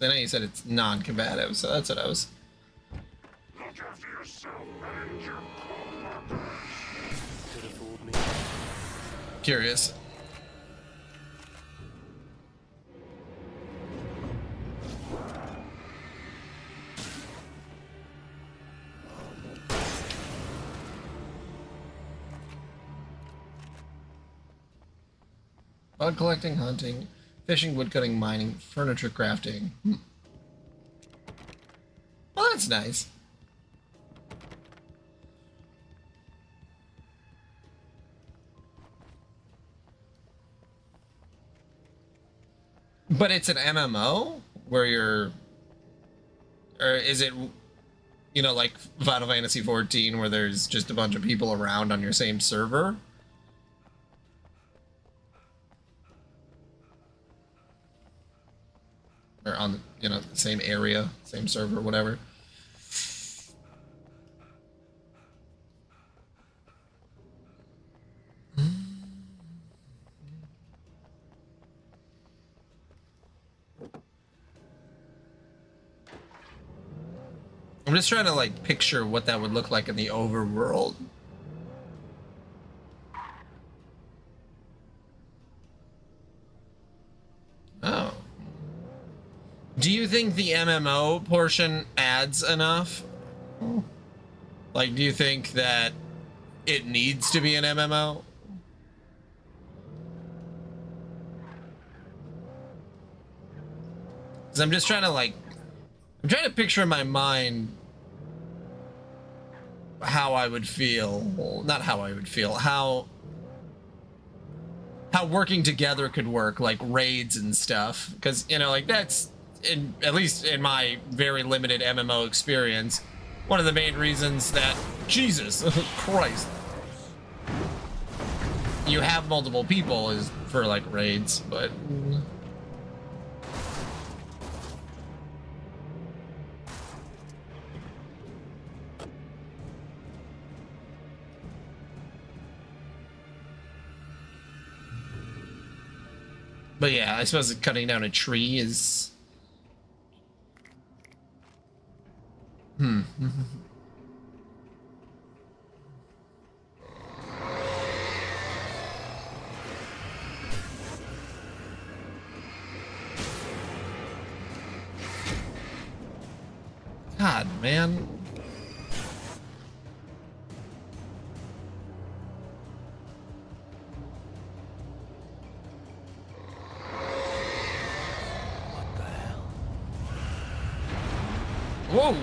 I know you said it's non-combative, so that's what I was... Look after yourself and your Could have fooled me. Curious. Bug collecting, hunting, fishing, woodcutting, mining, furniture crafting. Well, that's nice. But it's an MMO where you're, or is it, you know, like Final Fantasy 14 where there's just a bunch of people around on your same server? Or on, you know, the same area, same server, whatever. I'm just trying to like picture what that would look like in the overworld. Oh. Do you think the MMO portion adds enough? Like, do you think that it needs to be an MMO? Because I'm just trying to like, I'm trying to picture in my mind how I would feel, well, not how I would feel, how working together could work, like raids and stuff. Because, you know, like that's, at least in my very limited MMO experience, one of the main reasons that, Jesus Christ, you have multiple people is for like raids, but yeah, I suppose cutting down a tree is God, man. Whoa.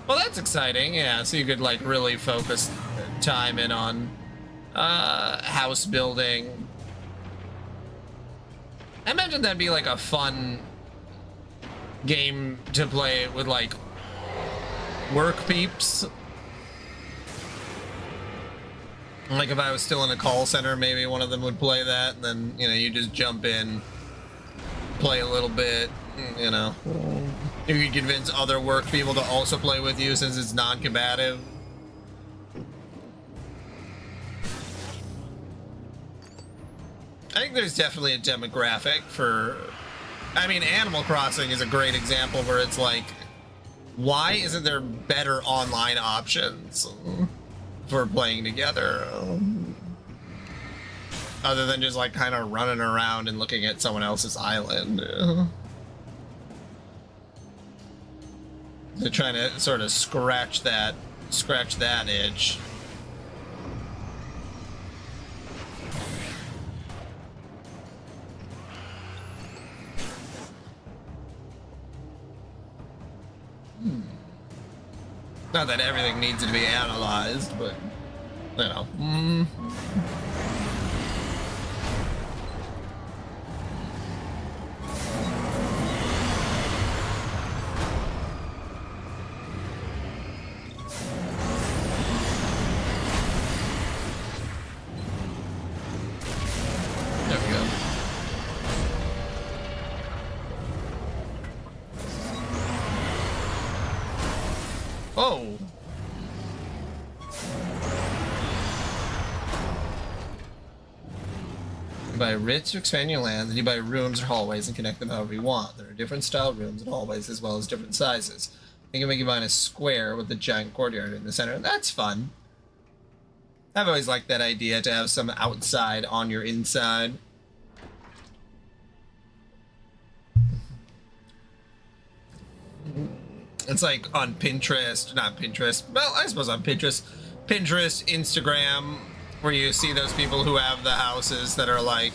Well, that's exciting. Yeah, so you could like really focus time in on house building. I imagine that'd be like a fun game to play with like work peeps Like if I was still in a call center, maybe one of them would play that, and then, you know, you just jump in, play a little bit, you know. You could convince other work people to also play with you since it's non-combative. I think there's definitely a demographic for... I mean, Animal Crossing is a great example where it's like, why isn't there better online options for playing together? Other than just like kind of running around and looking at someone else's island. They're trying to sort of scratch that itch. Not that everything needs to be analyzed, but, you know. There we go. Oh. You buy writs to expand your land, then you buy rooms or hallways and connect them however you want. There are different style rooms and hallways as well as different sizes. You can make mine a square with a giant courtyard in the center. That's fun. I've always liked that idea to have some outside on your inside. It's like on Pinterest, not Pinterest, well, I suppose on Pinterest, Instagram, where you see those people who have the houses that are like,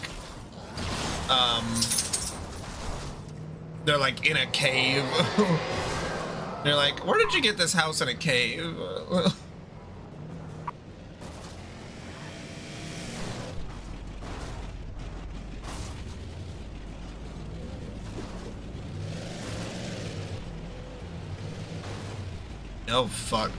they're like in a cave. They're like, where did you get this house in a cave? Oh, fuck.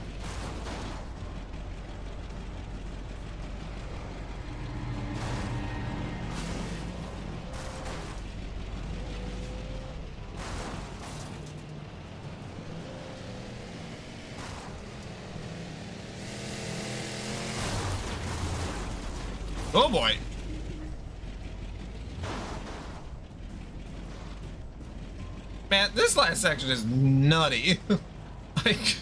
Oh boy. Man, this last section is nutty. Like...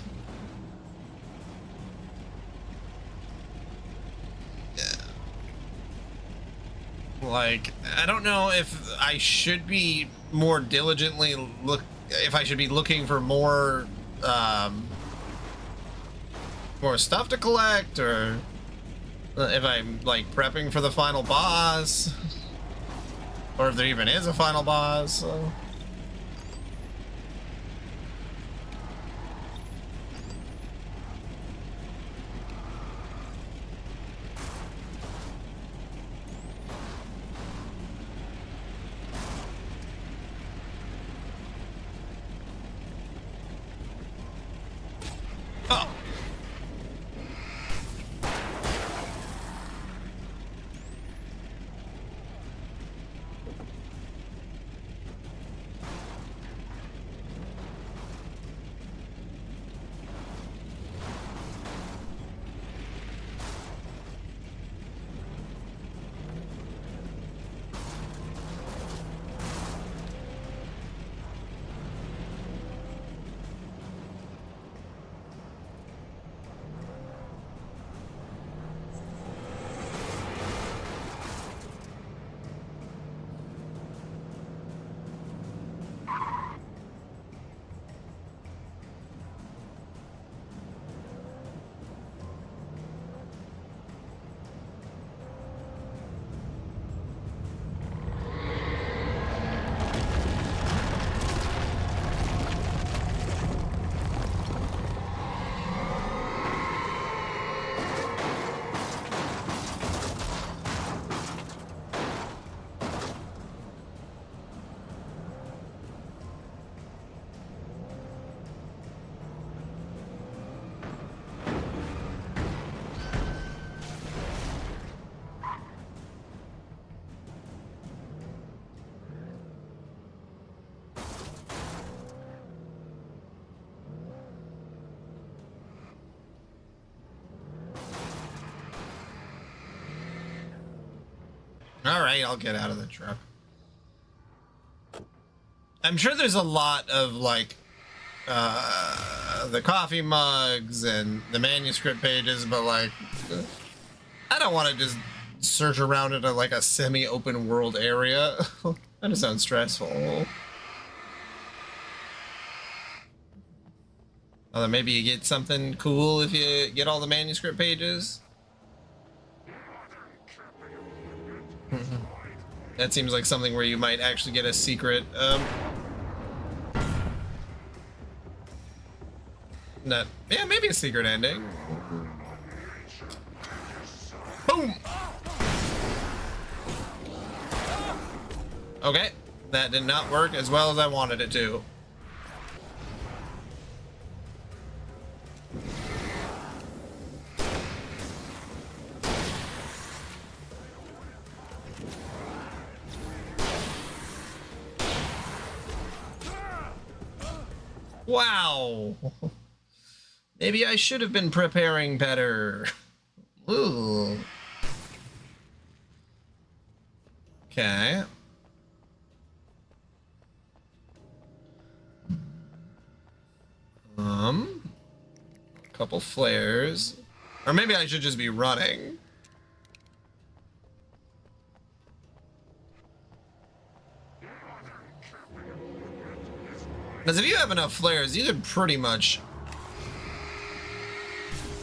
Like, I don't know if I should be more diligently if I should be looking for more stuff to collect, or if I'm like prepping for the final boss, or if there even is a final boss. So. Alright, I'll get out of the truck. I'm sure there's a lot of, like, the coffee mugs and the manuscript pages, but, like, I don't want to just search around in like a semi-open world area. That just sounds stressful. Although maybe you get something cool if you get all the manuscript pages. That seems like something where you might actually get a secret, yeah, maybe a secret ending. Boom! Okay, that did not work as well as I wanted it to. Wow. Maybe I should have been preparing better. Ooh. Okay. A couple flares. Or maybe I should just be running. Because if you have enough flares, you could pretty much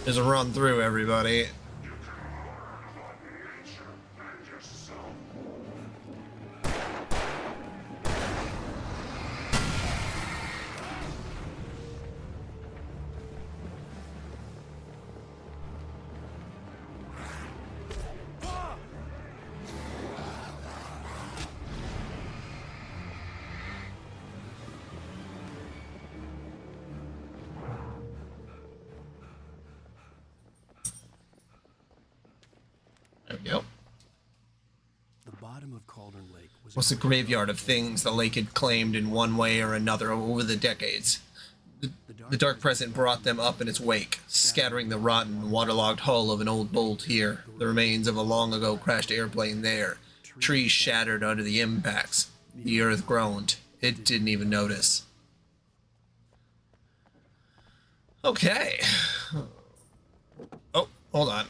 just run through everybody. Was a graveyard of things the lake had claimed in one way or another over the decades. The dark present brought them up in its wake, scattering the rotten, waterlogged hull of an old bolt here, the remains of a long-ago crashed airplane there, trees shattered under the impacts. The earth groaned. It didn't even notice. Okay. Oh, hold on.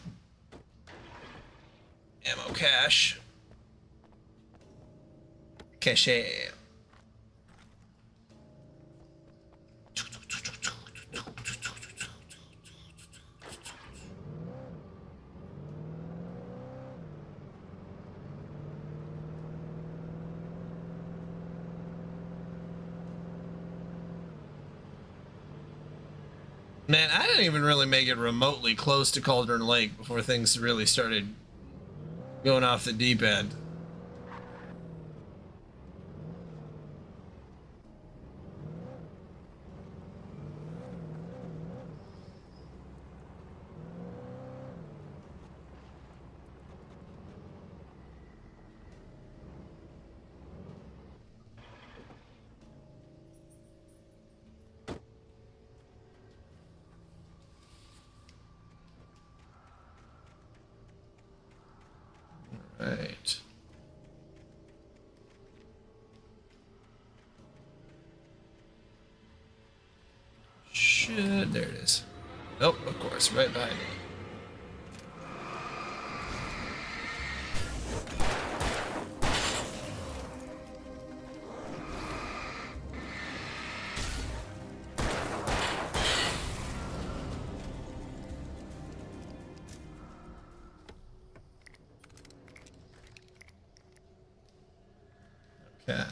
Ammo cache. Cache. Man, I didn't even really make it remotely close to Cauldron Lake before things really started going off the deep end. Right. Shit, there it is. Oh, of course, right behind me. Okay.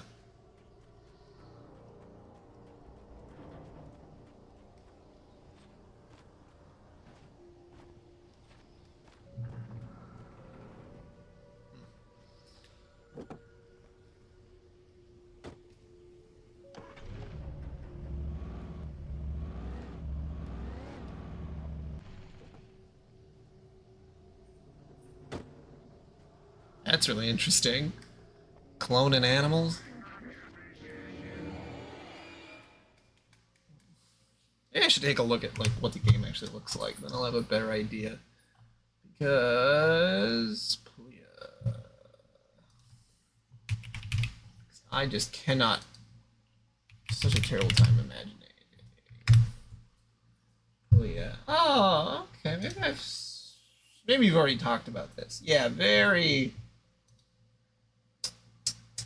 That's really interesting. Cloning animals? Maybe I should take a look at like what the game actually looks like, then I'll have a better idea. Because I just cannot. Such a terrible time imagining. Oh yeah. Oh, okay. Maybe you've already talked about this. Yeah, very.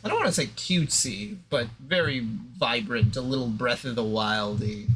I don't want to say cutesy, but very vibrant. A little Breath of the Wildy.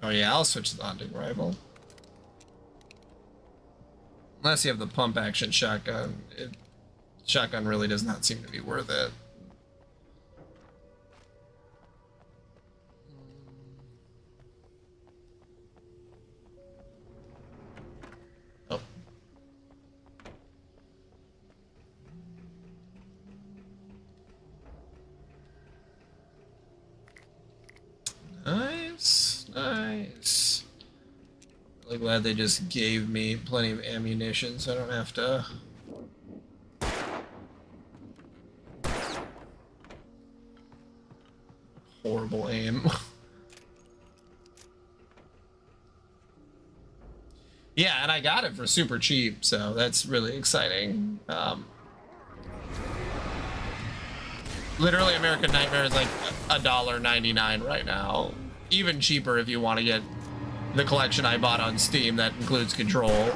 Oh yeah, I'll switch to the hunting rifle. Unless you have the pump action shotgun. Shotgun really does not seem to be worth it. Oh. Nice, nice. Really glad they just gave me plenty of ammunition so I don't have to. Horrible aim. Yeah, and I got it for super cheap, so that's really exciting. Literally, American Nightmare is like $1.99 right now. Even cheaper if you want to get the collection I bought on Steam that includes Control.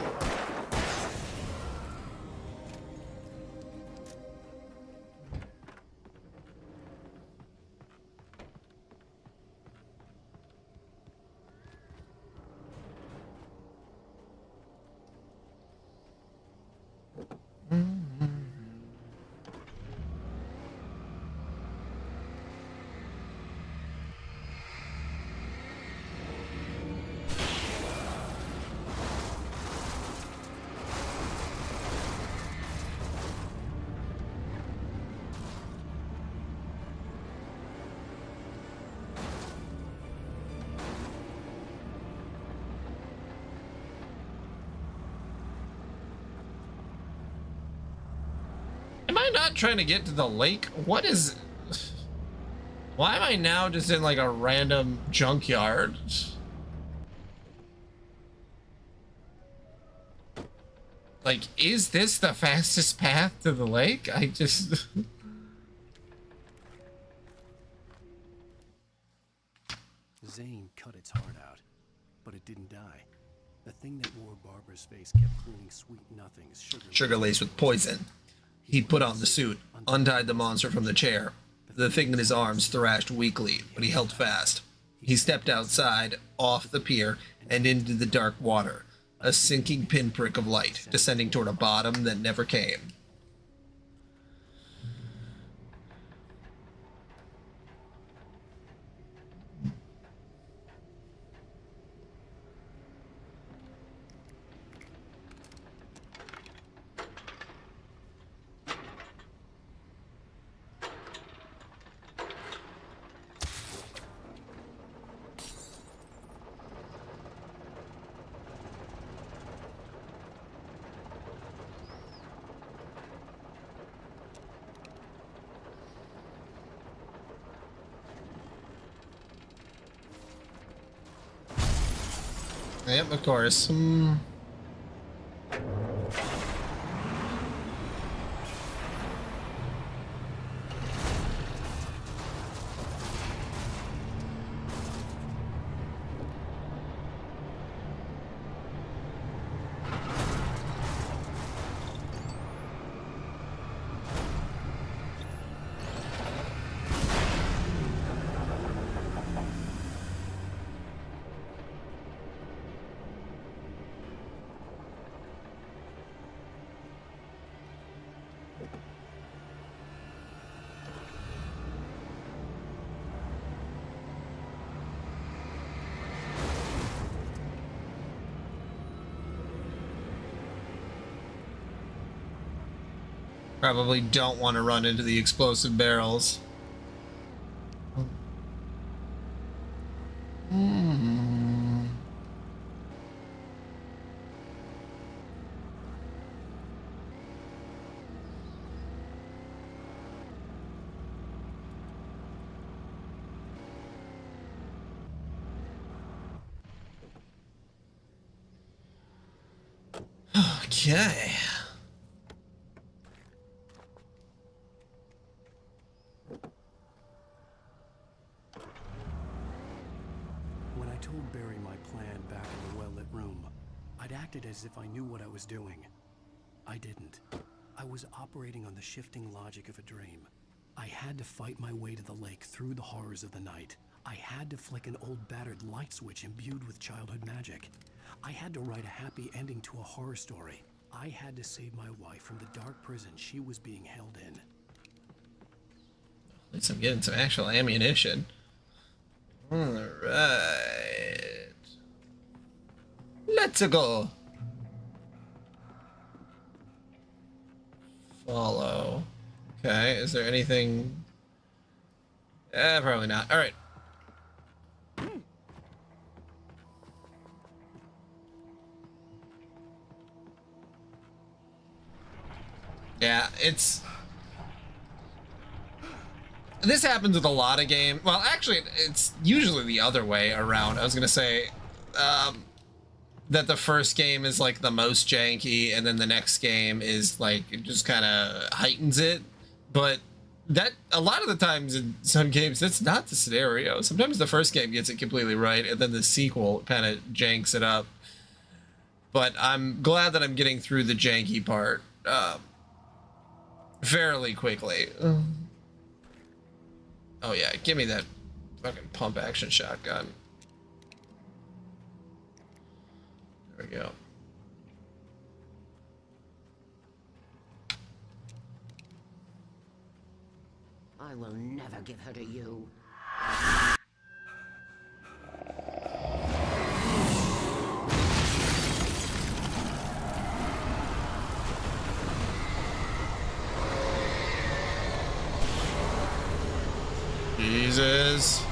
Am I not trying to get to the lake? What is... Why am I now just in like a random junkyard? Like, is this the fastest path to the lake? I just... Zane cut its heart out, but it didn't die. The thing that wore Barbara's face kept cleaning sweet nothings, Sugar laced with poison. He put on the suit, untied the monster from the chair. The thing in his arms thrashed weakly, but he held fast. He stepped outside, off the pier, and into the dark water. A sinking pinprick of light, descending toward a bottom that never came. Yep, of course. Probably don't want to run into the explosive barrels. Okay. When I told Barry my plan back in the well-lit room, I'd acted as if I knew what I was doing. I didn't. I was operating on the shifting logic of a dream. I had to fight my way to the lake through the horrors of the night. I had to flick an old battered light switch imbued with childhood magic. I had to write a happy ending to a horror story. I had to save my wife from the dark prison she was being held in. At least I'm getting some actual ammunition. Alright. Let's go. Follow. Okay, is there anything? Probably not. Alright. Yeah, this happens with a lot of games. Well, actually, it's usually the other way around. I was gonna say that the first game is like the most janky, and then the next game is like it just kind of heightens it. But that a lot of the times in some games, that's not the scenario. Sometimes the first game gets it completely right, and then the sequel kind of janks it up. But I'm glad that I'm getting through the janky part fairly quickly. Oh yeah, give me that fucking pump action shotgun. There we go. I will never give her to you. Jesus.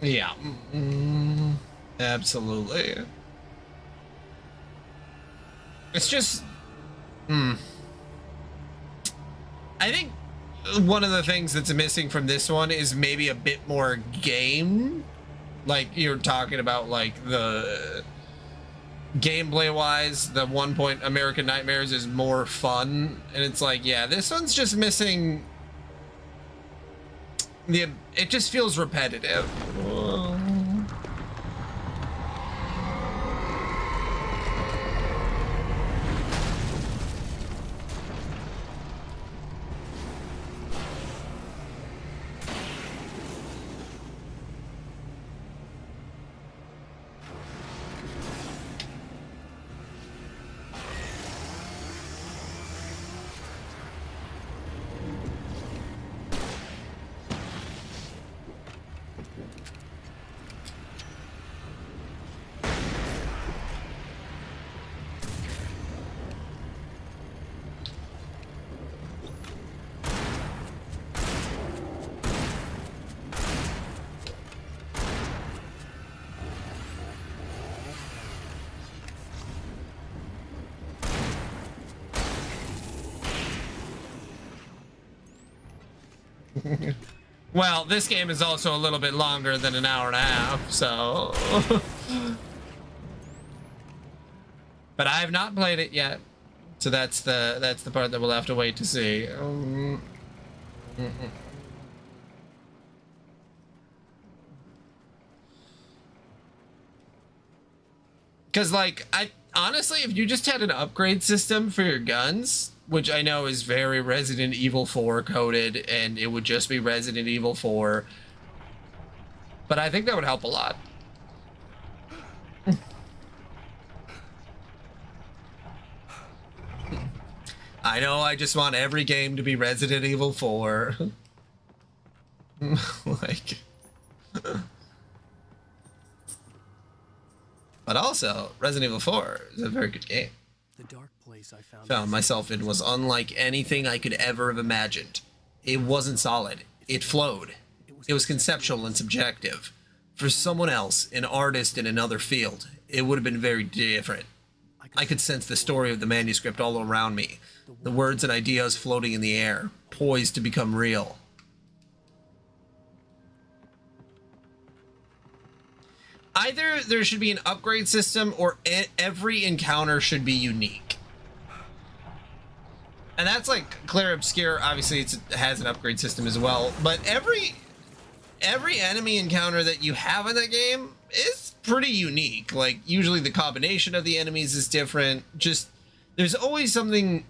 Yeah. Absolutely. It's just I think one of the things that's missing from this one is maybe a bit more game. Like you're talking about, like the gameplay wise, the 1 Point American Nightmares is more fun, and it's like, yeah, this one's just missing it just feels repetitive. Well, this game is also a little bit longer than an hour and a half, so but I have not played it yet, so that's the part that we'll have to wait to see. Because, like, I honestly, if you just had an upgrade system for your guns, which I know is very Resident Evil 4 coded, and it would just be Resident Evil 4, but I think that would help a lot. I know I just want every game to be Resident Evil 4. Like... But also, Resident Evil 4 is a very good game. The dark place I Found myself in was unlike anything I could ever have imagined. It wasn't solid. It flowed. It was conceptual and subjective. For someone else, an artist in another field, it would have been very different. I could sense the story of the manuscript all around me, the words and ideas floating in the air, poised to become real. Either there should be an upgrade system or every encounter should be unique. And that's like Clear Obscure, obviously it has an upgrade system as well, but every enemy encounter that you have in that game is pretty unique. Like usually the combination of the enemies is different. Just there's always something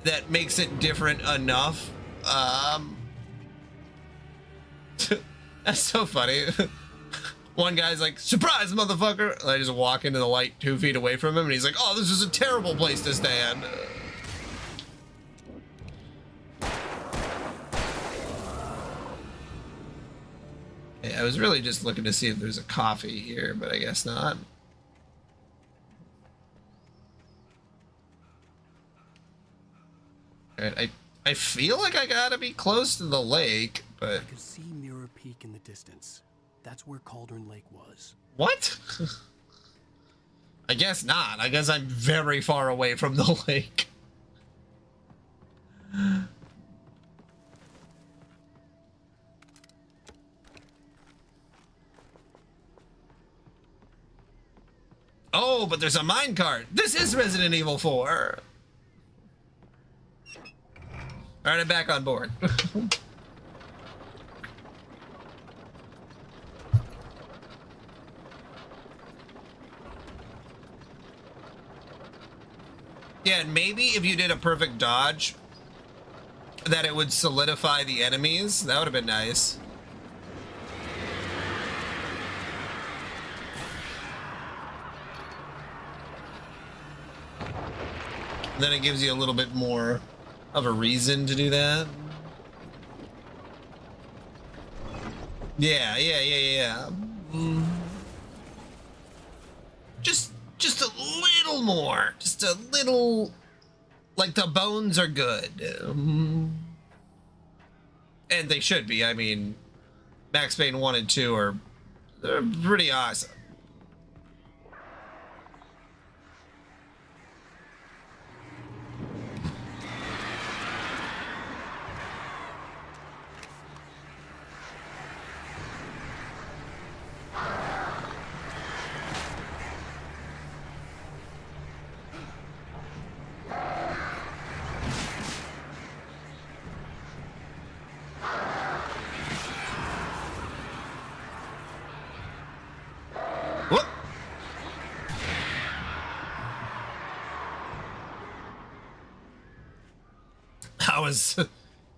that makes it different enough. That's so funny. One guy's like, surprise, motherfucker! And I just walk into the light 2 feet away from him, and he's like, oh, this is a terrible place to stand. Okay, I was really just looking to see if there's a coffee here, but I guess not. Alright, I feel like I gotta be close to the lake, but... I could see Mirror Peak in the distance. That's where Cauldron Lake was. What? I guess not. I guess I'm very far away from the lake. Oh, but there's a minecart. This is Resident Evil 4. All right, I'm back on board. Yeah, and maybe if you did a perfect dodge, that it would solidify the enemies. That would have been nice. Then it gives you a little bit more of a reason to do that. Yeah. Just a little more. Just a little... Like, the bones are good. And they should be. I mean, Max Payne 1 and 2 they're pretty awesome.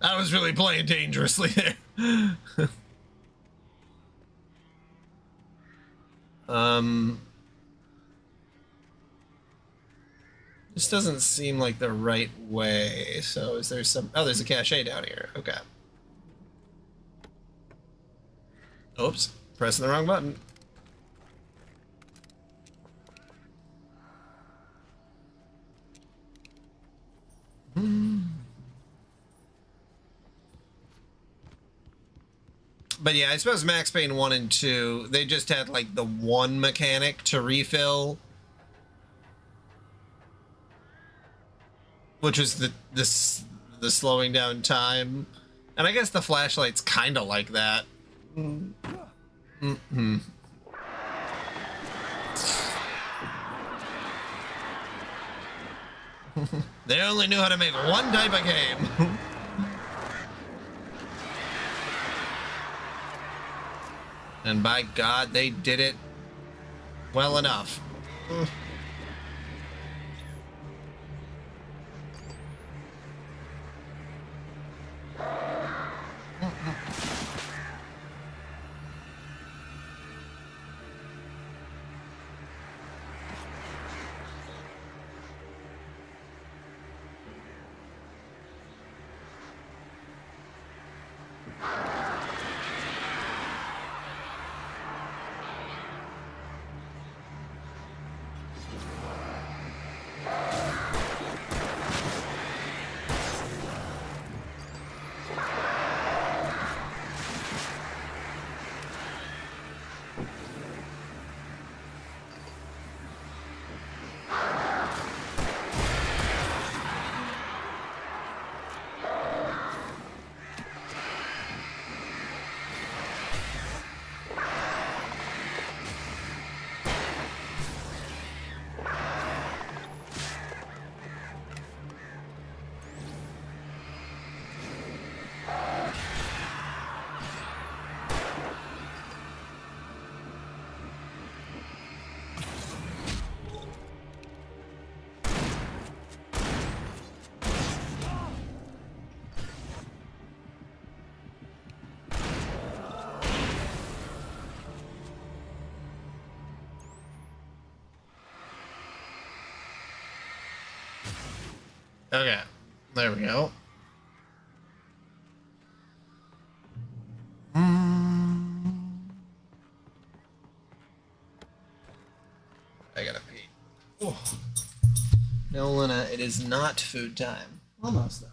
I was really playing dangerously there. This doesn't seem like the right way. So is there some... Oh, there's a cache down here. Okay. Oops. Pressing the wrong button. But yeah, I suppose Max Payne 1 and 2, they just had like the one mechanic to refill, which was the slowing down time. And I guess the flashlight's kind of like that. They only knew how to make one type of game. And by God, they did it well enough. Okay, there we go. I gotta pee. Oh. No, Luna, it is not food time. Almost though.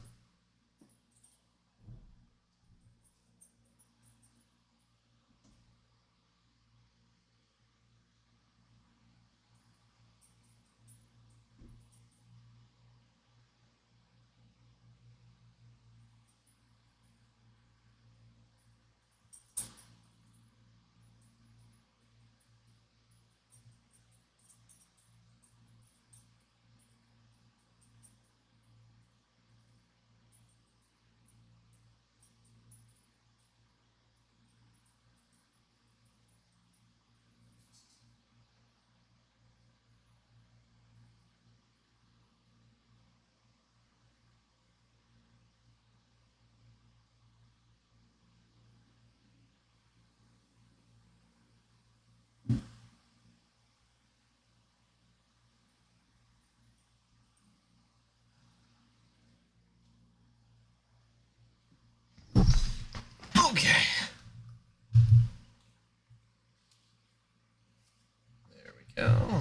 Okay. There we go.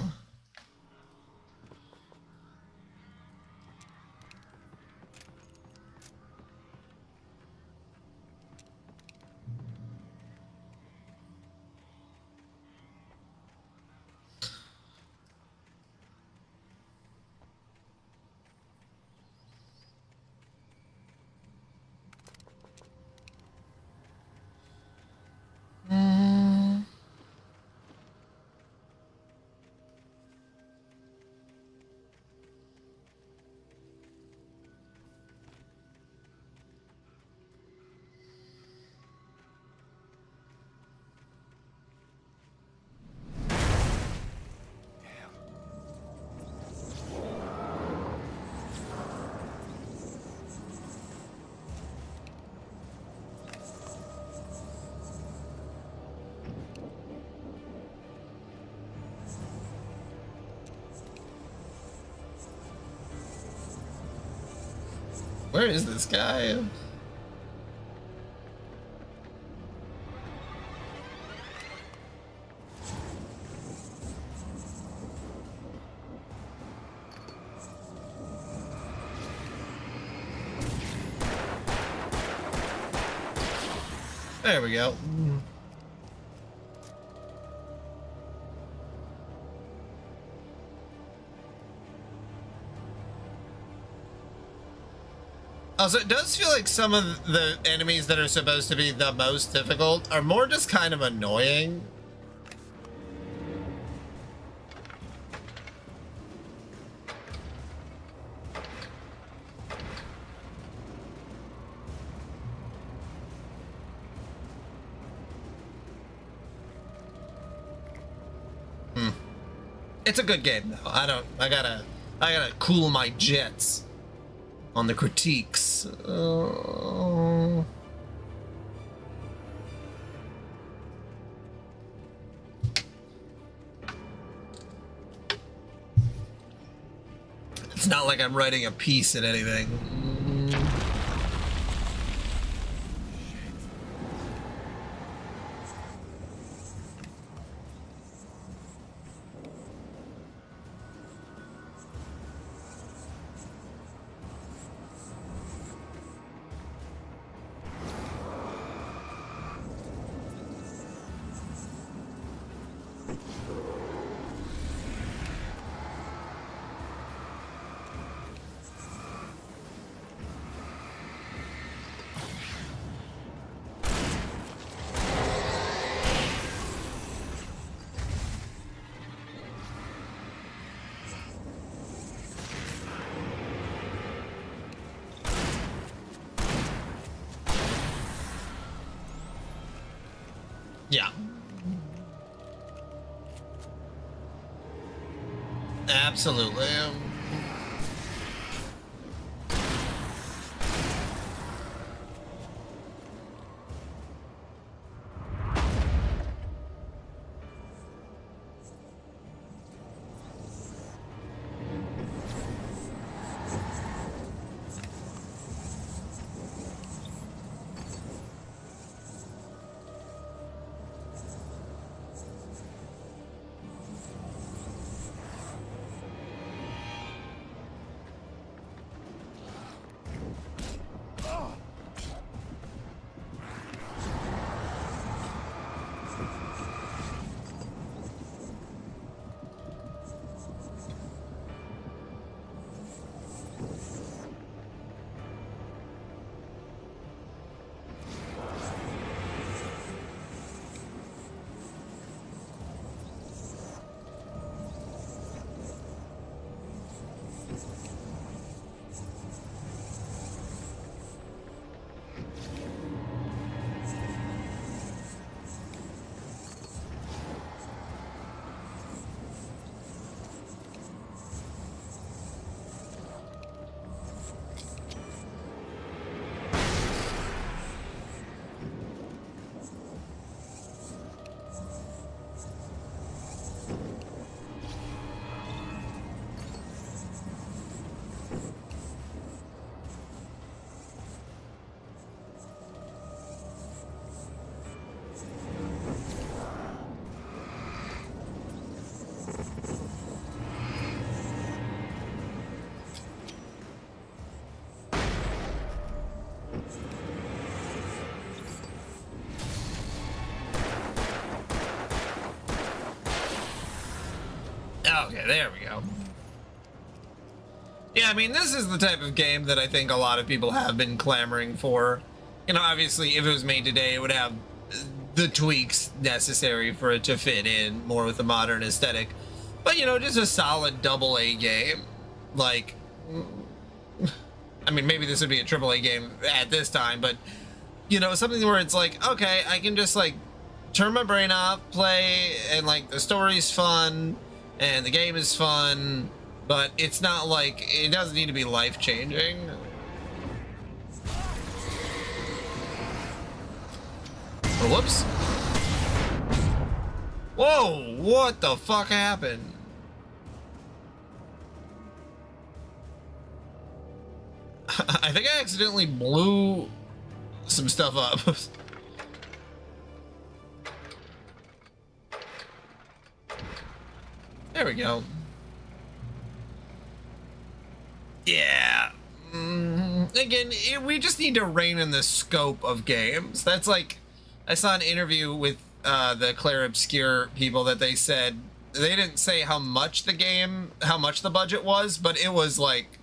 Where is this guy? There we go. Also, it does feel like some of the enemies that are supposed to be the most difficult are more just kind of annoying. It's a good game though. I gotta cool my jets on the critiques. It's not like I'm writing a piece in anything. Yeah. Absolutely. Okay, there we go. Yeah, I mean, this is the type of game that I think a lot of people have been clamoring for. You know, obviously, if it was made today, it would have the tweaks necessary for it to fit in more with the modern aesthetic. But, you know, just a solid AA game. Like, I mean, maybe this would be a AAA game at this time, but, you know, something where it's like, okay, I can just, like, turn my brain off, play, and, like, the story's fun, and the game is fun, but it's not like, it doesn't need to be life-changing. Oh, whoops. Whoa, what the fuck happened? I think I accidentally blew some stuff up. There we go. Yeah. Again, we just need to rein in the scope of games. That's like, I saw an interview with the Claire Obscure people that they said, they didn't say how much the budget was, but it was like,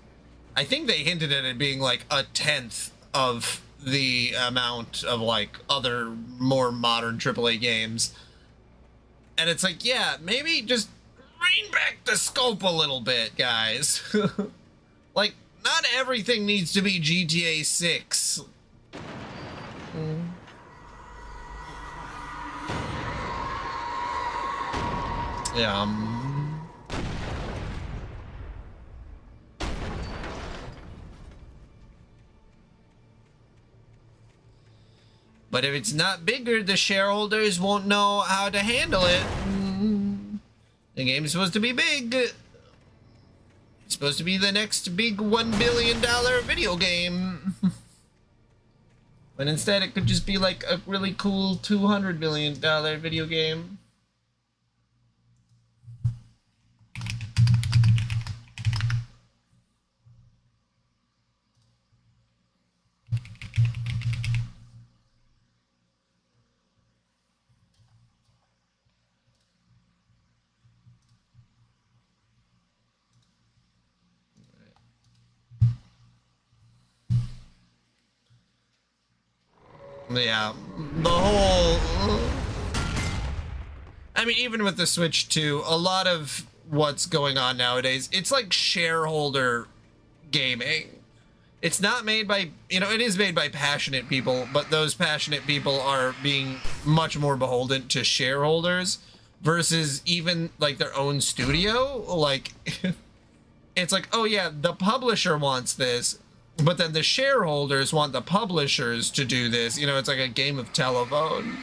I think they hinted at it being like a tenth of the amount of like other more modern AAA games. And it's like, yeah, maybe just rein back the scope a little bit, guys. Like, not everything needs to be GTA 6. Yeah. But if it's not bigger, the shareholders won't know how to handle it. The game's supposed to be big. It's supposed to be the next big $1 billion video game. But instead it could just be like a really cool $200 million video game. Yeah, the whole... I mean, even with the Switch 2, a lot of what's going on nowadays, it's like shareholder gaming. It's not made by, you know, it is made by passionate people, but those passionate people are being much more beholden to shareholders versus even like their own studio. Like, it's like, oh yeah, the publisher wants this, but then the shareholders want the publishers to do this. You know, it's like a game of telephone.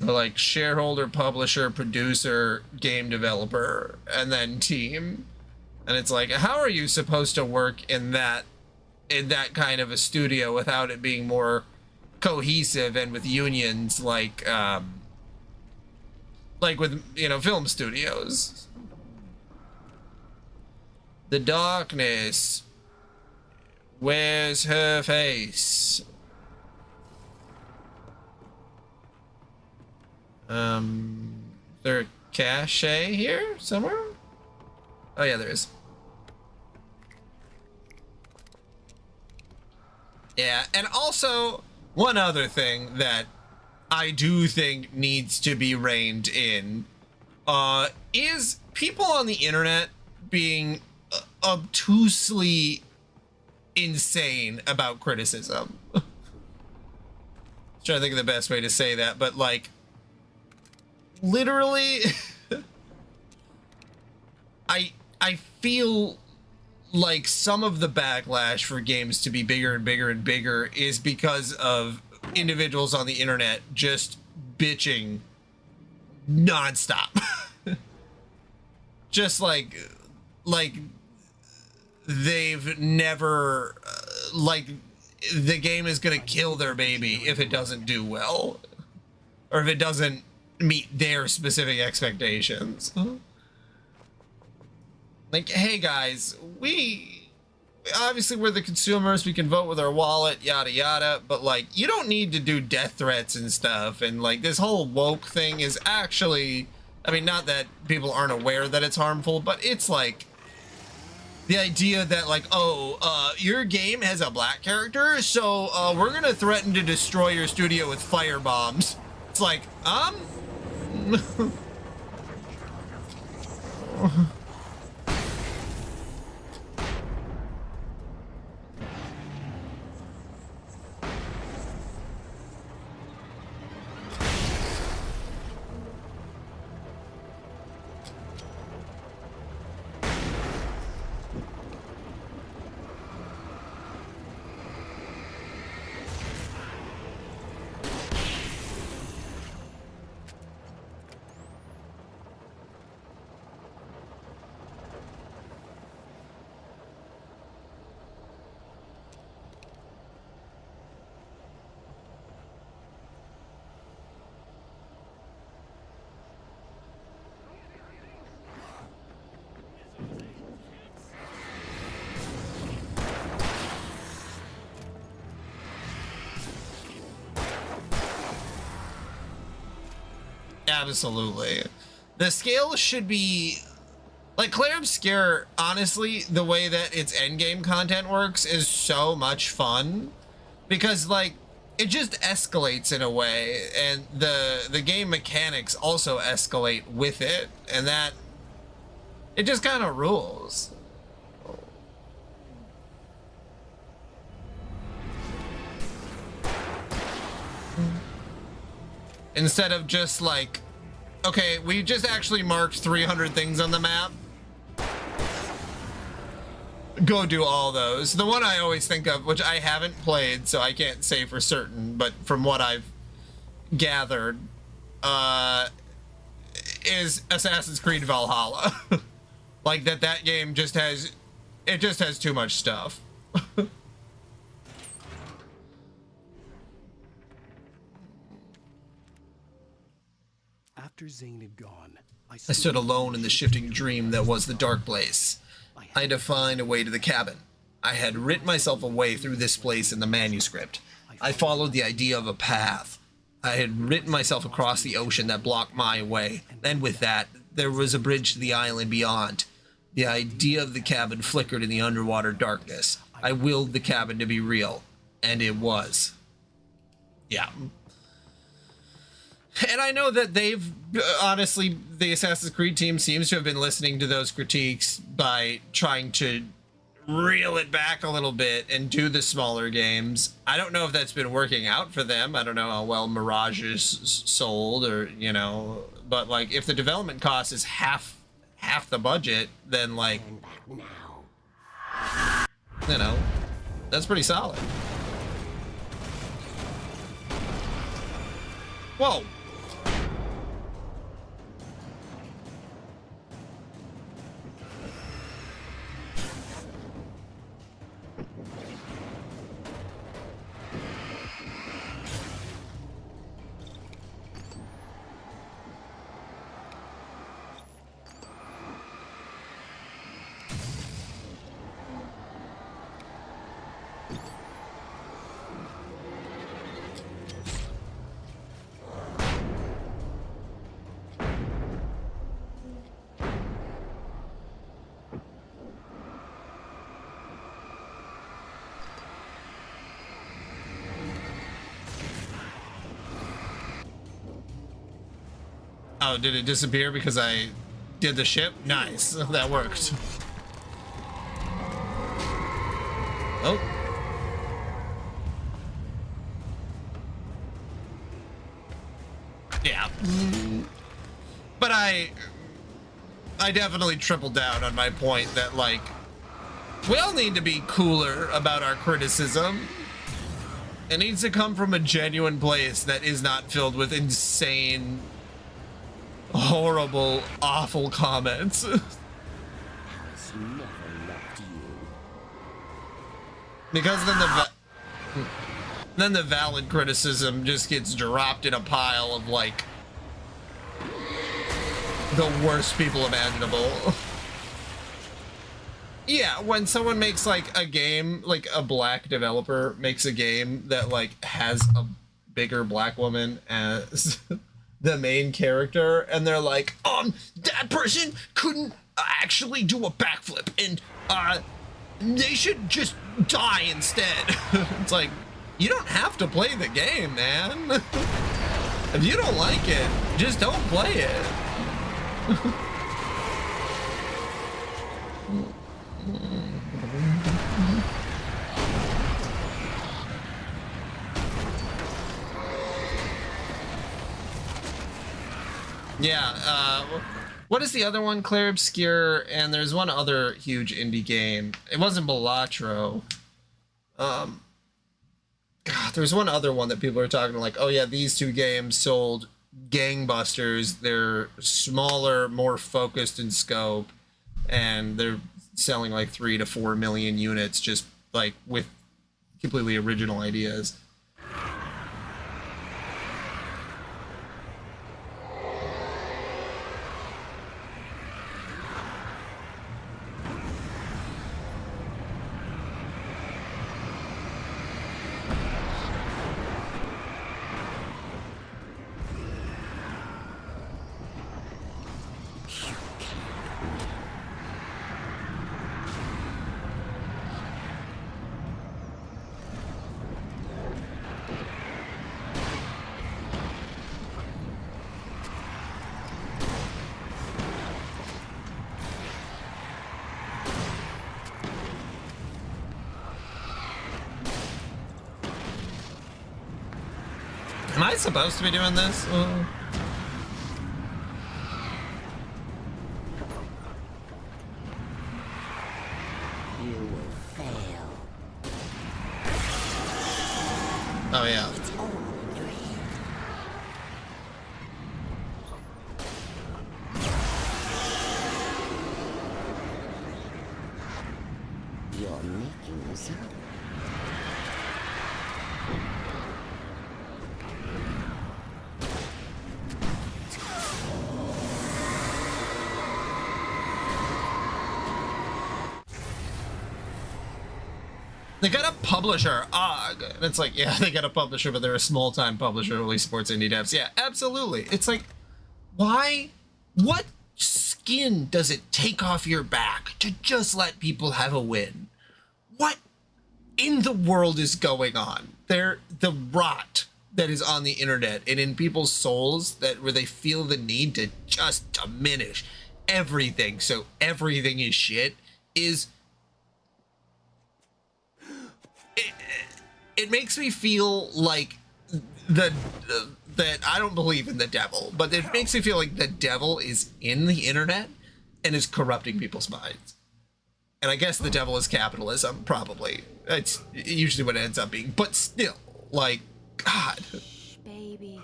Like shareholder, publisher, producer, game developer, and then team. And it's like, how are you supposed to work in that kind of a studio without it being more cohesive and with unions like with, you know, film studios? The darkness. Where's her face? There a cache here somewhere? Oh yeah, there is. Yeah, and also one other thing that I do think needs to be reined in is people on the internet being obtusely insane about criticism. Trying to think of the best way to say that, but like literally I feel like some of the backlash for games to be bigger and bigger and bigger is because of individuals on the internet just bitching nonstop. Just like they've never like the game is gonna kill their baby if it doesn't do well, or if it doesn't meet their specific expectations. Like, hey guys, we obviously we're the consumers, we can vote with our wallet, yada yada, but like you don't need to do death threats and stuff. And like this whole woke thing is actually, I mean, not that people aren't aware that it's harmful, but it's like the idea that like, oh, your game has a black character, so we're gonna threaten to destroy your studio with fire bombs. It's like, absolutely. The scale should be like Claire Obscure. Honestly, the way that its endgame content works is so much fun because like it just escalates in a way, and the game mechanics also escalate with it, and that it just kind of rules. Instead of just like, okay, we just actually marked 300 things on the map. Go do all those. The one I always think of, which I haven't played, so I can't say for certain, but from what I've gathered, is Assassin's Creed Valhalla. Like that game just has, it just has too much stuff. After Zane had gone, I stood alone in the shifting dream that was the dark place. I had to find a way to the cabin. I had written myself a way through this place in the manuscript. I followed the idea of a path. I had written myself across the ocean that blocked my way, and with that, there was a bridge to the island beyond. The idea of the cabin flickered in the underwater darkness. I willed the cabin to be real, and it was. Yeah. And I know that they've, honestly, the Assassin's Creed team seems to have been listening to those critiques by trying to reel it back a little bit and do the smaller games. I don't know if that's been working out for them. I don't know how well Mirage is sold, or, you know, but like if the development cost is half the budget, then like, you know, that's pretty solid. Whoa. Oh, did it disappear because I did the ship? Nice, that worked. Oh. Yeah. But I definitely tripled down on my point that, like, we all need to be cooler about our criticism. It needs to come from a genuine place that is not filled with insane, horrible, awful comments. Because then the valid criticism just gets dropped in a pile of like the worst people imaginable. Yeah, when someone makes like a game, like a black developer makes a game that like has a bigger black woman as the main character, and they're like, that person couldn't actually do a backflip, and they should just die instead. It's like, you don't have to play the game, man. If you don't like it, just don't play it. Yeah, what is the other one? Claire Obscure, and there's one other huge indie game. It wasn't Balatro. God, there's one other one that people are talking like, oh yeah, these two games sold gangbusters. They're smaller, more focused in scope, and they're selling like 3 to 4 million units just like with completely original ideas. Am I supposed to be doing this? You will fail. Oh yeah. It's all in your head. You're making this up. They got a publisher. And it's like, yeah, they got a publisher, but they're a small-time publisher, release sports indie devs. Yeah, absolutely. It's like, why? What skin does it take off your back to just let people have a win? What in the world is going on? The rot that is on the internet and in people's souls where they feel the need to just diminish everything, so everything is shit, is... It makes me feel like that I don't believe in the devil, but it makes me feel like the devil is in the internet and is corrupting people's minds. And I guess the devil is capitalism, probably. It's usually what it ends up being. But still, like, God. Shh, baby.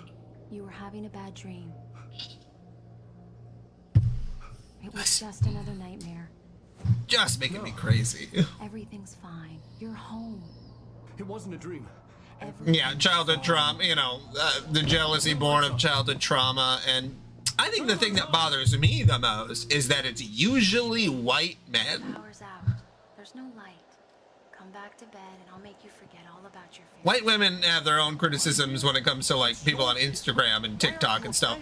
You were having a bad dream. It was just another nightmare. Just making me crazy. Everything's fine. You're home. It wasn't a dream. Yeah, childhood trauma, you know, the jealousy born of childhood trauma. And I think the thing that bothers me the most is that it's usually white men. Power's out. There's no light. Come back to bed and I'll make you forget all about your family. White women have their own criticisms when it comes to like people on Instagram and TikTok and stuff.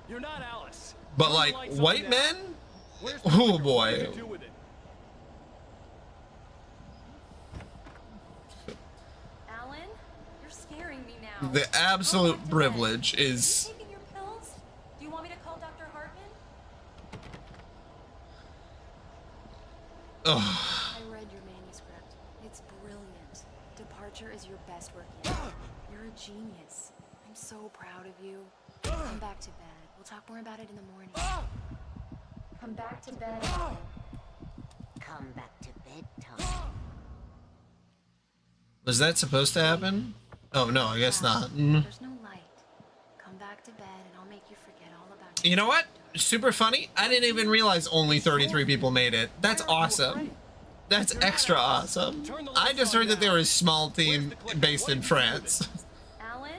You're not Alice. But like white men? Oh boy. Alan, you're scaring me now. The absolute privilege is... Taking your pills? Do you want me to call Dr. Hartman? Ugh. I read your manuscript. It's brilliant. Departure is your best work yet. You're a genius. I'm so proud of you. Come back to bed. We'll talk more about it in the morning. Come back to bed. Come back to bedtime. Was that supposed to happen? Oh no, I guess not. There's no light. Come back to bed and I'll make you forget all about You know what? Super funny. I didn't even realize only 33 people made it. That's awesome. That's extra awesome. I just heard that there was a small team based in France. Alan,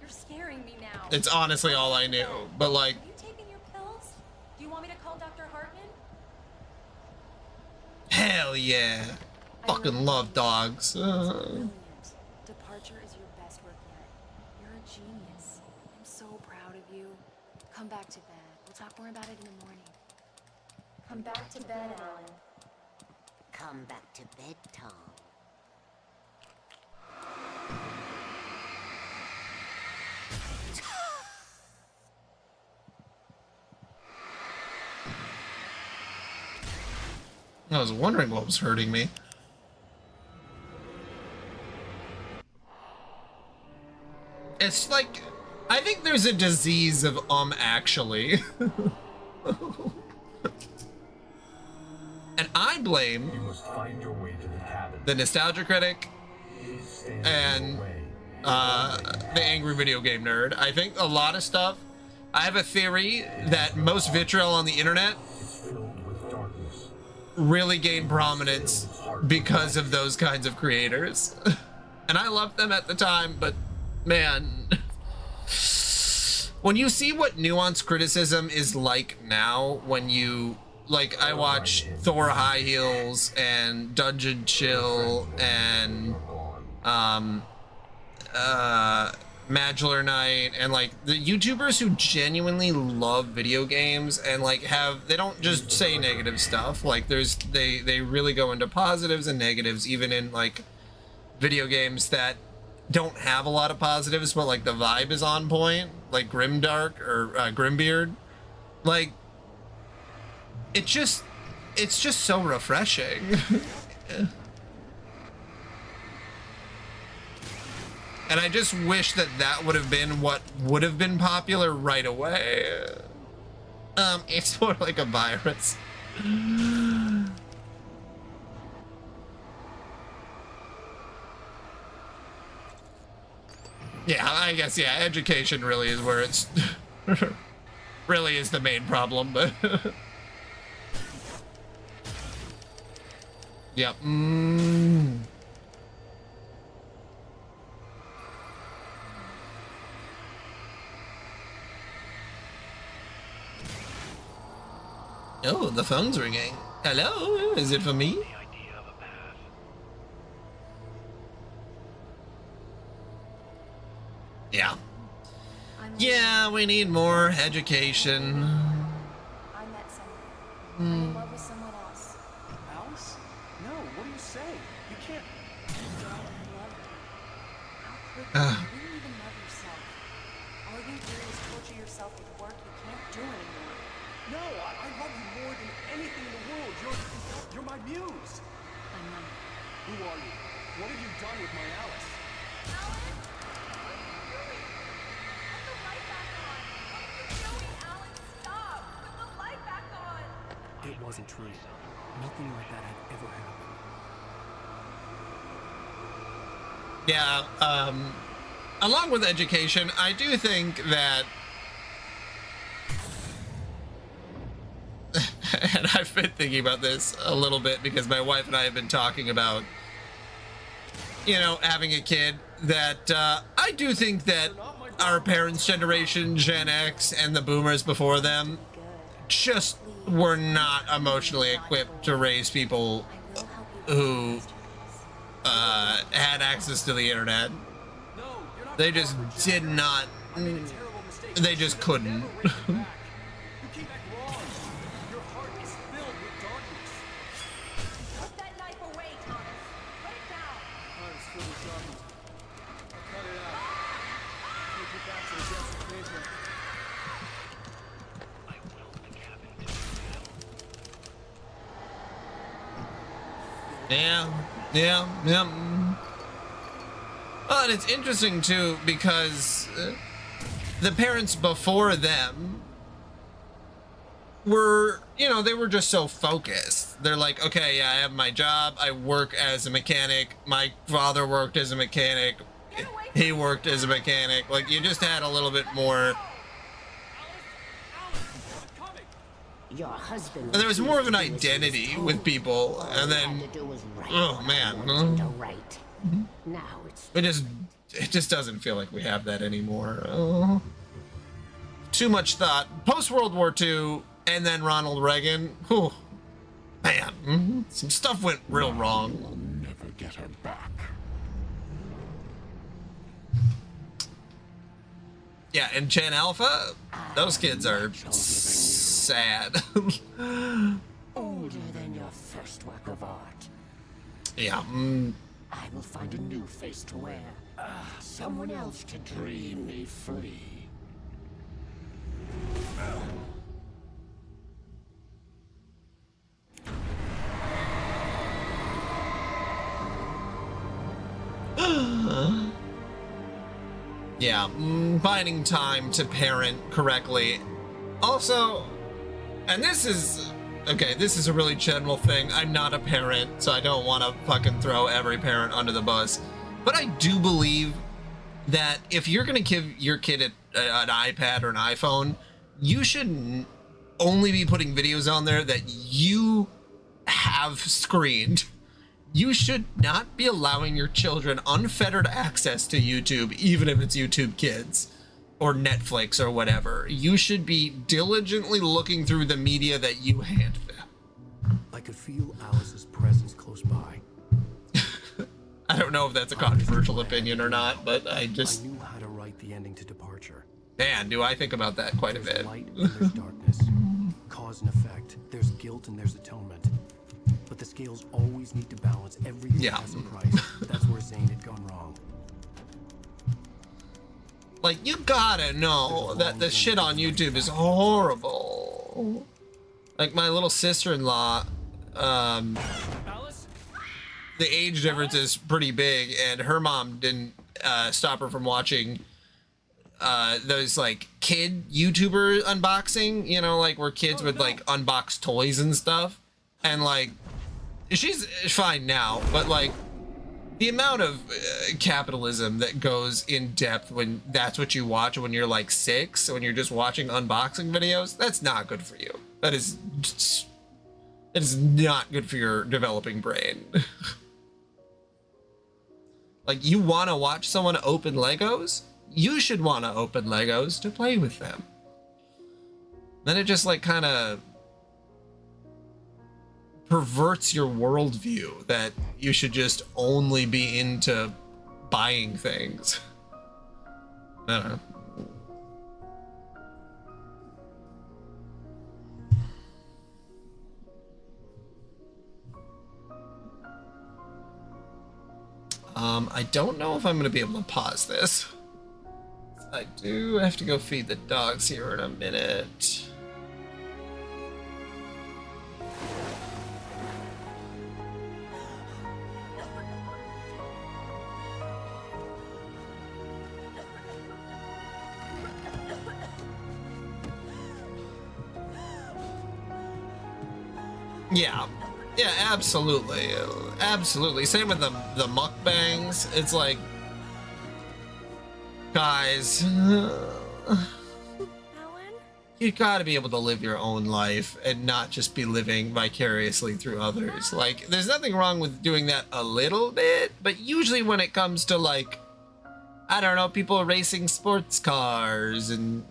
you're scaring me now. It's honestly all I knew. But like, Have you taken your pills? Do you want me to call Dr. Hartman? Hell yeah. Fucking love dogs. Brilliant. Departure is your best work yet. You're a genius. I'm so proud of you. Come back to bed. We'll talk more about it in the morning. Come back to bed, Alan. Come back to bed, Tom. I was wondering what was hurting me. It's like, I think there's a disease of actually. And I blame the Nostalgia Critic and the Angry Video Game Nerd. I think a lot of stuff, I have a theory that most vitriol on the internet really gained prominence because of those kinds of creators. And I loved them at the time, but man, when you see what nuanced criticism is like now, when you, like, I watch Thor High Heels and Dungeon Chill and Madular Knight and like the YouTubers who genuinely love video games and like they don't just say negative stuff. Like they really go into positives and negatives, even in like video games that don't have a lot of positives, but like the vibe is on point, like Grimdark or Grimbeard. Like it's just so refreshing. And I just wish that that would have been what would have been popular right away. It's more like a virus. Yeah, I guess, yeah, education really is where it's really is the main problem, but yep. Oh, the phone's ringing. Hello, is it for me? Yeah. Yeah, we need more education. I met someone. I'm in love with someone else. Alice? No, what do you say? You can't. How could you? You don't even love yourself. All you do is torture yourself with work you can't do anymore. No, I love you more than anything in the world. You're my muse. I'm not. Who are you? What have you done with my Alice? Alan? What are you doing? Put the light back on. What are you doing, Alan? Stop. Put the light back on. It wasn't true. Nothing like that had ever happened. Yeah, along with education, I do think that and I've been thinking about this a little bit because my wife and I have been talking about, you know, having a kid, that I do think that our parents' generation, Gen X, and the boomers before them just were not emotionally equipped to raise people who had access to the internet. They just did not, they just couldn't. Yeah. Well, and it's interesting too because the parents before them were, you know, they were just so focused. They're like, okay, yeah, I have my job. I work as a mechanic. My father worked as a mechanic. He worked as a mechanic. Like, you just had a little bit more. Your husband. And there was more of an identity with people, and then, oh man, Now it's it just doesn't feel like we have that anymore. Oh. Too much thought. Post World War II, and then Ronald Reagan. Whew. Man, some stuff went real wrong. We'll never get her back. Yeah, and Gen Alpha, those kids are sad. Older than your first work of art. Yeah. I will find a new face to wear. Someone else to dream me free. Yeah, finding time to parent correctly. Also, and this is, okay, this is a really general thing. I'm not a parent, so I don't want to fucking throw every parent under the bus. But I do believe that if you're going to give your kid an iPad or an iPhone, you should only be putting videos on there that you have screened. You should not be allowing your children unfettered access to YouTube, even if it's YouTube Kids or Netflix or whatever. You should be diligently looking through the media that you hand them. I could feel Alice's presence close by. I don't know if that's a controversial opinion or not, but I I just... knew how to write the ending to Departure. Man, do I think about that quite a bit. There's light and there's darkness. Cause and effect. There's guilt and there's atonement. But the scales always need to balance. Everything has a price. That's where Zane had gone wrong. Like, you gotta know that the shit on YouTube is horrible. Like, my little sister-in-law, the age difference is pretty big, and her mom didn't stop her from watching those, like, kid YouTuber unboxing, you know, like, where kids would, like, unbox toys and stuff. And, like, she's fine now, but, like, the amount of capitalism that goes in depth when that's what you watch when you're like 6, when you're just watching unboxing videos, that's not good for you. That is not good for your developing brain. Like, you want to watch someone open Legos? You should want to open Legos to play with them. Then it just, like, kind of perverts your worldview that you should just only be into buying things. I don't know. I don't know if I'm going to be able to pause this. I do have to go feed the dogs here in a minute. Yeah, absolutely. Absolutely. Same with the mukbangs. It's like, guys, you gotta be able to live your own life and not just be living vicariously through others. Like, there's nothing wrong with doing that a little bit, but usually when it comes to, like, I don't know, people racing sports cars and,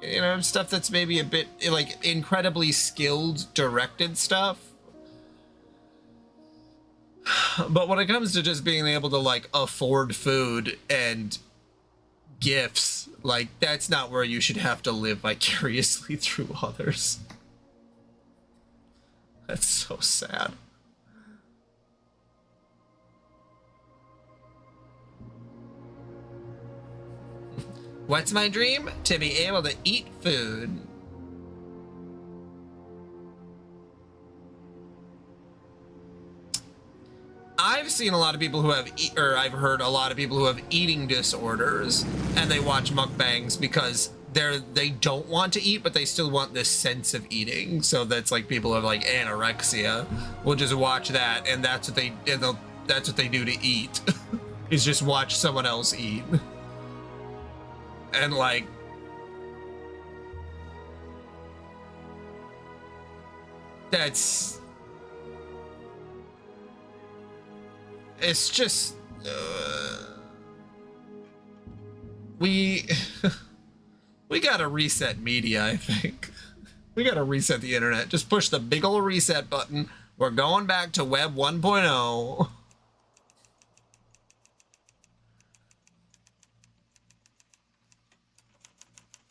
you know, stuff that's maybe a bit, like, incredibly skilled directed stuff. But when it comes to just being able to, like, afford food and gifts, like, that's not where you should have to live vicariously through others. That's so sad. What's my dream? To be able to eat food. I've seen a lot of people who have, I've heard a lot of people who have eating disorders, and they watch mukbangs because they don't want to eat, but they still want this sense of eating. So that's like people who have like anorexia will just watch that, and that's what they do to eat, is just watch someone else eat. And like, it's just, we gotta reset media, I think. We gotta reset the internet. Just push the big ol' reset button, We're going back to Web 1.0.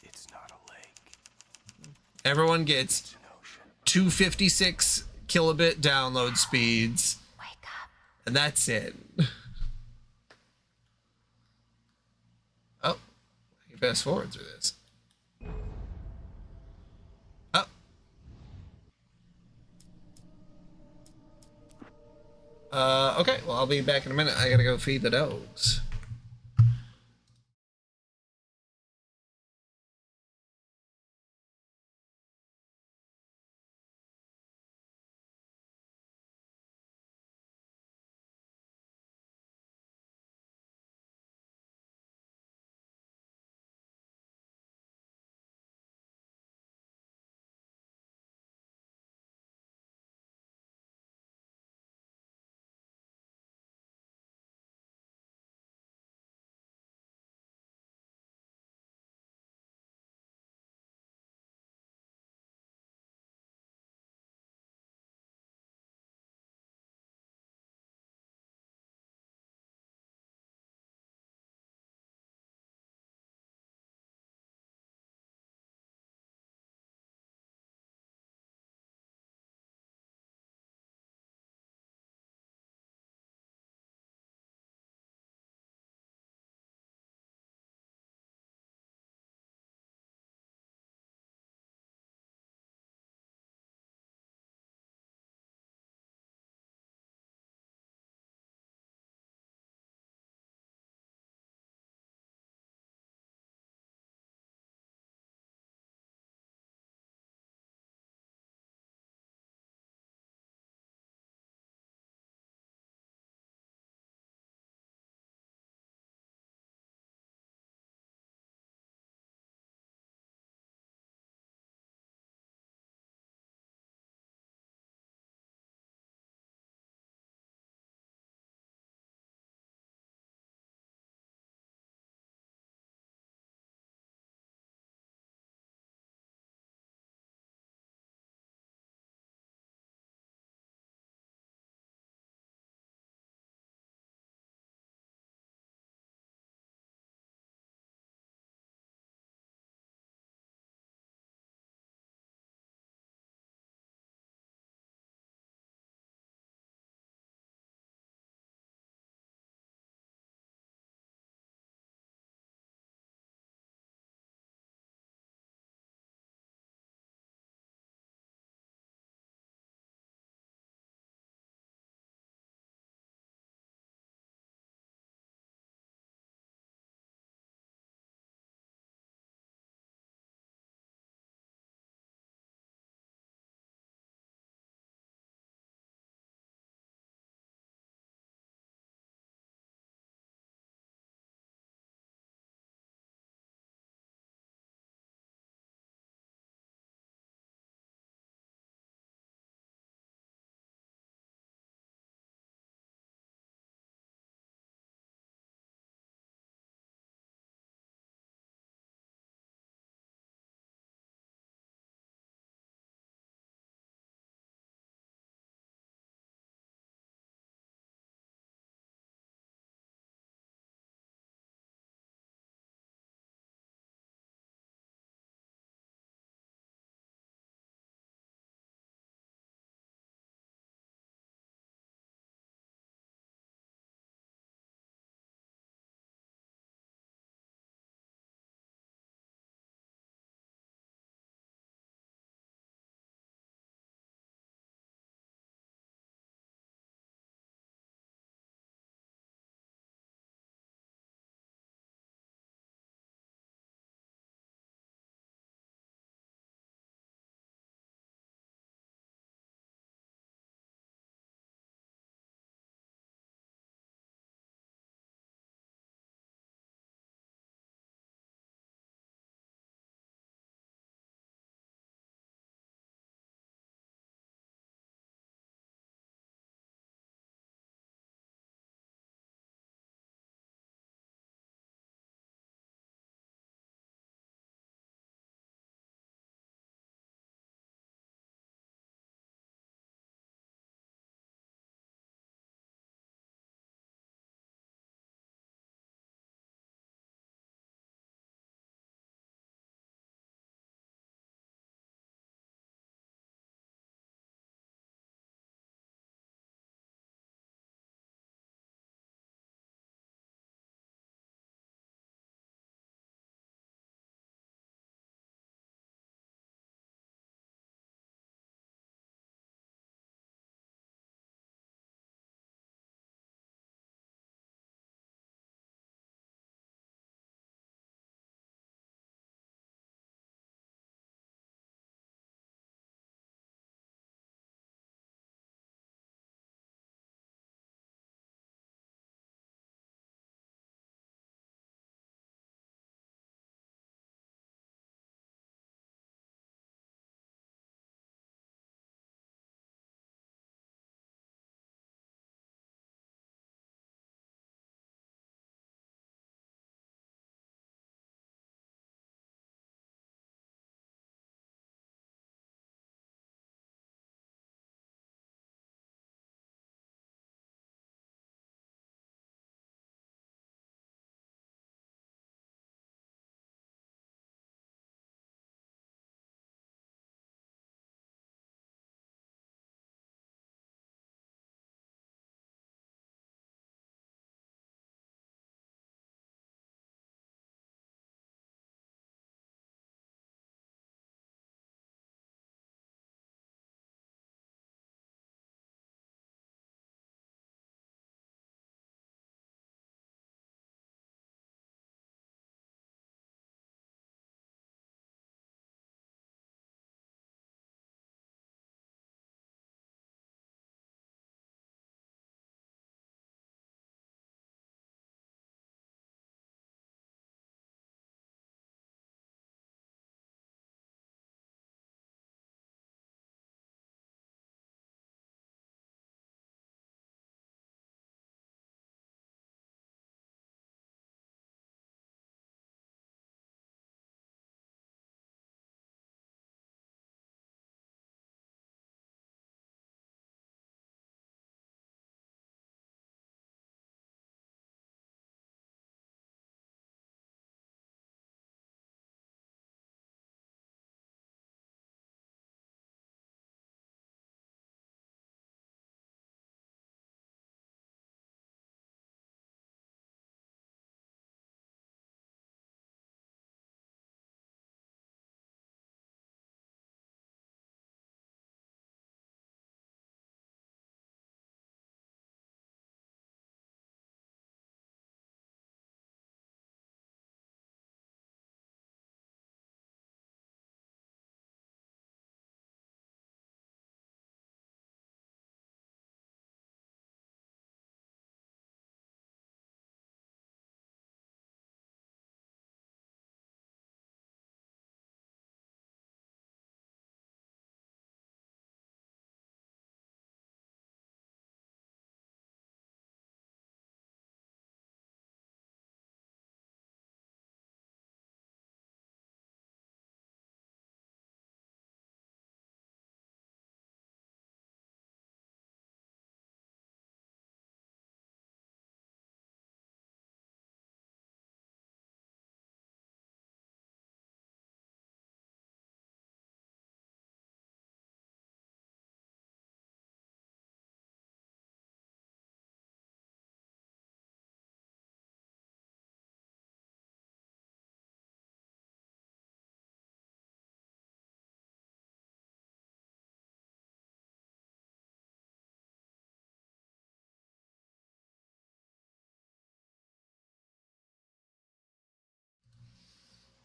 It's not a lake. Everyone gets 256 kilobit download speeds. Wake up. And that's it. Oh, you fast forward through this. Oh. Okay, well, I'll be back in a minute. I gotta go feed the dogs.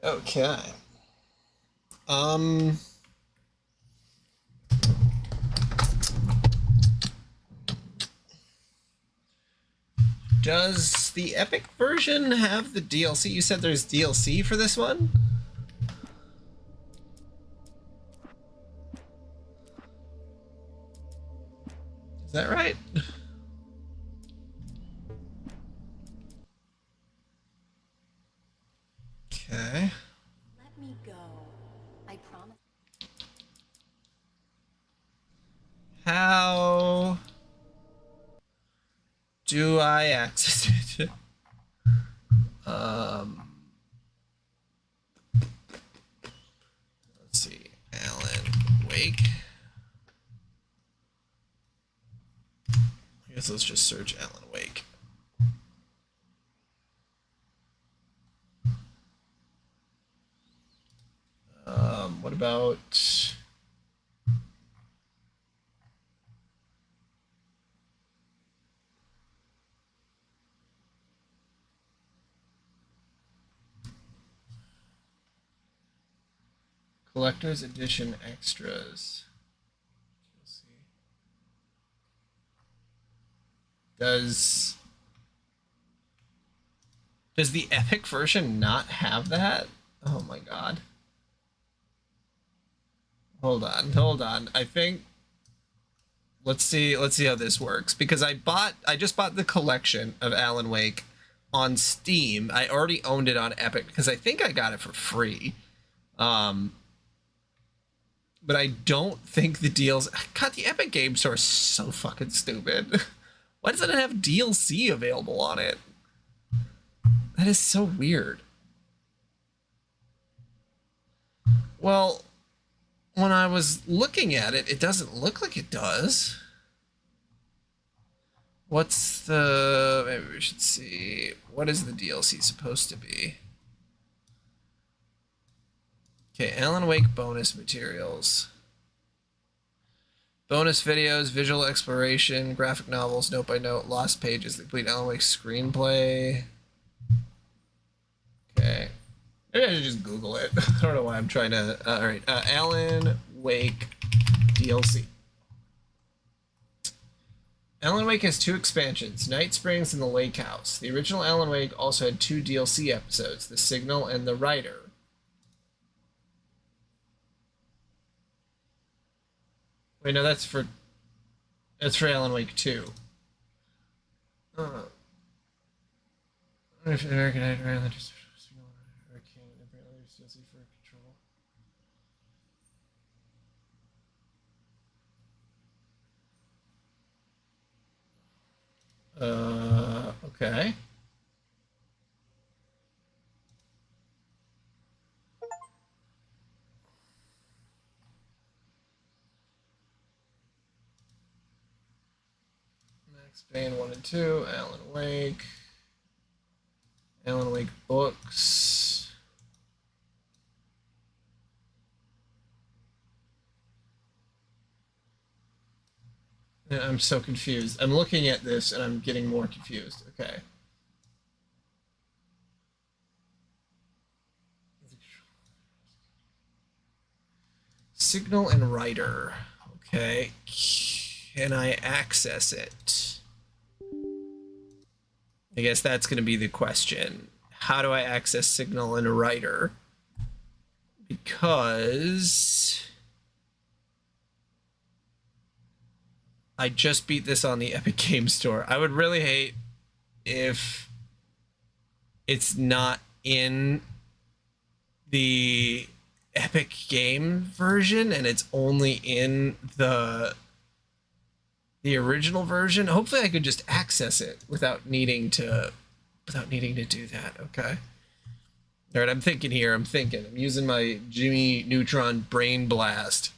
Okay. Does the Epic version have the DLC? You said there's DLC for this one? Is that right? Okay. Let me go. I promise. How do I access it? Let's see. Alan Wake. I guess let's just search Alan Wake. What about... Collector's Edition Extras. Does the Epic version not have that? Oh my god. Hold on. I think let's see how this works, because I just bought the collection of Alan Wake on Steam. I already owned it on Epic because I think I got it for free. But I don't think the deals... God, the Epic Game Store is so fucking stupid. Why doesn't it have DLC available on it? That is so weird. Well, when I was looking at it, it doesn't look like it does. What's the... Maybe we should see. What is the DLC supposed to be? Okay, Alan Wake bonus materials. Bonus videos, visual exploration, graphic novels, note by note, lost pages, the complete Alan Wake screenplay. Okay. Maybe I should just Google it. I don't know why I'm trying to... Alright, Alan Wake DLC. Alan Wake has 2 expansions, Night Springs and the Lake House. The original Alan Wake also had 2 DLC episodes, The Signal and The Rider. Wait, no, that's for Alan Wake 2. If American Night ran just Hurricane and apparently DLC for Control. Okay. Max Payne 1 and 2, Alan Wake books. I'm so confused. I'm looking at this and I'm getting more confused. Okay. Signal and Rider. Okay. Can I access it? I guess that's going to be the question. How do I access Signal and Rider? Because I just beat this on the Epic Game Store. I would really hate if it's not in the Epic Game version and it's only in the original version. Hopefully I could just access it without needing to do that. Okay. All right, I'm thinking here. I'm using my Jimmy Neutron brain blast.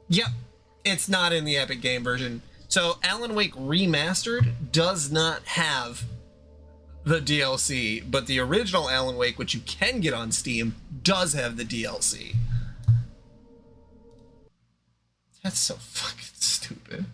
Yep, it's not in the Epic Game version. So Alan Wake Remastered does not have the DLC, but the original Alan Wake, which you can get on Steam, does have the DLC. That's so fucking stupid.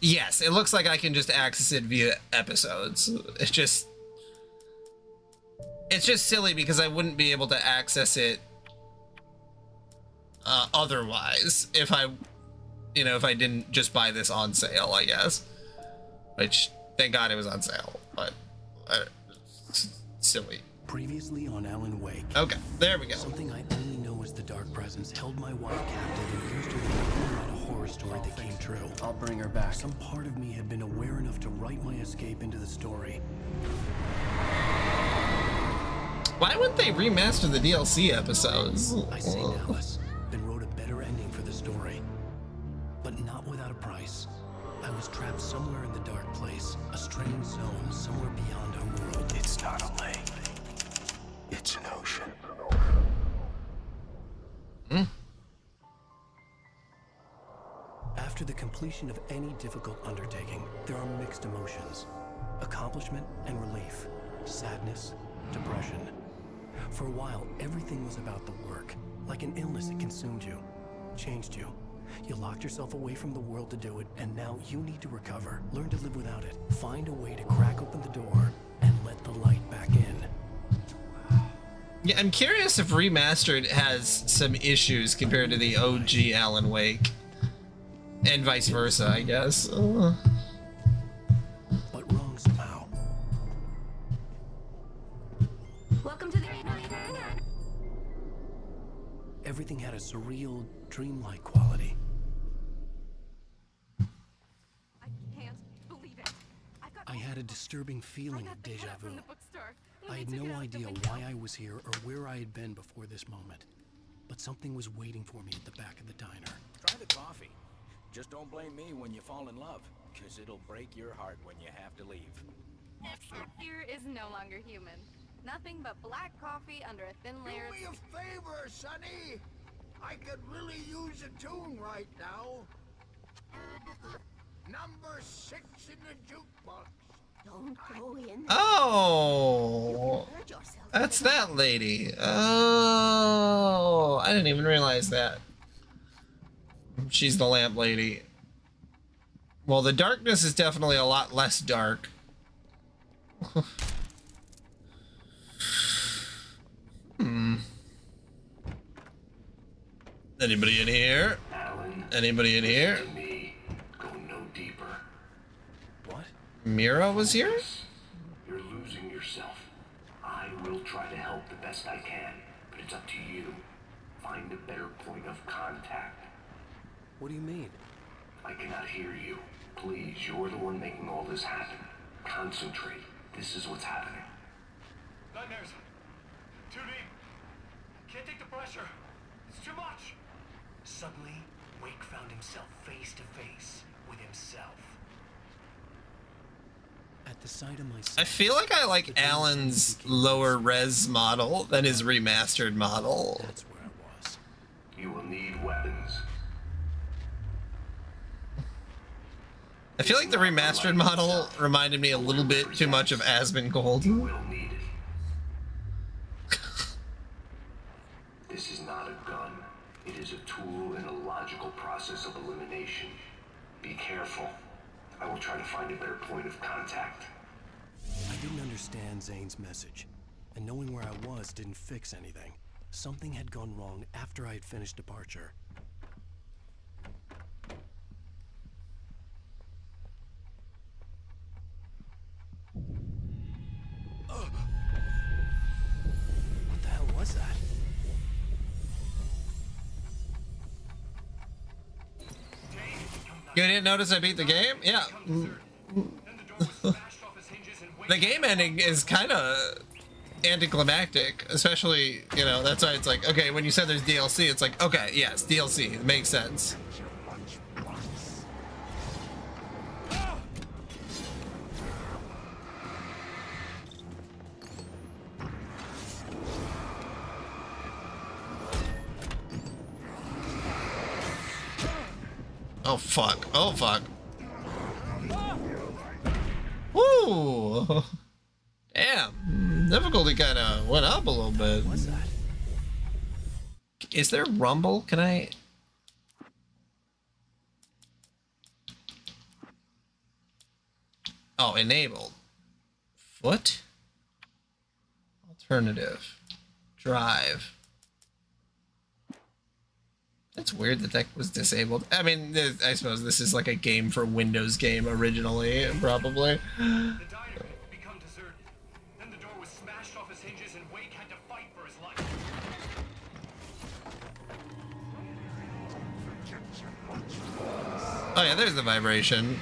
Yes, it looks like I can just access it via episodes. It's just silly because I wouldn't be able to access it otherwise if I didn't just buy this on sale, I guess. Which, thank God it was on sale, but silly. Previously on Alan Wake. Okay, there we go. Something I only know as the Dark Presence held my wife captive and used her to write a horror story that came true. I'll bring her back. Some part of me had been aware enough to write my escape into the story. Why wouldn't they remaster the DLC episodes? I saved Alice, then wrote a better ending for the story. But not without a price. I was trapped somewhere in the dark place, a strange zone somewhere beyond our world. It's not a lake. It's an ocean. After the completion of any difficult undertaking, there are mixed emotions. Accomplishment and relief. Sadness, depression. For a while, everything was about the work. Like an illness, it consumed you, changed you. You locked yourself away from the world to do it, and now you need to recover. Learn to live without it. Find a way to crack open the door and let the light back in. Yeah, I'm curious if Remastered has some issues compared to the OG Alan Wake. And vice versa, I guess. But wrong somehow. Welcome to the... Everything had a surreal, dreamlike quality. I can't believe it. I had a disturbing feeling of deja vu. I had no idea why I was here or where I had been before this moment. But something was waiting for me at the back of the diner. Try the coffee. Just don't blame me when you fall in love, because it'll break your heart when you have to leave. Here is no longer human. Nothing but black coffee under a thin layer. Do me a favor, Sonny. I could really use a tune right now. Number 6 in the jukebox. Don't go in. Oh, that's that lady. Oh, I didn't even realize that. She's the lamp lady. Well, the darkness is definitely a lot less dark. Anybody in here? Anybody in here? Go no deeper. What? Mira was here? You're losing yourself. I will try to help the best I can, but it's up to you. Find a better point of contact. What do you mean? I cannot hear you. Please, you're the one making all this happen. Concentrate. This is what's happening. Nightmares. Too deep. Can't take the pressure. It's too much. Suddenly, Wake found himself face to face with himself. At the sight of myself, I feel like I like Alan's lower res model than his remastered model. That's where I was. You will need weapons. I feel like the remastered model reminded me a little bit too much of Asmongold. You will need it. This is not a gun. It is a tool in a logical process of elimination. Be careful. I will try to find a better point of contact. I didn't understand Zane's message, and knowing where I was didn't fix anything. Something had gone wrong after I had finished departure. What the hell was that? You didn't notice I beat the game? Yeah. The game ending is kind of anticlimactic, especially, you know, that's why it's like, okay, when you said there's DLC, it's like, okay, yes, DLC, it makes sense. Oh fuck, oh fuck. Woo! Damn, difficulty kind of went up a little bit. What's that? Is there rumble? Can I? Oh, enabled. Foot? Alternative. Drive. It's weird that that was disabled. I mean, I suppose this is like a game for Windows game originally, probably. The diner had become deserted. Then the door was smashed off its hinges and Wake had to fight for his life. Oh yeah, there's the vibration.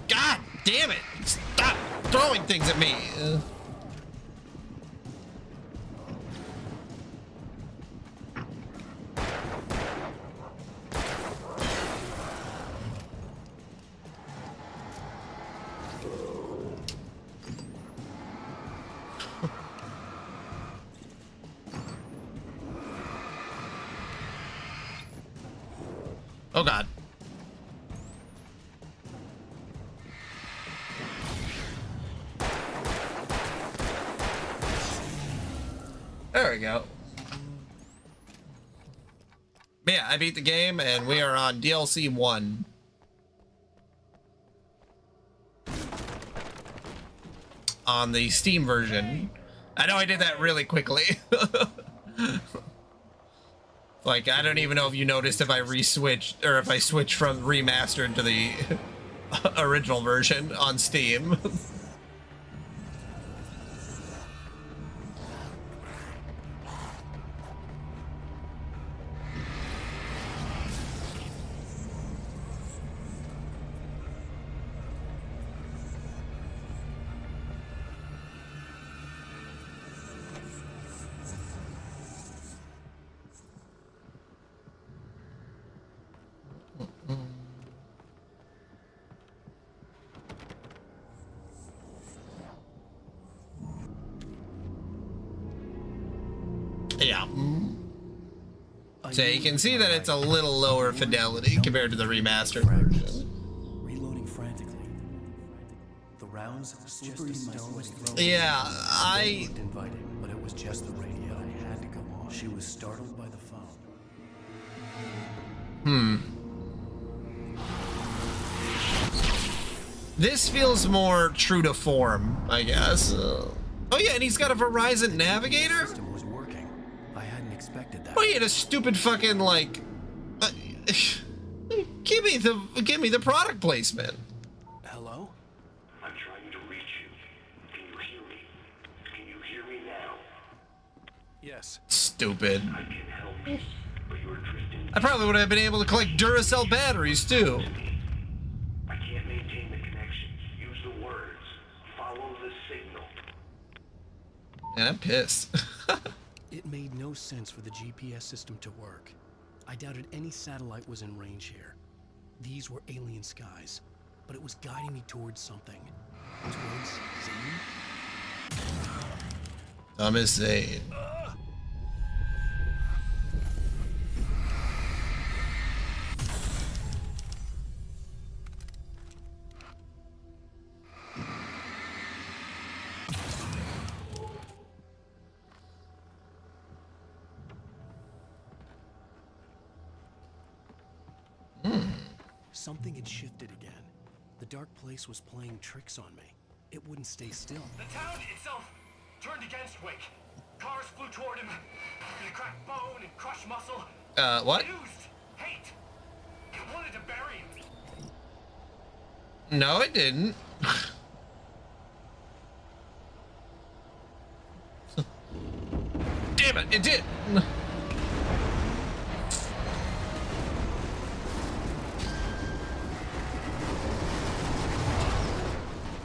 God damn it! Stop throwing things at me! Oh god. There we go. But yeah, I beat the game and we are on DLC 1. On the Steam version. I know I did that really quickly. Like, I don't even know if you noticed if I re-switched or if I switched from remastered to the original version on Steam. Yeah. So you can see that it's a little lower fidelity compared to the remastered version. Reloading frantically. The rounds slippery stones thrown. Yeah, I looked inviting, but it was just the radio. I had to go on. She was startled by the phone. This feels more true to form, I guess. Oh yeah, and he's got a Verizon Navigator? System was working. I hadn't expected that. Oh, he had a stupid fucking like. Give me the product placement. Hello? I'm trying to reach you. Can you hear me? Can you hear me now? Yes. Stupid. I can help you, but you're drifting. I probably would have been able to collect Duracell batteries too. I can't maintain the connection. Use the words. Follow the signal. And I'm pissed. It made no sense for the GPS system to work. I doubted any satellite was in range here. These were alien skies, but it was guiding me towards something. Towards Zane? Thomas Zane. Something had shifted again. The dark place was playing tricks on me. It wouldn't stay still. The town itself turned against Wake. Cars flew toward him. It cracked bone and crushed muscle. What? It oozed hate. It wanted to bury him. No, it didn't. It did.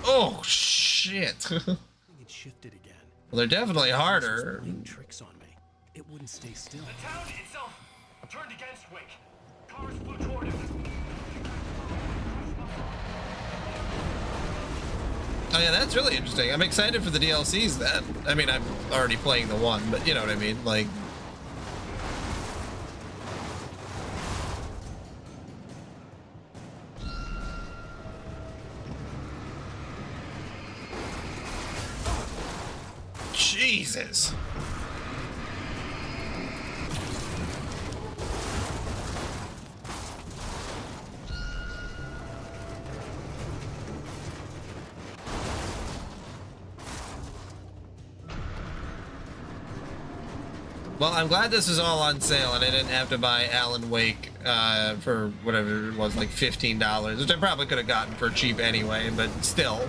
Oh shit. It shifted again. Well, they're definitely harder. Playing tricks on me. It wouldn't stay still. The town itself turned against Wake. Cars flew toward him. Oh yeah, that's really interesting. I'm excited for the DLCs then. I mean, I'm already playing the one, but you know what I mean? Like... Jesus. Well, I'm glad this is all on sale and I didn't have to buy Alan Wake for whatever it was, like $15, which I probably could have gotten for cheap anyway, but still.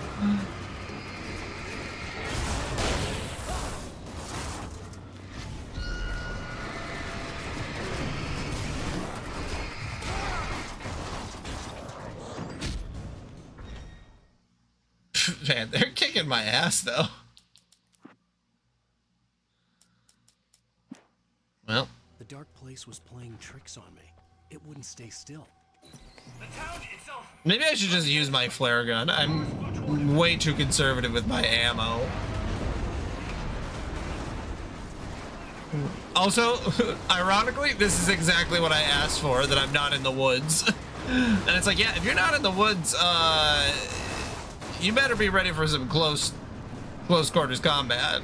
Man, they're kicking my ass though. Well, the dark place was playing tricks on me. It wouldn't stay still. Maybe I should just use my flare gun. I'm way too conservative with my ammo. Also, ironically, this is exactly what I asked for, that I'm not in the woods. And it's like, yeah, if you're not in the woods, you better be ready for some close quarters combat.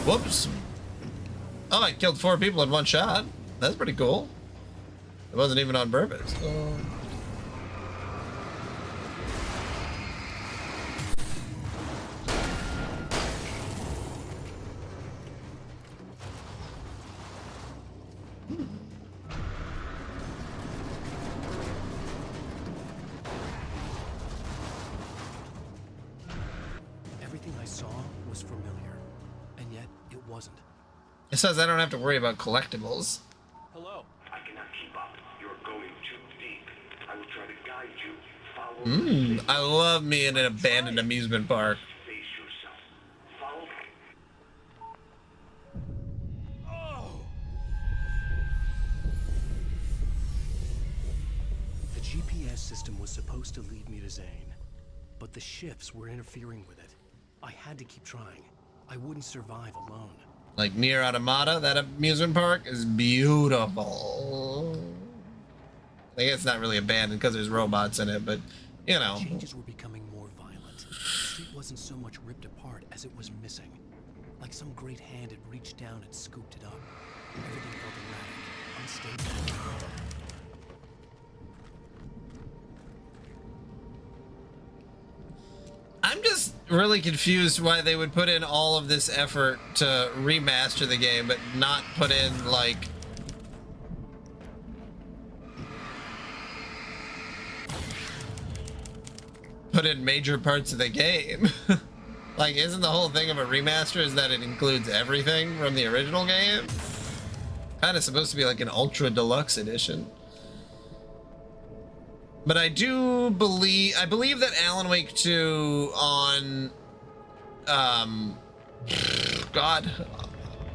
Whoops. Oh, I killed 4 people in one shot. That's pretty cool. It wasn't even on purpose. Everything I saw was familiar, and yet it wasn't. It says I don't have to worry about collectibles. Hello. I cannot keep up. You're going too deep. I will try to guide you. Follow I love me in an abandoned amusement park. Face yourself. Follow. The GPS system was supposed to lead me to Zane, but the shifts were interfering with it. I had to keep trying. I wouldn't survive alone. Like Nier Automata, that amusement park is beautiful. I guess it's not really abandoned because there's robots in it, but you know. The changes were becoming more violent. The street wasn't so much ripped apart as it was missing. Like some great hand had reached down and scooped it up. Everything felt erratic, unstable. I'm just really confused why they would put in all of this effort to remaster the game, but not put in, like... put in major parts of the game. Like, isn't the whole thing of a remaster is that it includes everything from the original game? Kind of supposed to be like an ultra deluxe edition. But I believe that Alan Wake 2 on on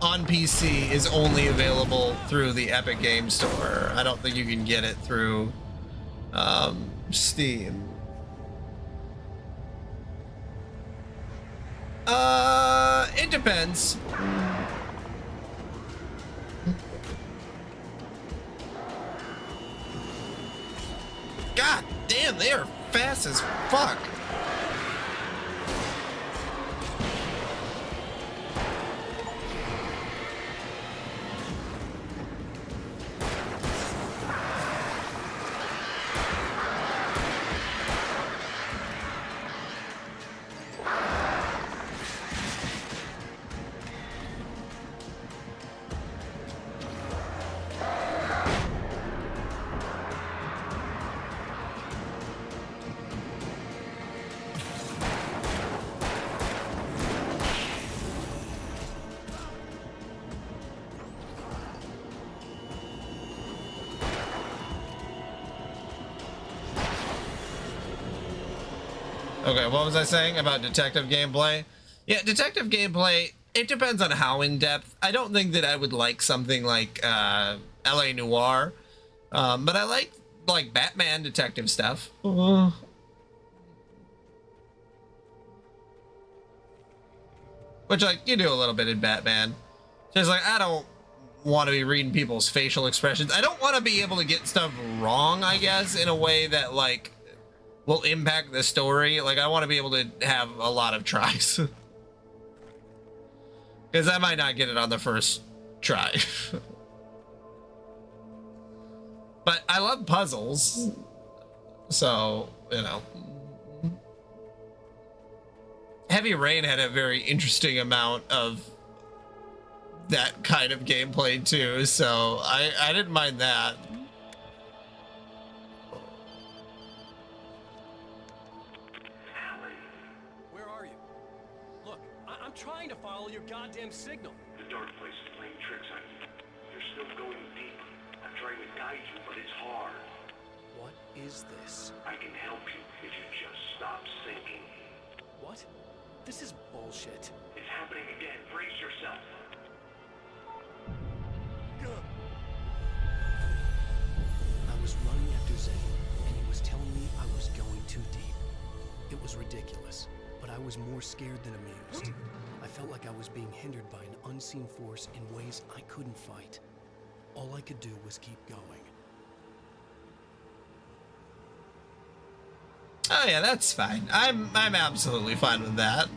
PC is only available through the Epic Game Store. I don't think you can get it through Steam. It depends. God damn, they are fast as fuck. Okay, what was I saying about detective gameplay? Yeah, detective gameplay, it depends on how in-depth. I don't think that I would like something like LA Noire, but I like Batman detective stuff. Which, like, you do a little bit in Batman. Just like, I don't want to be reading people's facial expressions. I don't want to be able to get stuff wrong, I guess, in a way that, like, will impact the story. Like, I want to be able to have a lot of tries. Because I might not get it on the first try. But I love puzzles. So, you know. Heavy Rain had a very interesting amount of that kind of gameplay too, so I didn't mind that. Where are you? Look, I'm trying to follow your goddamn signal. The dark place is playing tricks on you. You're still going deep. I'm trying to guide you, but it's hard. What is this? I can help you if you just stop sinking. What? This is bullshit. It's happening again. Brace yourself. I was running after Zane, and he was telling me I was going too deep. It was ridiculous, but I was more scared than amused. I felt like I was being hindered by an unseen force in ways I couldn't fight. All I could do was keep going. Oh yeah, that's fine. I'm absolutely fine with that.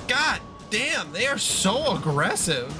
God damn, they are so aggressive.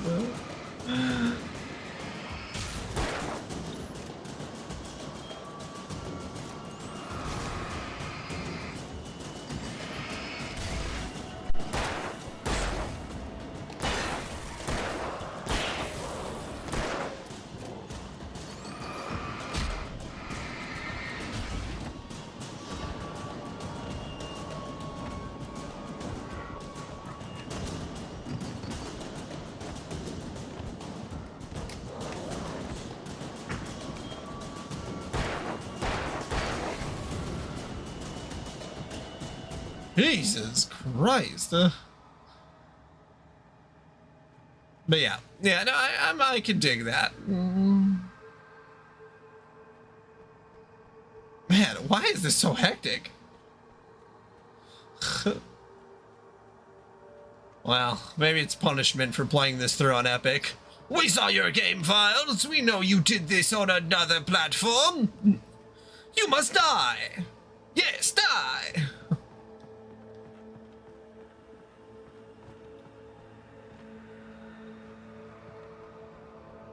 Jesus Christ. But yeah, no, I can dig that. Man, why is this so hectic? Well, maybe it's punishment for playing this through on Epic. We saw your game files. We know you did this on another platform. You must die. Yes, die.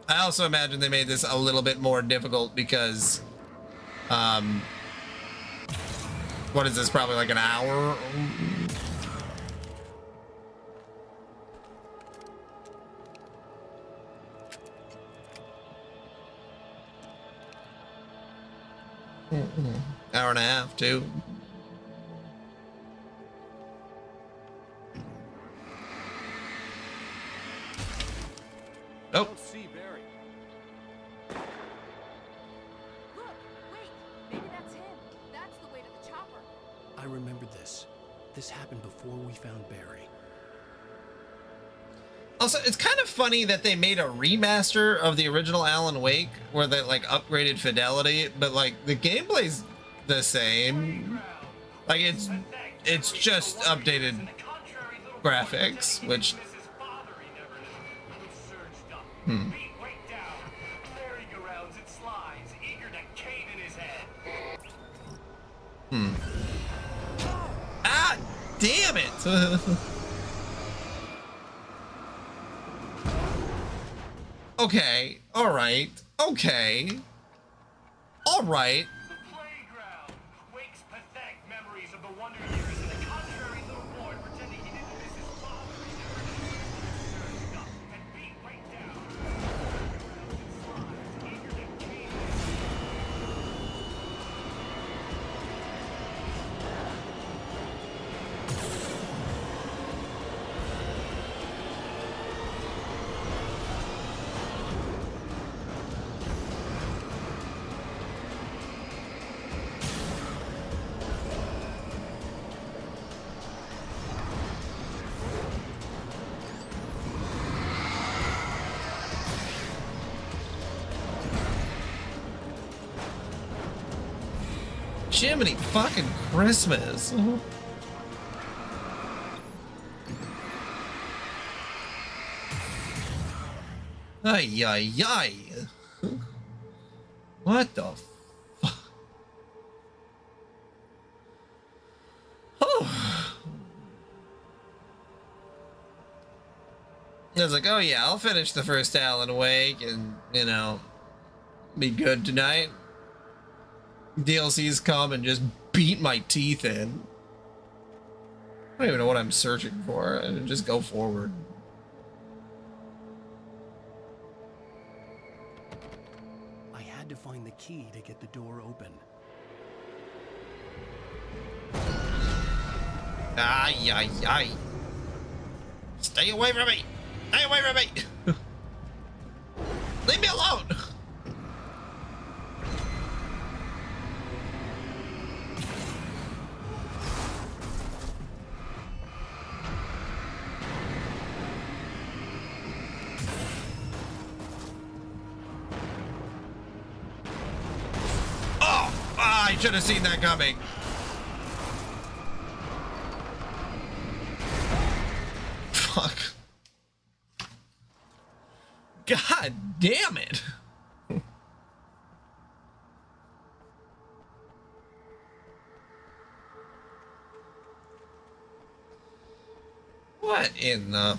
I also imagine they made this a little bit more difficult because, what is this, probably like an hour? Hour and a half, too. Oh. I don't see Barry. Look, wait, maybe that's him. That's the way to the chopper. I remember this. This happened before we found Barry. Also, it's kind of funny that they made a remaster of the original Alan Wake where they like upgraded fidelity, but like the gameplay's the same. Like it's just updated graphics, which Ah, damn it. Okay, all right, okay, all right. The playground. Wake's pathetic memories of the wonder years and the contrary little boy pretending he didn't miss his father. He never did. And beat Wake down. Eager to cave in. Jiminy fucking Christmas. Ay, ay, ay. What the fuck? Oh. I was like, oh yeah, I'll finish the first Alan Wake and, you know, be good tonight. DLCs come and just beat my teeth in. I don't even know what I'm searching for, and just go forward. I had to find the key to get the door open. Ay, ay, ay. Stay away from me! Stay away from me! Leave me alone! I should have seen that coming. Fuck. God damn it. What in the...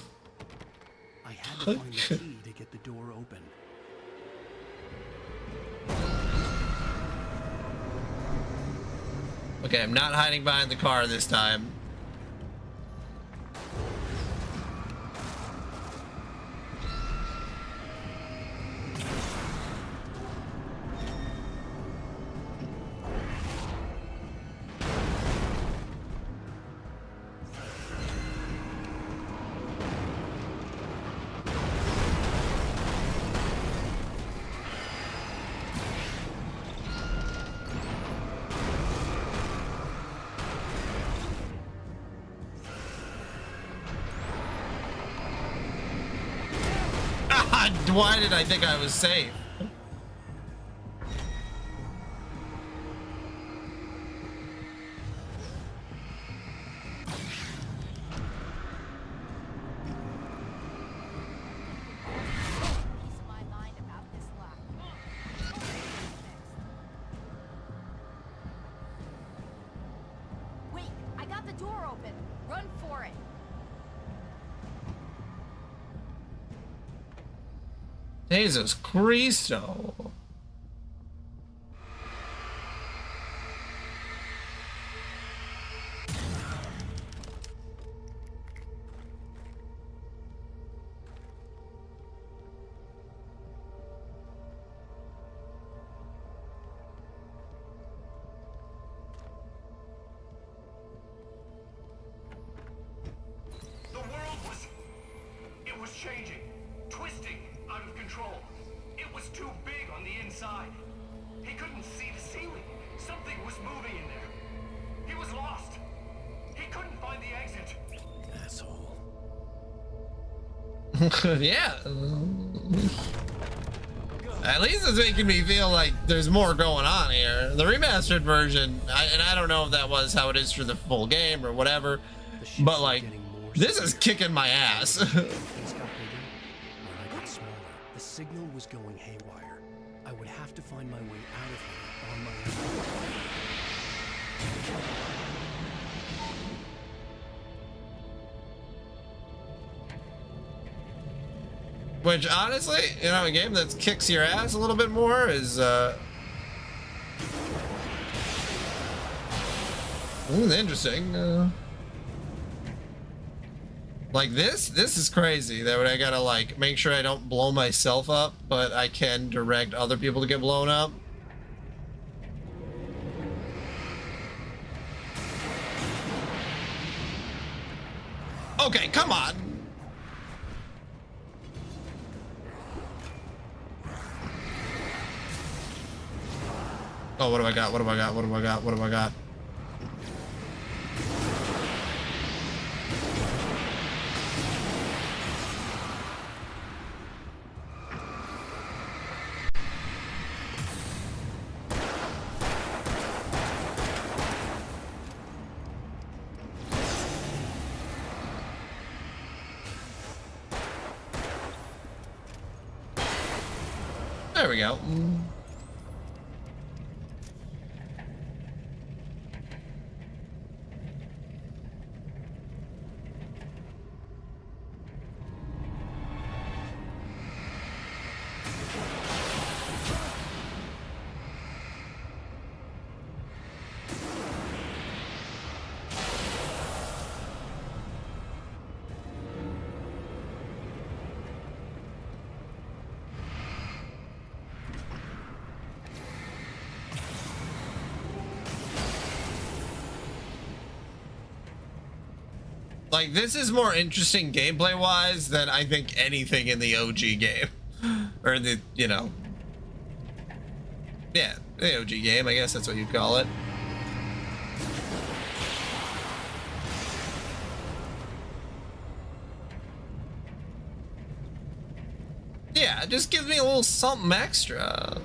I had to find the key to get the door open. Okay, I'm not hiding behind the car this time. Why did I think I was safe? Wait, I got the door open. Run for it. Jesus Christo. The world was changing, twisting out of control. It was too big on the inside. He couldn't see the ceiling. Something was moving in there. He was lost. He couldn't find the exit. Asshole. Yeah. At least it's making me feel like there's more going on here. The remastered version, and I don't know if that was how it is for the full game or whatever, but like, this is kicking my ass. Things got bigger, or I got smaller. The signal was going haywire. I would have to find my way out of here on my own. Which, honestly, you know, a game that kicks your ass a little bit more is, interesting. Like this is crazy. That I gotta, like, make sure I don't blow myself up, but I can direct other people to get blown up. Okay, come on. Oh, what do I got? What do I got? What do I got? What do I got? There we go. Like, this is more interesting gameplay wise than I think anything in the OG game. Or the, you know. Yeah, the OG game, I guess that's what you'd call it. Yeah, just give me a little something extra.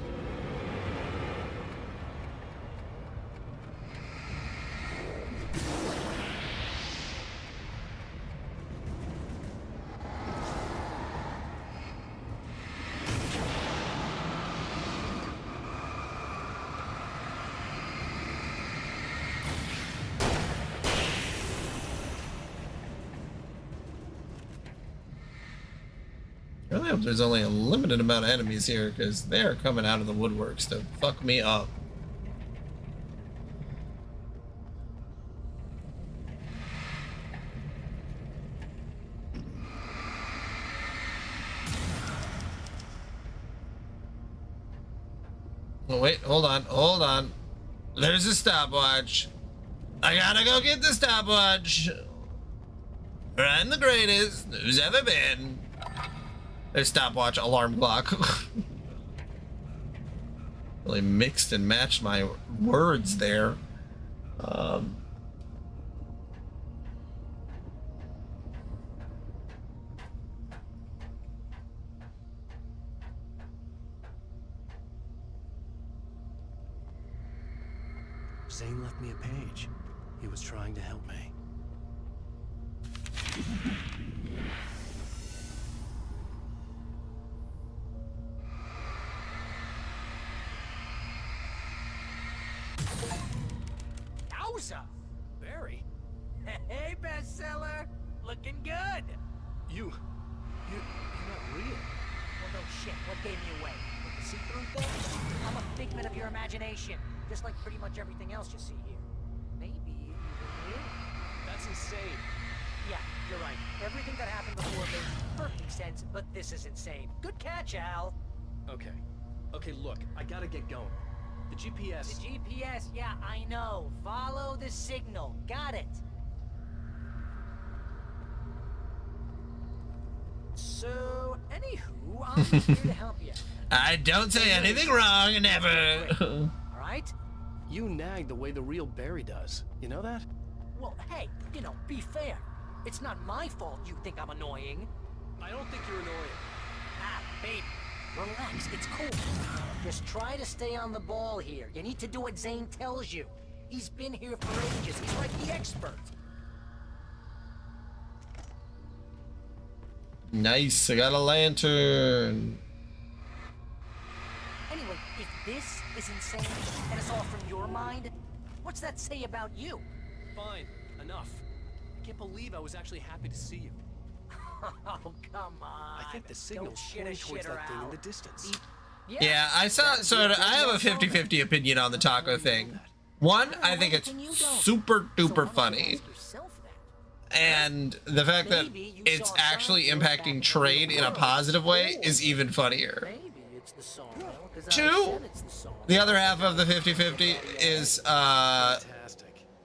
I really hope there's only a limited amount of enemies here, because they're coming out of the woodworks to fuck me up. Oh, wait, hold on. There's a stopwatch. I gotta go get the stopwatch. I'm the greatest who's ever been. There's stopwatch, alarm clock. Really mixed and matched my words there. Zane left me a page. He was trying to help me. Yowza! Barry? Hey, bestseller! Looking good! You're not real. Well, no shit. What gave me away? The see-through thing? I'm a figment of your imagination, just like pretty much everything else you see here. Maybe even you. That's insane. Yeah, you're right. Everything that happened before made perfect sense, but this is insane. Good catch, Al. Okay. Okay, look, I gotta get going. The GPS... The GPS, yeah, I know. Follow the signal. Got it. So, anywho, I'm here to help you. I don't say anything wrong, never. Alright? You nag the way the real Barry does. You know that? Well, hey, you know, be fair. It's not my fault you think I'm annoying. I don't think you're annoying. Ah, babe, relax, it's cool. Just try to stay on the ball here. You need to do what Zane tells you. He's been here for ages. He's like the expert. Nice, I got a lantern. Anyway, if this is insane and it's all from your mind, what's that say about you? Fine, enough. I can't believe I was actually happy to see you. Oh, come on. I think the signal's pointing towards that thing in the distance. Yeah, I saw, so I have a 50-50 opinion on the taco thing. One, I think it's super duper funny. And the fact that it's actually impacting trade in a positive way is even funnier. Two, the other half of the 50-50 is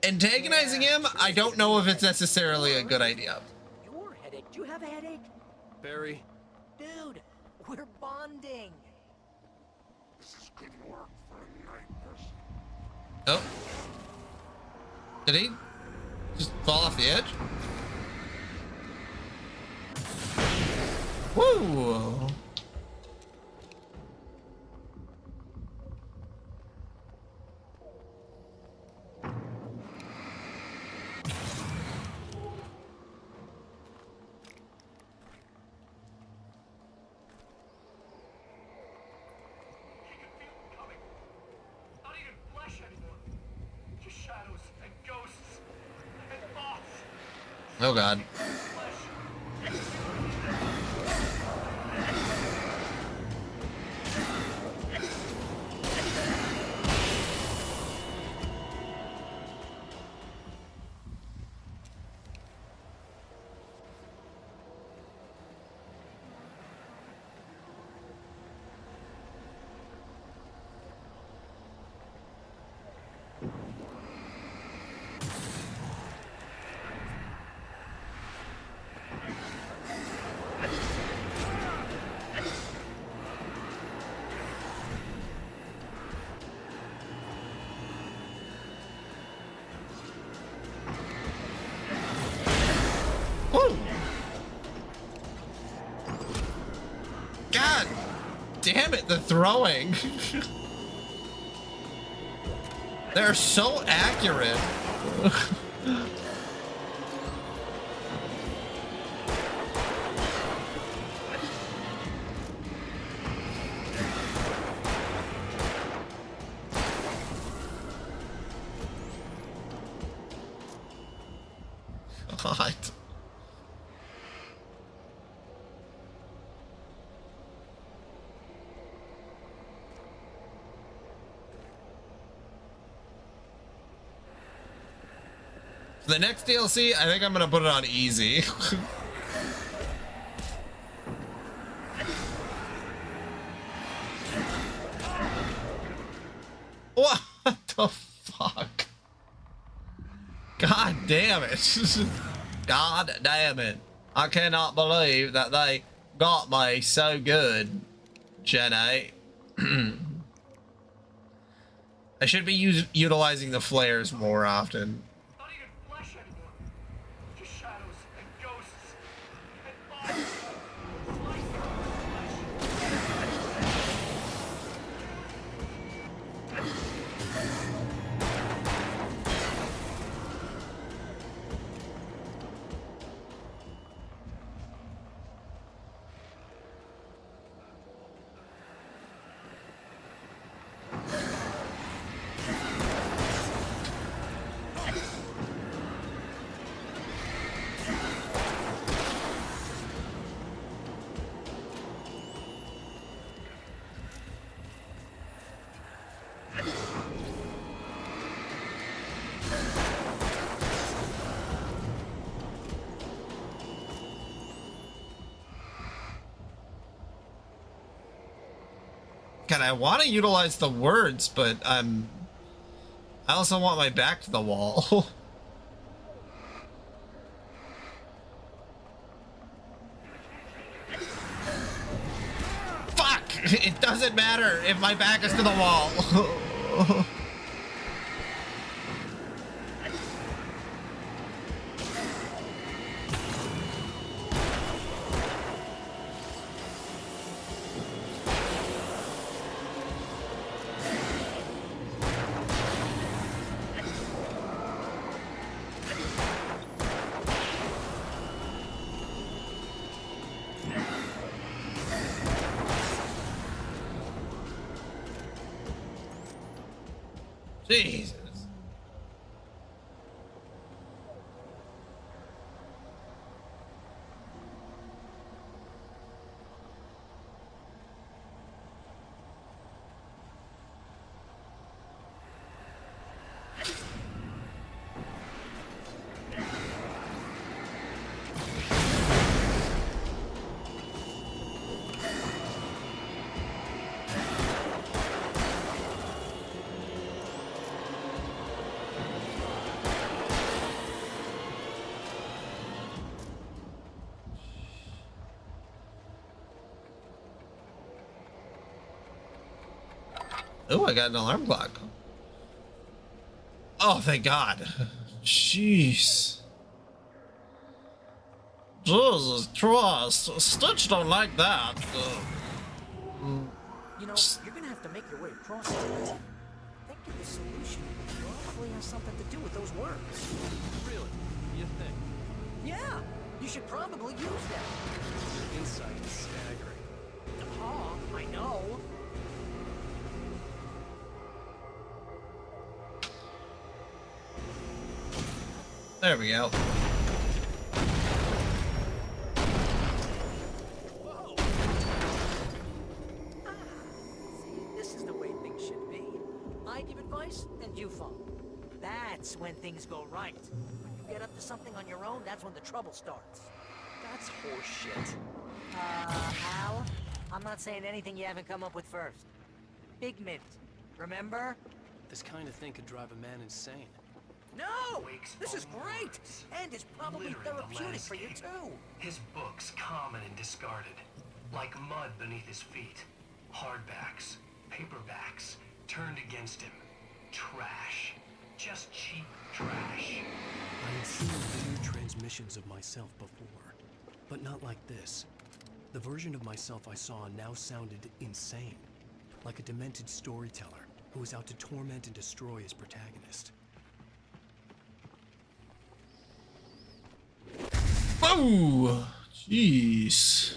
antagonizing him. I don't know if it's necessarily a good idea. Your headache. Do you have a headache? Barry. Dude, we're bonding. Oh. Did he just fall off the edge? Woo! shadows and ghosts and thoughts. Oh god. God damn it, the throwing. They're so accurate. God. For the next DLC, I think I'm gonna put it on easy. What the fuck? God damn it. God damn it. I cannot believe that they got me so good, Jenny. I should be utilizing the flares more often. Not even flesh anymore. Just shadows and ghosts and thoughts. God, I want to utilize the words, but I also want my back to the wall. Fuck! It doesn't matter if my back is to the wall. Jesus. Oh, I got an alarm clock. Oh, thank God. Jeez. Jesus Christ. Stitch don't like that. You know, you're gonna have to make your way across it. Think of the solution. Probably has something to do with those words. Really? You think? Yeah, you should probably use that. Your insight is staggering. I know. There we go. This is the way things should be. I give advice, and you follow. That's when things go right. When you get up to something on your own, that's when the trouble starts. That's horseshit. Al? I'm not saying anything you haven't come up with first. Big Mint, remember? This kind of thing could drive a man insane. No! This is great! And it's probably Littering the therapeutic for you, landscape. too. His books common and discarded, like mud beneath his feet. Hardbacks, paperbacks, turned against him. Trash. Just cheap trash. I had seen weird transmissions of myself before, but not like this. The version of myself I saw now sounded insane, like a demented storyteller who was out to torment and destroy his protagonist. Oh, jeez.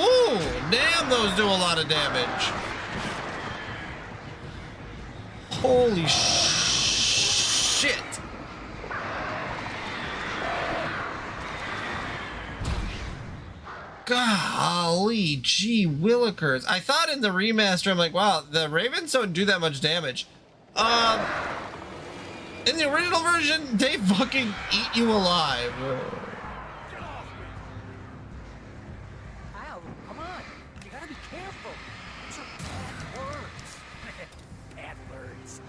Oh, damn, those do a lot of damage. Holy shit. Golly gee willikers. I thought in the remaster, I'm like, wow, the ravens don't do that much damage. In the original version, they fucking eat you alive. Al, come on. You gotta be careful. Those are bad words. Bad words.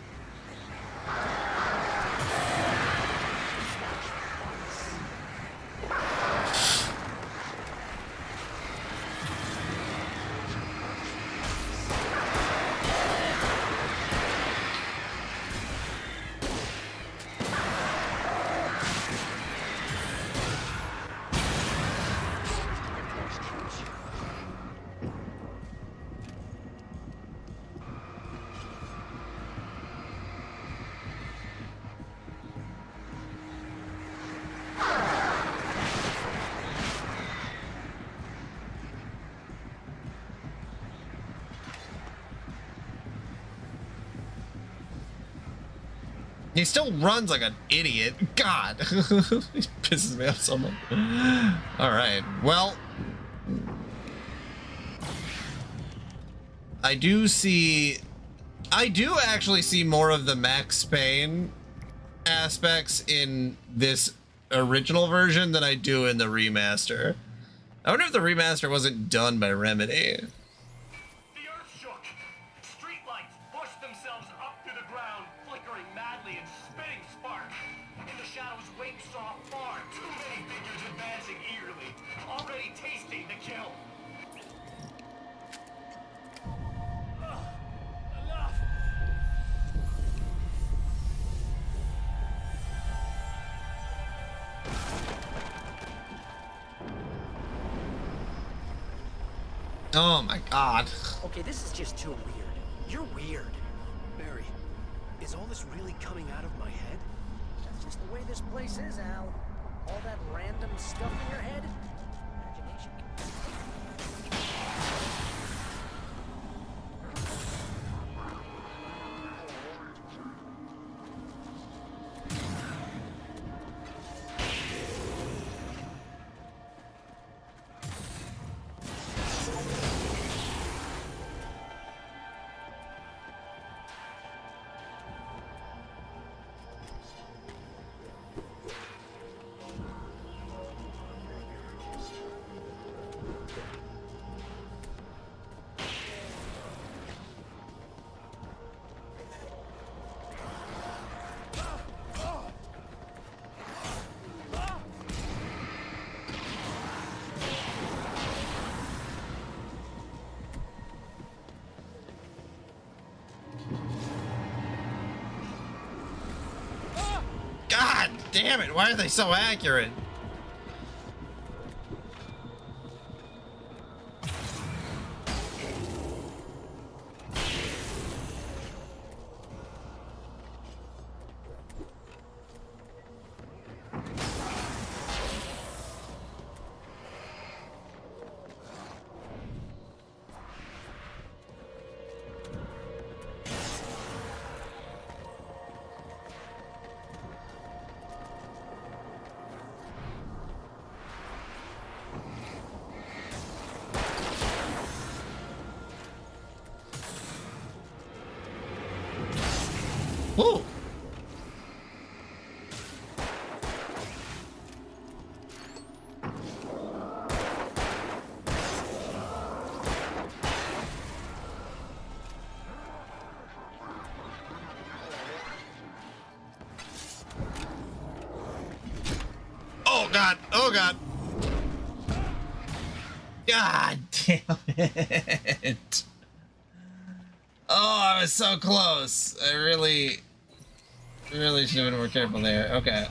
He still runs like an idiot. God. He pisses me off so much. Alright, well. I do actually see more of the Max Payne aspects in this original version than I do in the remaster. I wonder if the remaster wasn't done by Remedy. The earth shook. Streetlights pushed themselves up to the ground, flickering madly and spitting spark. In the shadows, Wake saw far too many figures advancing eagerly, already tasting the kill. Enough! Oh my god. Okay, this is just too weird. You're weird. Barry, is all this really coming out of my head? That's just the way this place is, Al. All that random stuff in your head. Imagination. God damn it, why are they so accurate? Whoa. Oh god, oh god. God damn it. Oh, I was so close. I really should have been more careful there. Okay.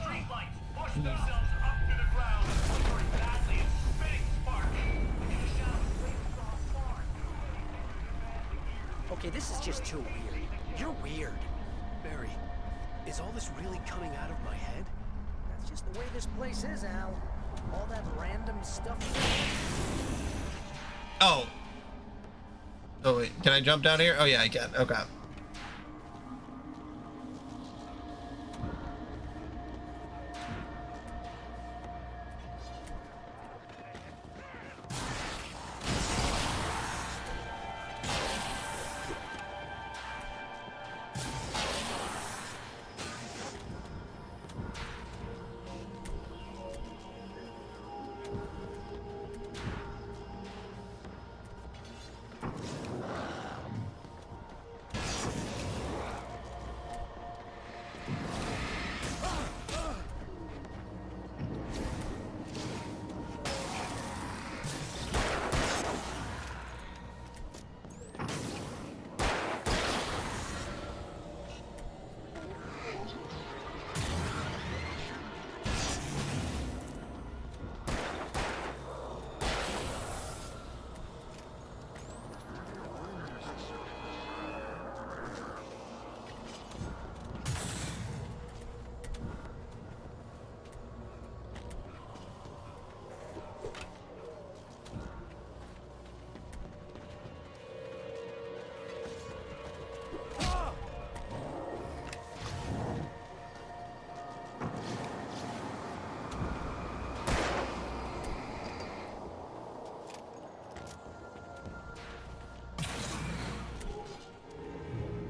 Okay, this is just too weird. You're weird. Barry, is all this really coming out of my head? That's just the way this place is, Al. All that random stuff. Oh. Oh wait, can I jump down here? Oh yeah, I can. Okay.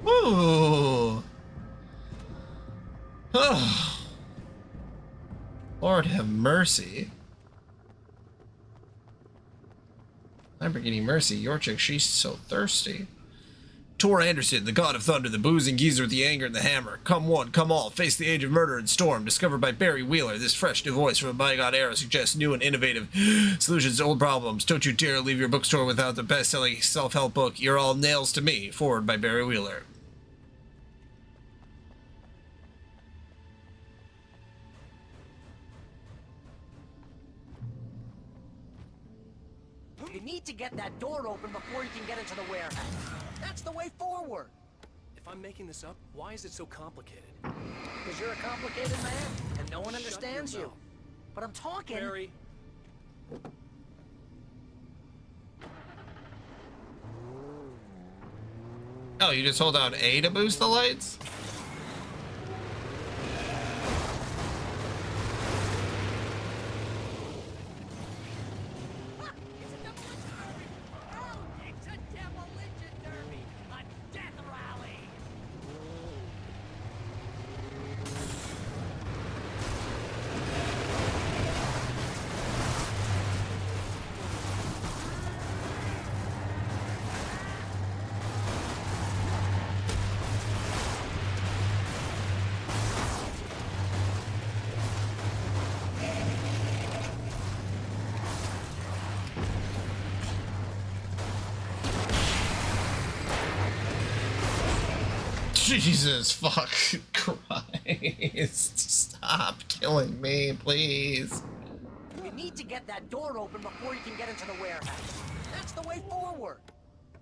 Ooh. Oh. Lord have mercy. Lamborghini Mercy, your chick, she's so thirsty. Tor Anderson, the god of thunder, the booze and geezer with the anger and the hammer. Come one, come all, face the age of murder and storm. Discovered by Barry Wheeler, this fresh new voice from a bygone era suggests new and innovative solutions to old problems. Don't you dare leave your bookstore without the best-selling self-help book, You're All Nails to Me, forward by Barry Wheeler. You need to get that door open before you can get into the warehouse. That's the way forward. If I'm making this up, why is it so complicated? Because you're a complicated man, and no one understands you. But I'm talking... Barry. Oh, you just hold down A to boost the lights? Jesus fuck Christ. Stop killing me, please. You need to get that door open before you can get into the warehouse. That's the way forward.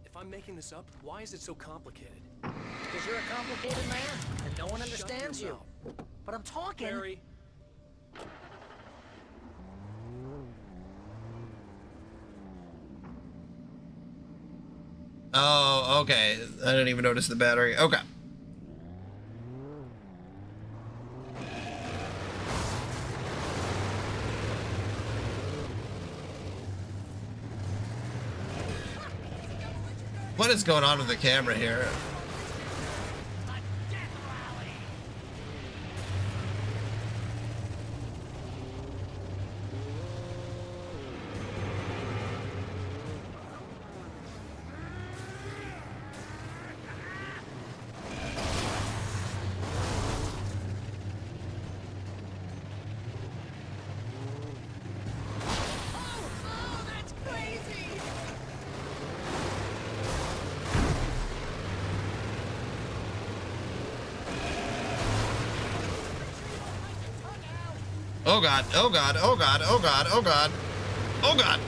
If I'm making this up, why is it so complicated? Because you're a complicated man, and no one understands you. But I'm talking. Barry. Oh, okay. I didn't even notice the battery. Okay. What is going on with the camera here? Oh god, oh god, oh god, oh god, oh god, oh god.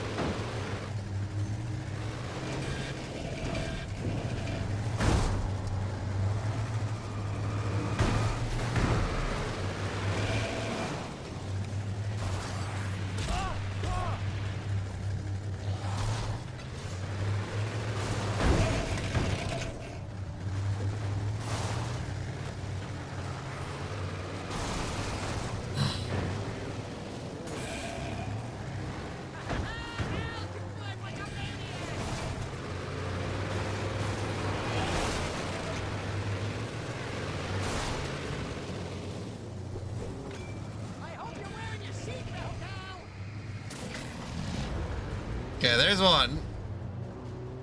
Okay, there's one.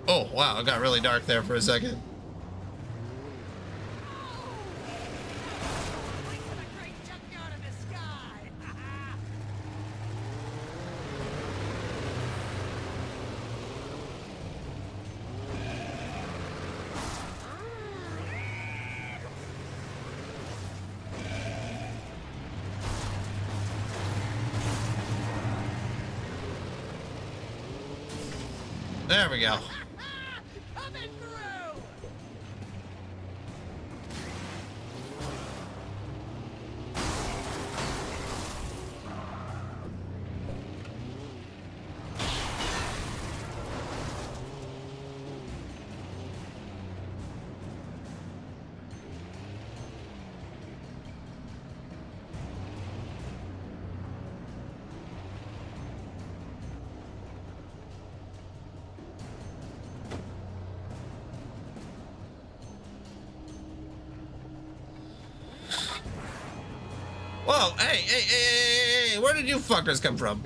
Oh, wow, it got really dark there for a second. There we go. Whoa, hey, where did you fuckers come from?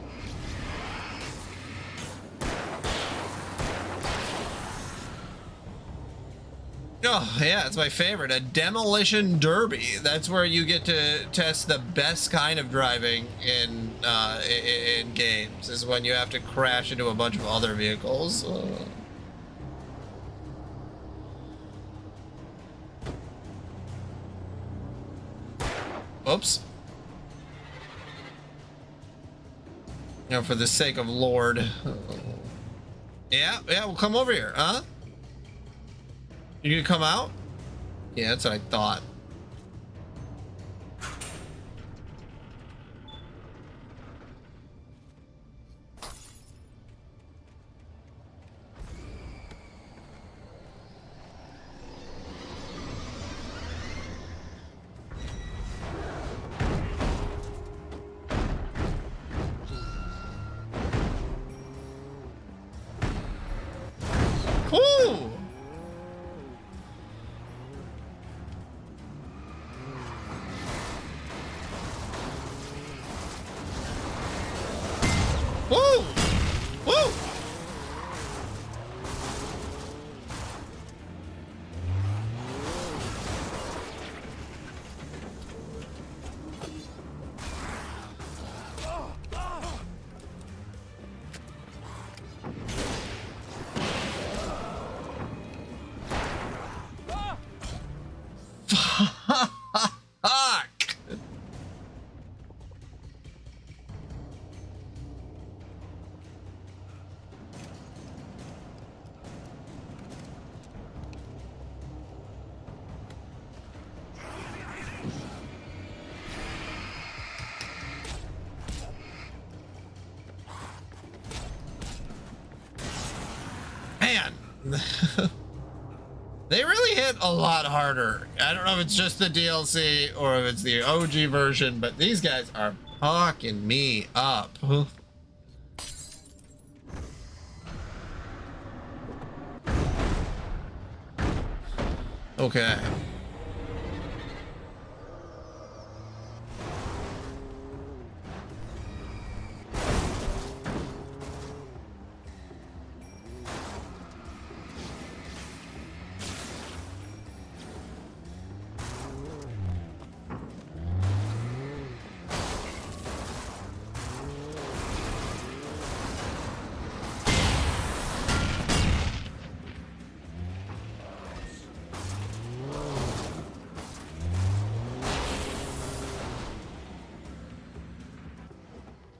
Oh, yeah, it's my favorite, a demolition derby. That's where you get to test the best kind of driving in games, is when you have to crash into a bunch of other vehicles. Oops. You know, for the sake of Lord. Yeah, we'll come over here, huh? You gonna come out? Yeah, that's what I thought. Woo! Woo! Woo! Fuck! They really hit a lot harder. I don't know if it's just the DLC or if it's the OG version, but these guys are fucking me up. Okay.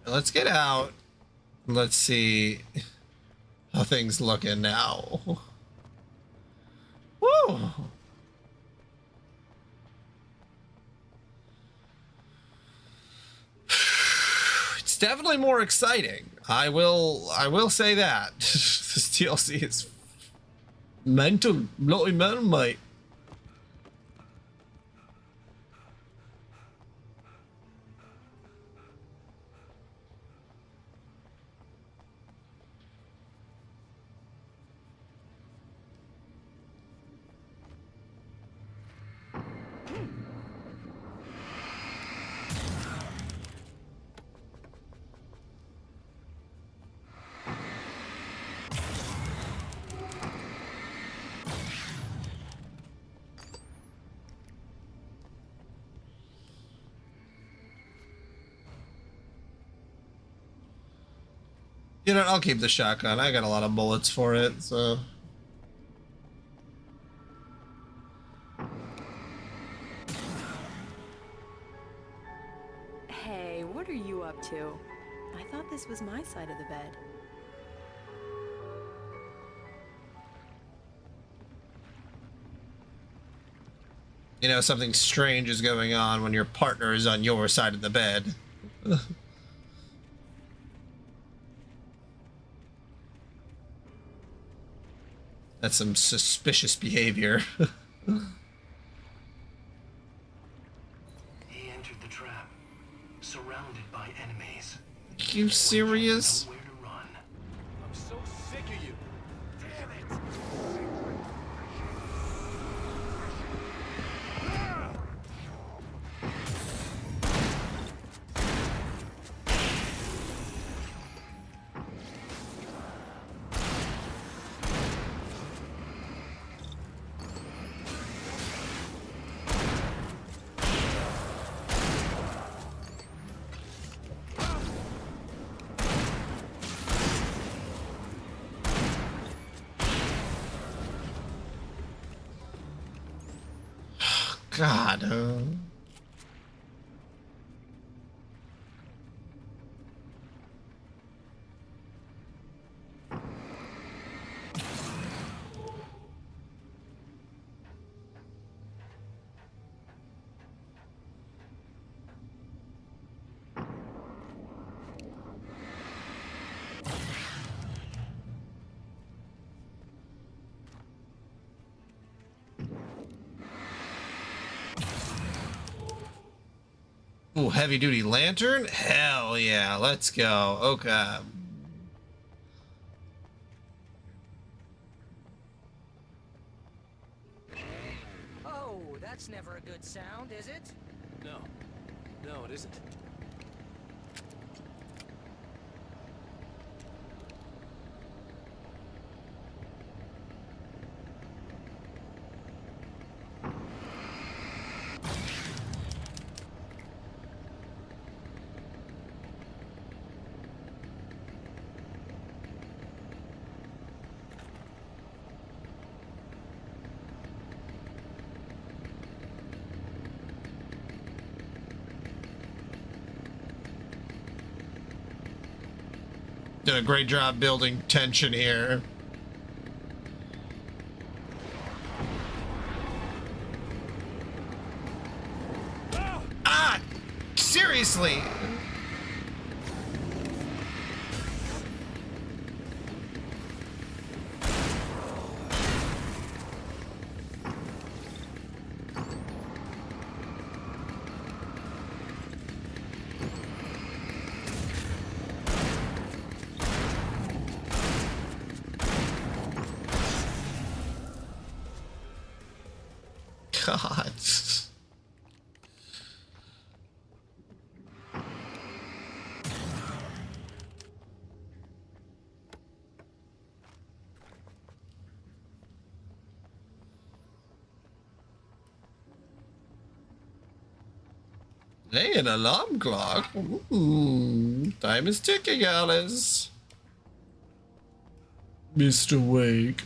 Let's get out. Let's see how things looking now. Woo! It's definitely more exciting. I will say that. This DLC is mental, bloody mental, mate. You know, I'll keep the shotgun. I got a lot of bullets for it, so. Hey, what are you up to? I thought this was my side of the bed. You know, something strange is going on when your partner is on your side of the bed. That's some suspicious behavior. He entered the trap, surrounded by enemies. Are you serious? Nowhere to run. I'm so sick of you. Damn it! God. Ooh, heavy duty lantern? Hell yeah, let's go. Okay. Oh, that's never a good sound, is it? No. No, it isn't. Did a great job building tension here. Ah! Seriously! God. Hey, an alarm clock. Time is ticking, Alice. Mr. Wake.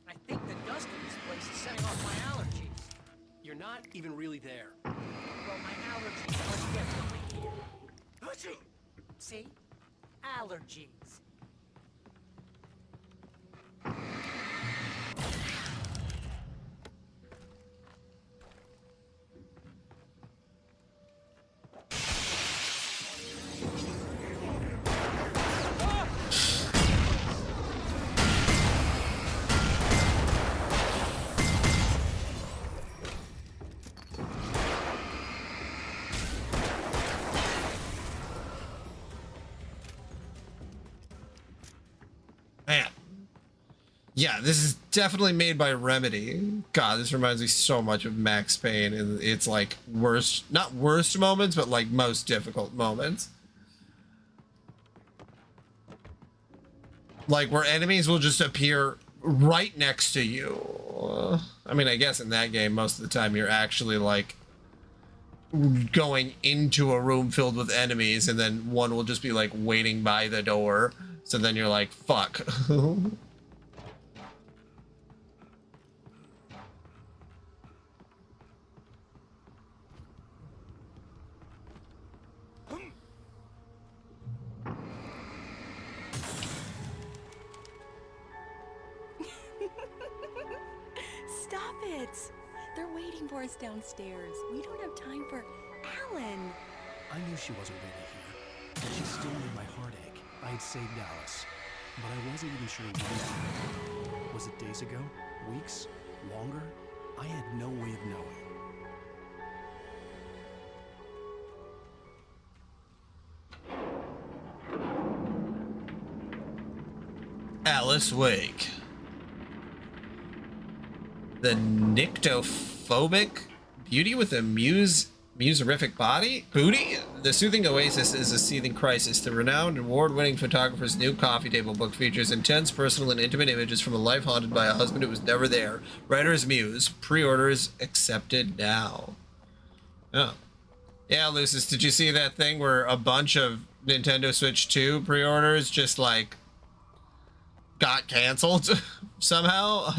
I think the dust in this place is setting off my allergies. You're not even really there. Well, my allergies are definitely here. Achoo! See? Allergies. Man. Yeah, this is definitely made by Remedy. God, this reminds me so much of Max Payne. And it's like worst, not worst moments, but like most difficult moments. Like where enemies will just appear right next to you. I mean, I guess in that game, most of the time you're actually like going into a room filled with enemies and then one will just be like waiting by the door. So then you're like, fuck. Stop it! They're waiting for us downstairs. We don't have time for Alan. I knew she wasn't really here, but she still made my heart ache. I had saved Alice, but I wasn't even sure when. Was it days ago? Weeks? Longer? I had no way of knowing. Alice Wake. The nyctophobic beauty with a muserific body? Booty? The soothing oasis is a seething crisis. The renowned award-winning photographer's new coffee table book features intense, personal, and intimate images from a life haunted by a husband who was never there. Writer's muse. Pre-orders accepted now. Oh. Yeah, Lucis, did you see that thing where a bunch of Nintendo Switch 2 pre-orders just, like, got canceled somehow?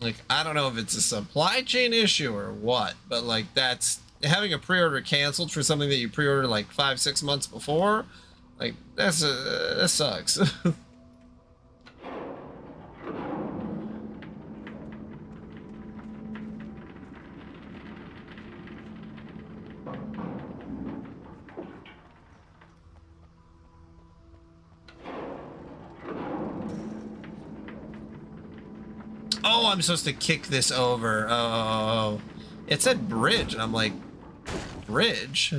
Like, I don't know if it's a supply chain issue or what, but like that's having a pre-order canceled for something that you pre-ordered like 5-6 months before. Like that sucks. Oh, I'm supposed to kick this over. Oh. It said bridge, and I'm like, bridge?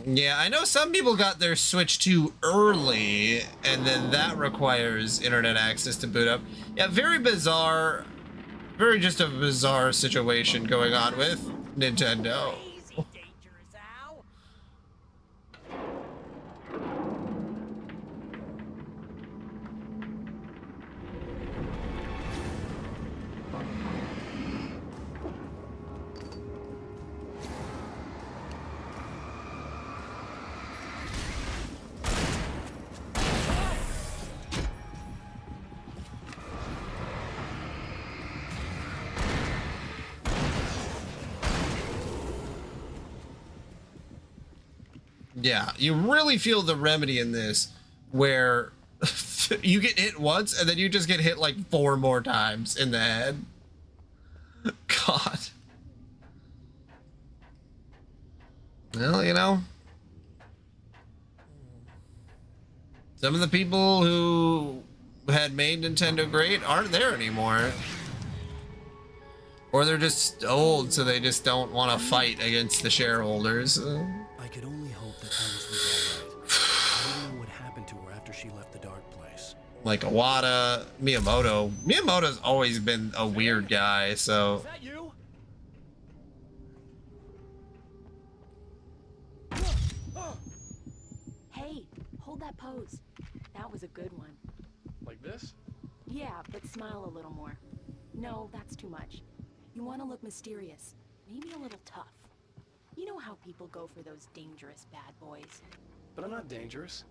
Yeah, I know some people got their Switch too early, and then that requires internet access to boot up. Yeah, very bizarre. Very just a bizarre situation going on with Nintendo. Yeah, you really feel the remedy in this where you get hit once and then you just get hit like 4 more times in the head. God. Well, you know, some of the people who had made Nintendo great aren't there anymore. Or they're just old, so they just don't want to fight against the shareholders. I could only hope that Alice was all right. I don't know what happened to her after she left the dark place. Like Iwata, Miyamoto. Miyamoto's always been a weird guy, so. Is that you? Hey, hold that pose. That was a good one. Like this? Yeah, but smile a little more. No, that's too much. You want to look mysterious, maybe a little tough. You know how people go for those dangerous bad boys. But I'm not dangerous.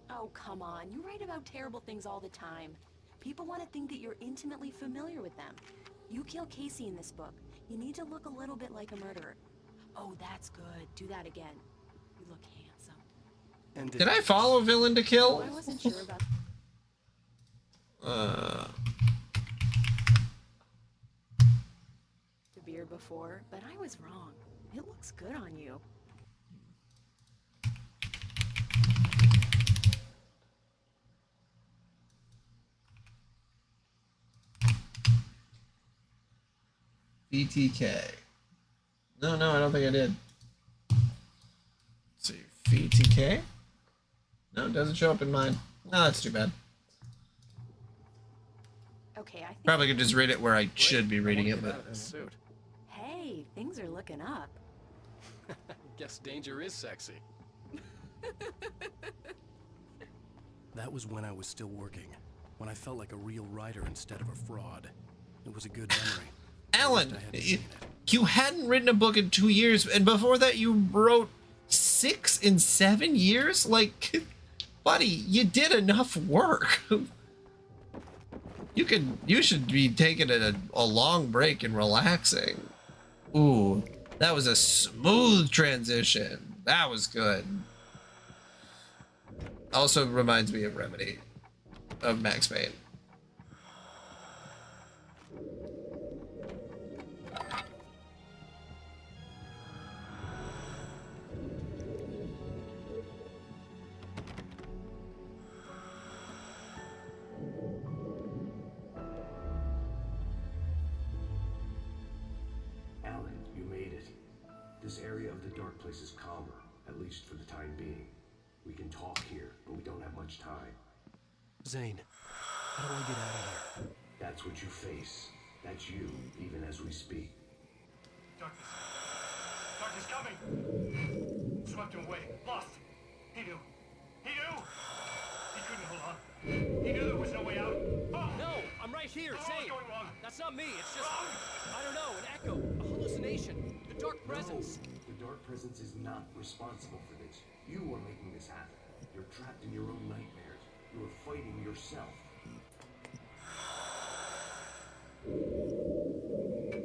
Oh, come on. You write about terrible things all the time. People want to think that you're intimately familiar with them. You kill Casey in this book. You need to look a little bit like a murderer. Oh, that's good. Do that again. You look handsome. And Did I follow villain to kill? I wasn't sure about... the beer before, but I was wrong. It looks good on you. BTK. No, I don't think I did. Let's see, VTK? No, it doesn't show up in mine. No, that's too bad. Okay, I think... Probably could just read it where I should be reading it, but... Hey, things are looking up. Guess danger is sexy. That was when I was still working. When I felt like a real writer instead of a fraud. It was a good memory. Alan, you hadn't written a book in 2 years, and before that you wrote 6 in 7 years? Like, buddy, you did enough work. You should be taking a long break and relaxing. Ooh, that was a smooth transition. That was good. Also reminds me of Remedy, of Max Payne. Alan, you made it. This area of the dark place is calmer, at least for the time being. We can talk here, but we don't have much time. Zane, how do I get out of here? That's what you face. That's you, even as we speak. Darkness. Darkness coming! Swept him away. Lost. He knew. He knew! He couldn't hold on. He knew there was no way out. Oh! No, I'm right here, What's Zane. going wrong? That's not me. It's just, I don't know, an echo, a hallucination, the dark presence. No, the dark presence is not responsible for this. You are making this happen. You're trapped in your own nightmares. You are fighting yourself.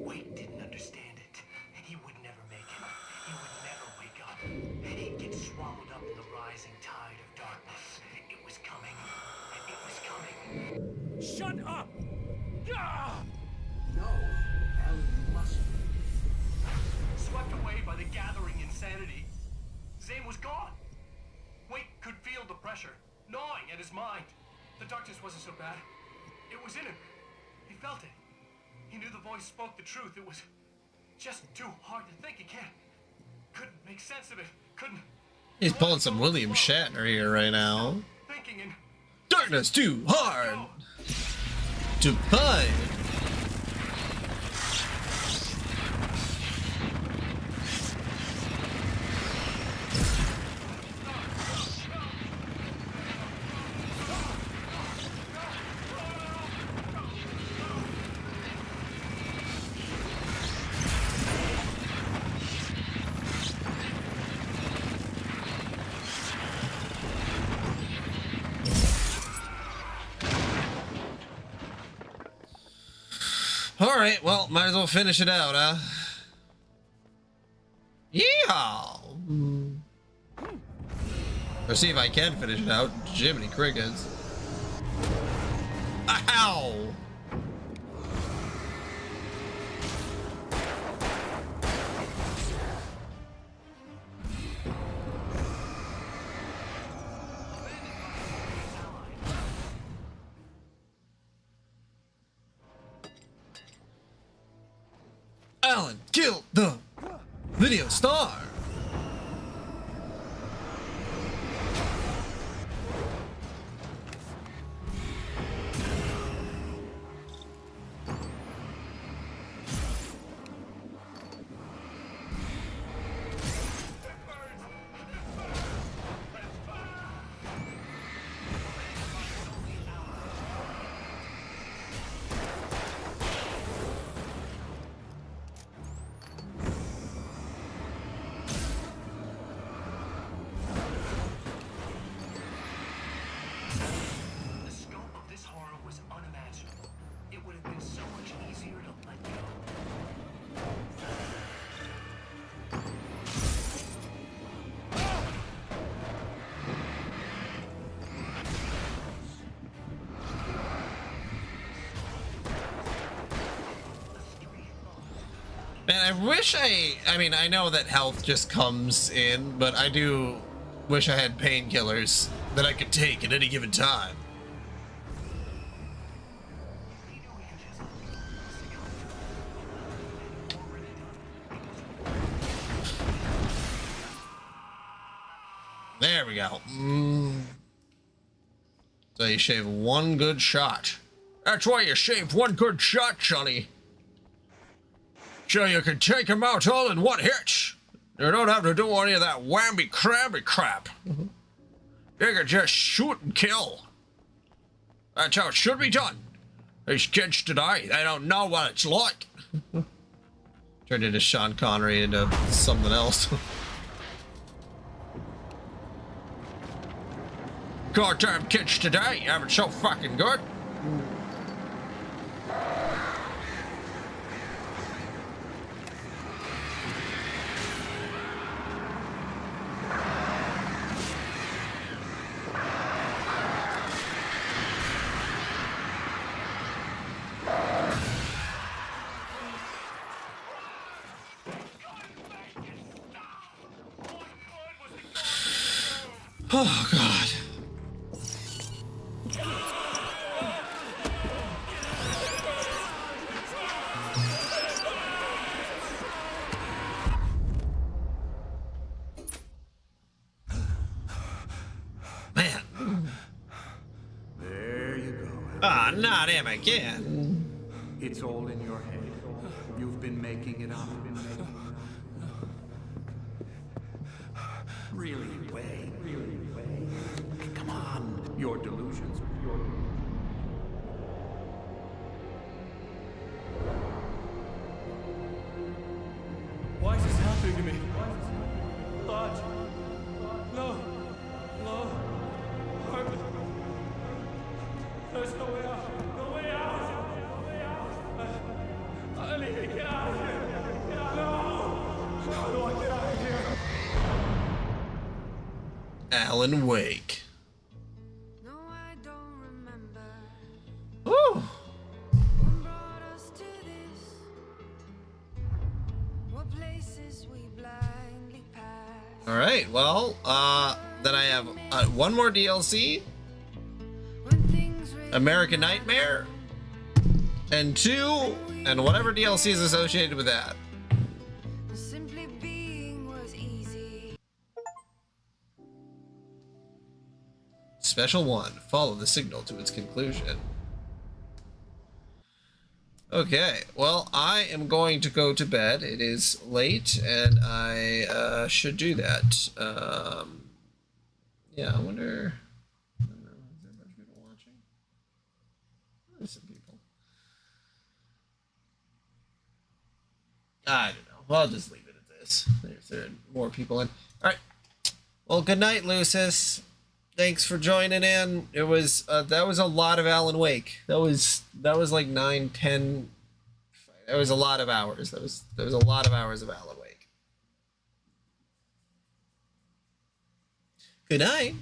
Wake didn't understand it. He would never make it. He would never wake up. He'd get swallowed up in the rising tide of darkness. It was coming. It was coming. Shut up! Ah! No, Alan, you must. Swept away by the gathering insanity. Zane was gone. Wake could feel the pressure, gnawing at his mind. The darkness wasn't so bad. It was in him. He felt it. He knew the voice spoke the truth. It was just too hard to think. He couldn't make sense of it. Couldn't. He's pulling some William Shatner here right now. Thinking and Darkness too hard to find. Alright, well, might as well finish it out, huh? Yeehaw! Or see if I can finish it out. Jiminy crickets. Ow! Alan killed the video star. Man, I wish I mean, I know that health just comes in, but I do wish I had painkillers that I could take at any given time. There we go. So you shave one good shot. That's why you shave one good shot, Johnny. So you can take him out all in one hit. You don't have to do any of that whammy-crammy crap. You can just shoot and kill. That's how it should be done. These kids today, they don't know what it's like. Turned into Sean Connery into something else. Goddamn kids today, having so fucking good. Oh, God. Man. There you go. Ah, not him again. It's all in your head. You've been making it up. Really, Wade. Really, Wade. Come on. Your delusions. Why is this happening to me? Lodge. No. No. Purpose. There's no way out. No way out. No way out. I need to get out of here. Get out. No. How do I get out of here? Alan Wake. No, I don't remember. Ooh. What brought us to this? What places we blindly passed. All right. Well, then I have one more DLC. When things American Nightmare, and 2, and whatever DLC is associated with that. Simply being was easy. Special 1. Follow the signal to its conclusion. Okay, well, I am going to go to bed. It is late, and I should do that. Yeah, I wonder... Is there a bunch of people watching? There's some people. I don't know. Well, I'll just leave it at this. There are more people in. All right. Well, good night, Lucis. Thanks for joining in. It was that was a lot of Alan Wake. That was like 9, 10. That was a lot of hours. There was a lot of hours of Alan Wake. Good night.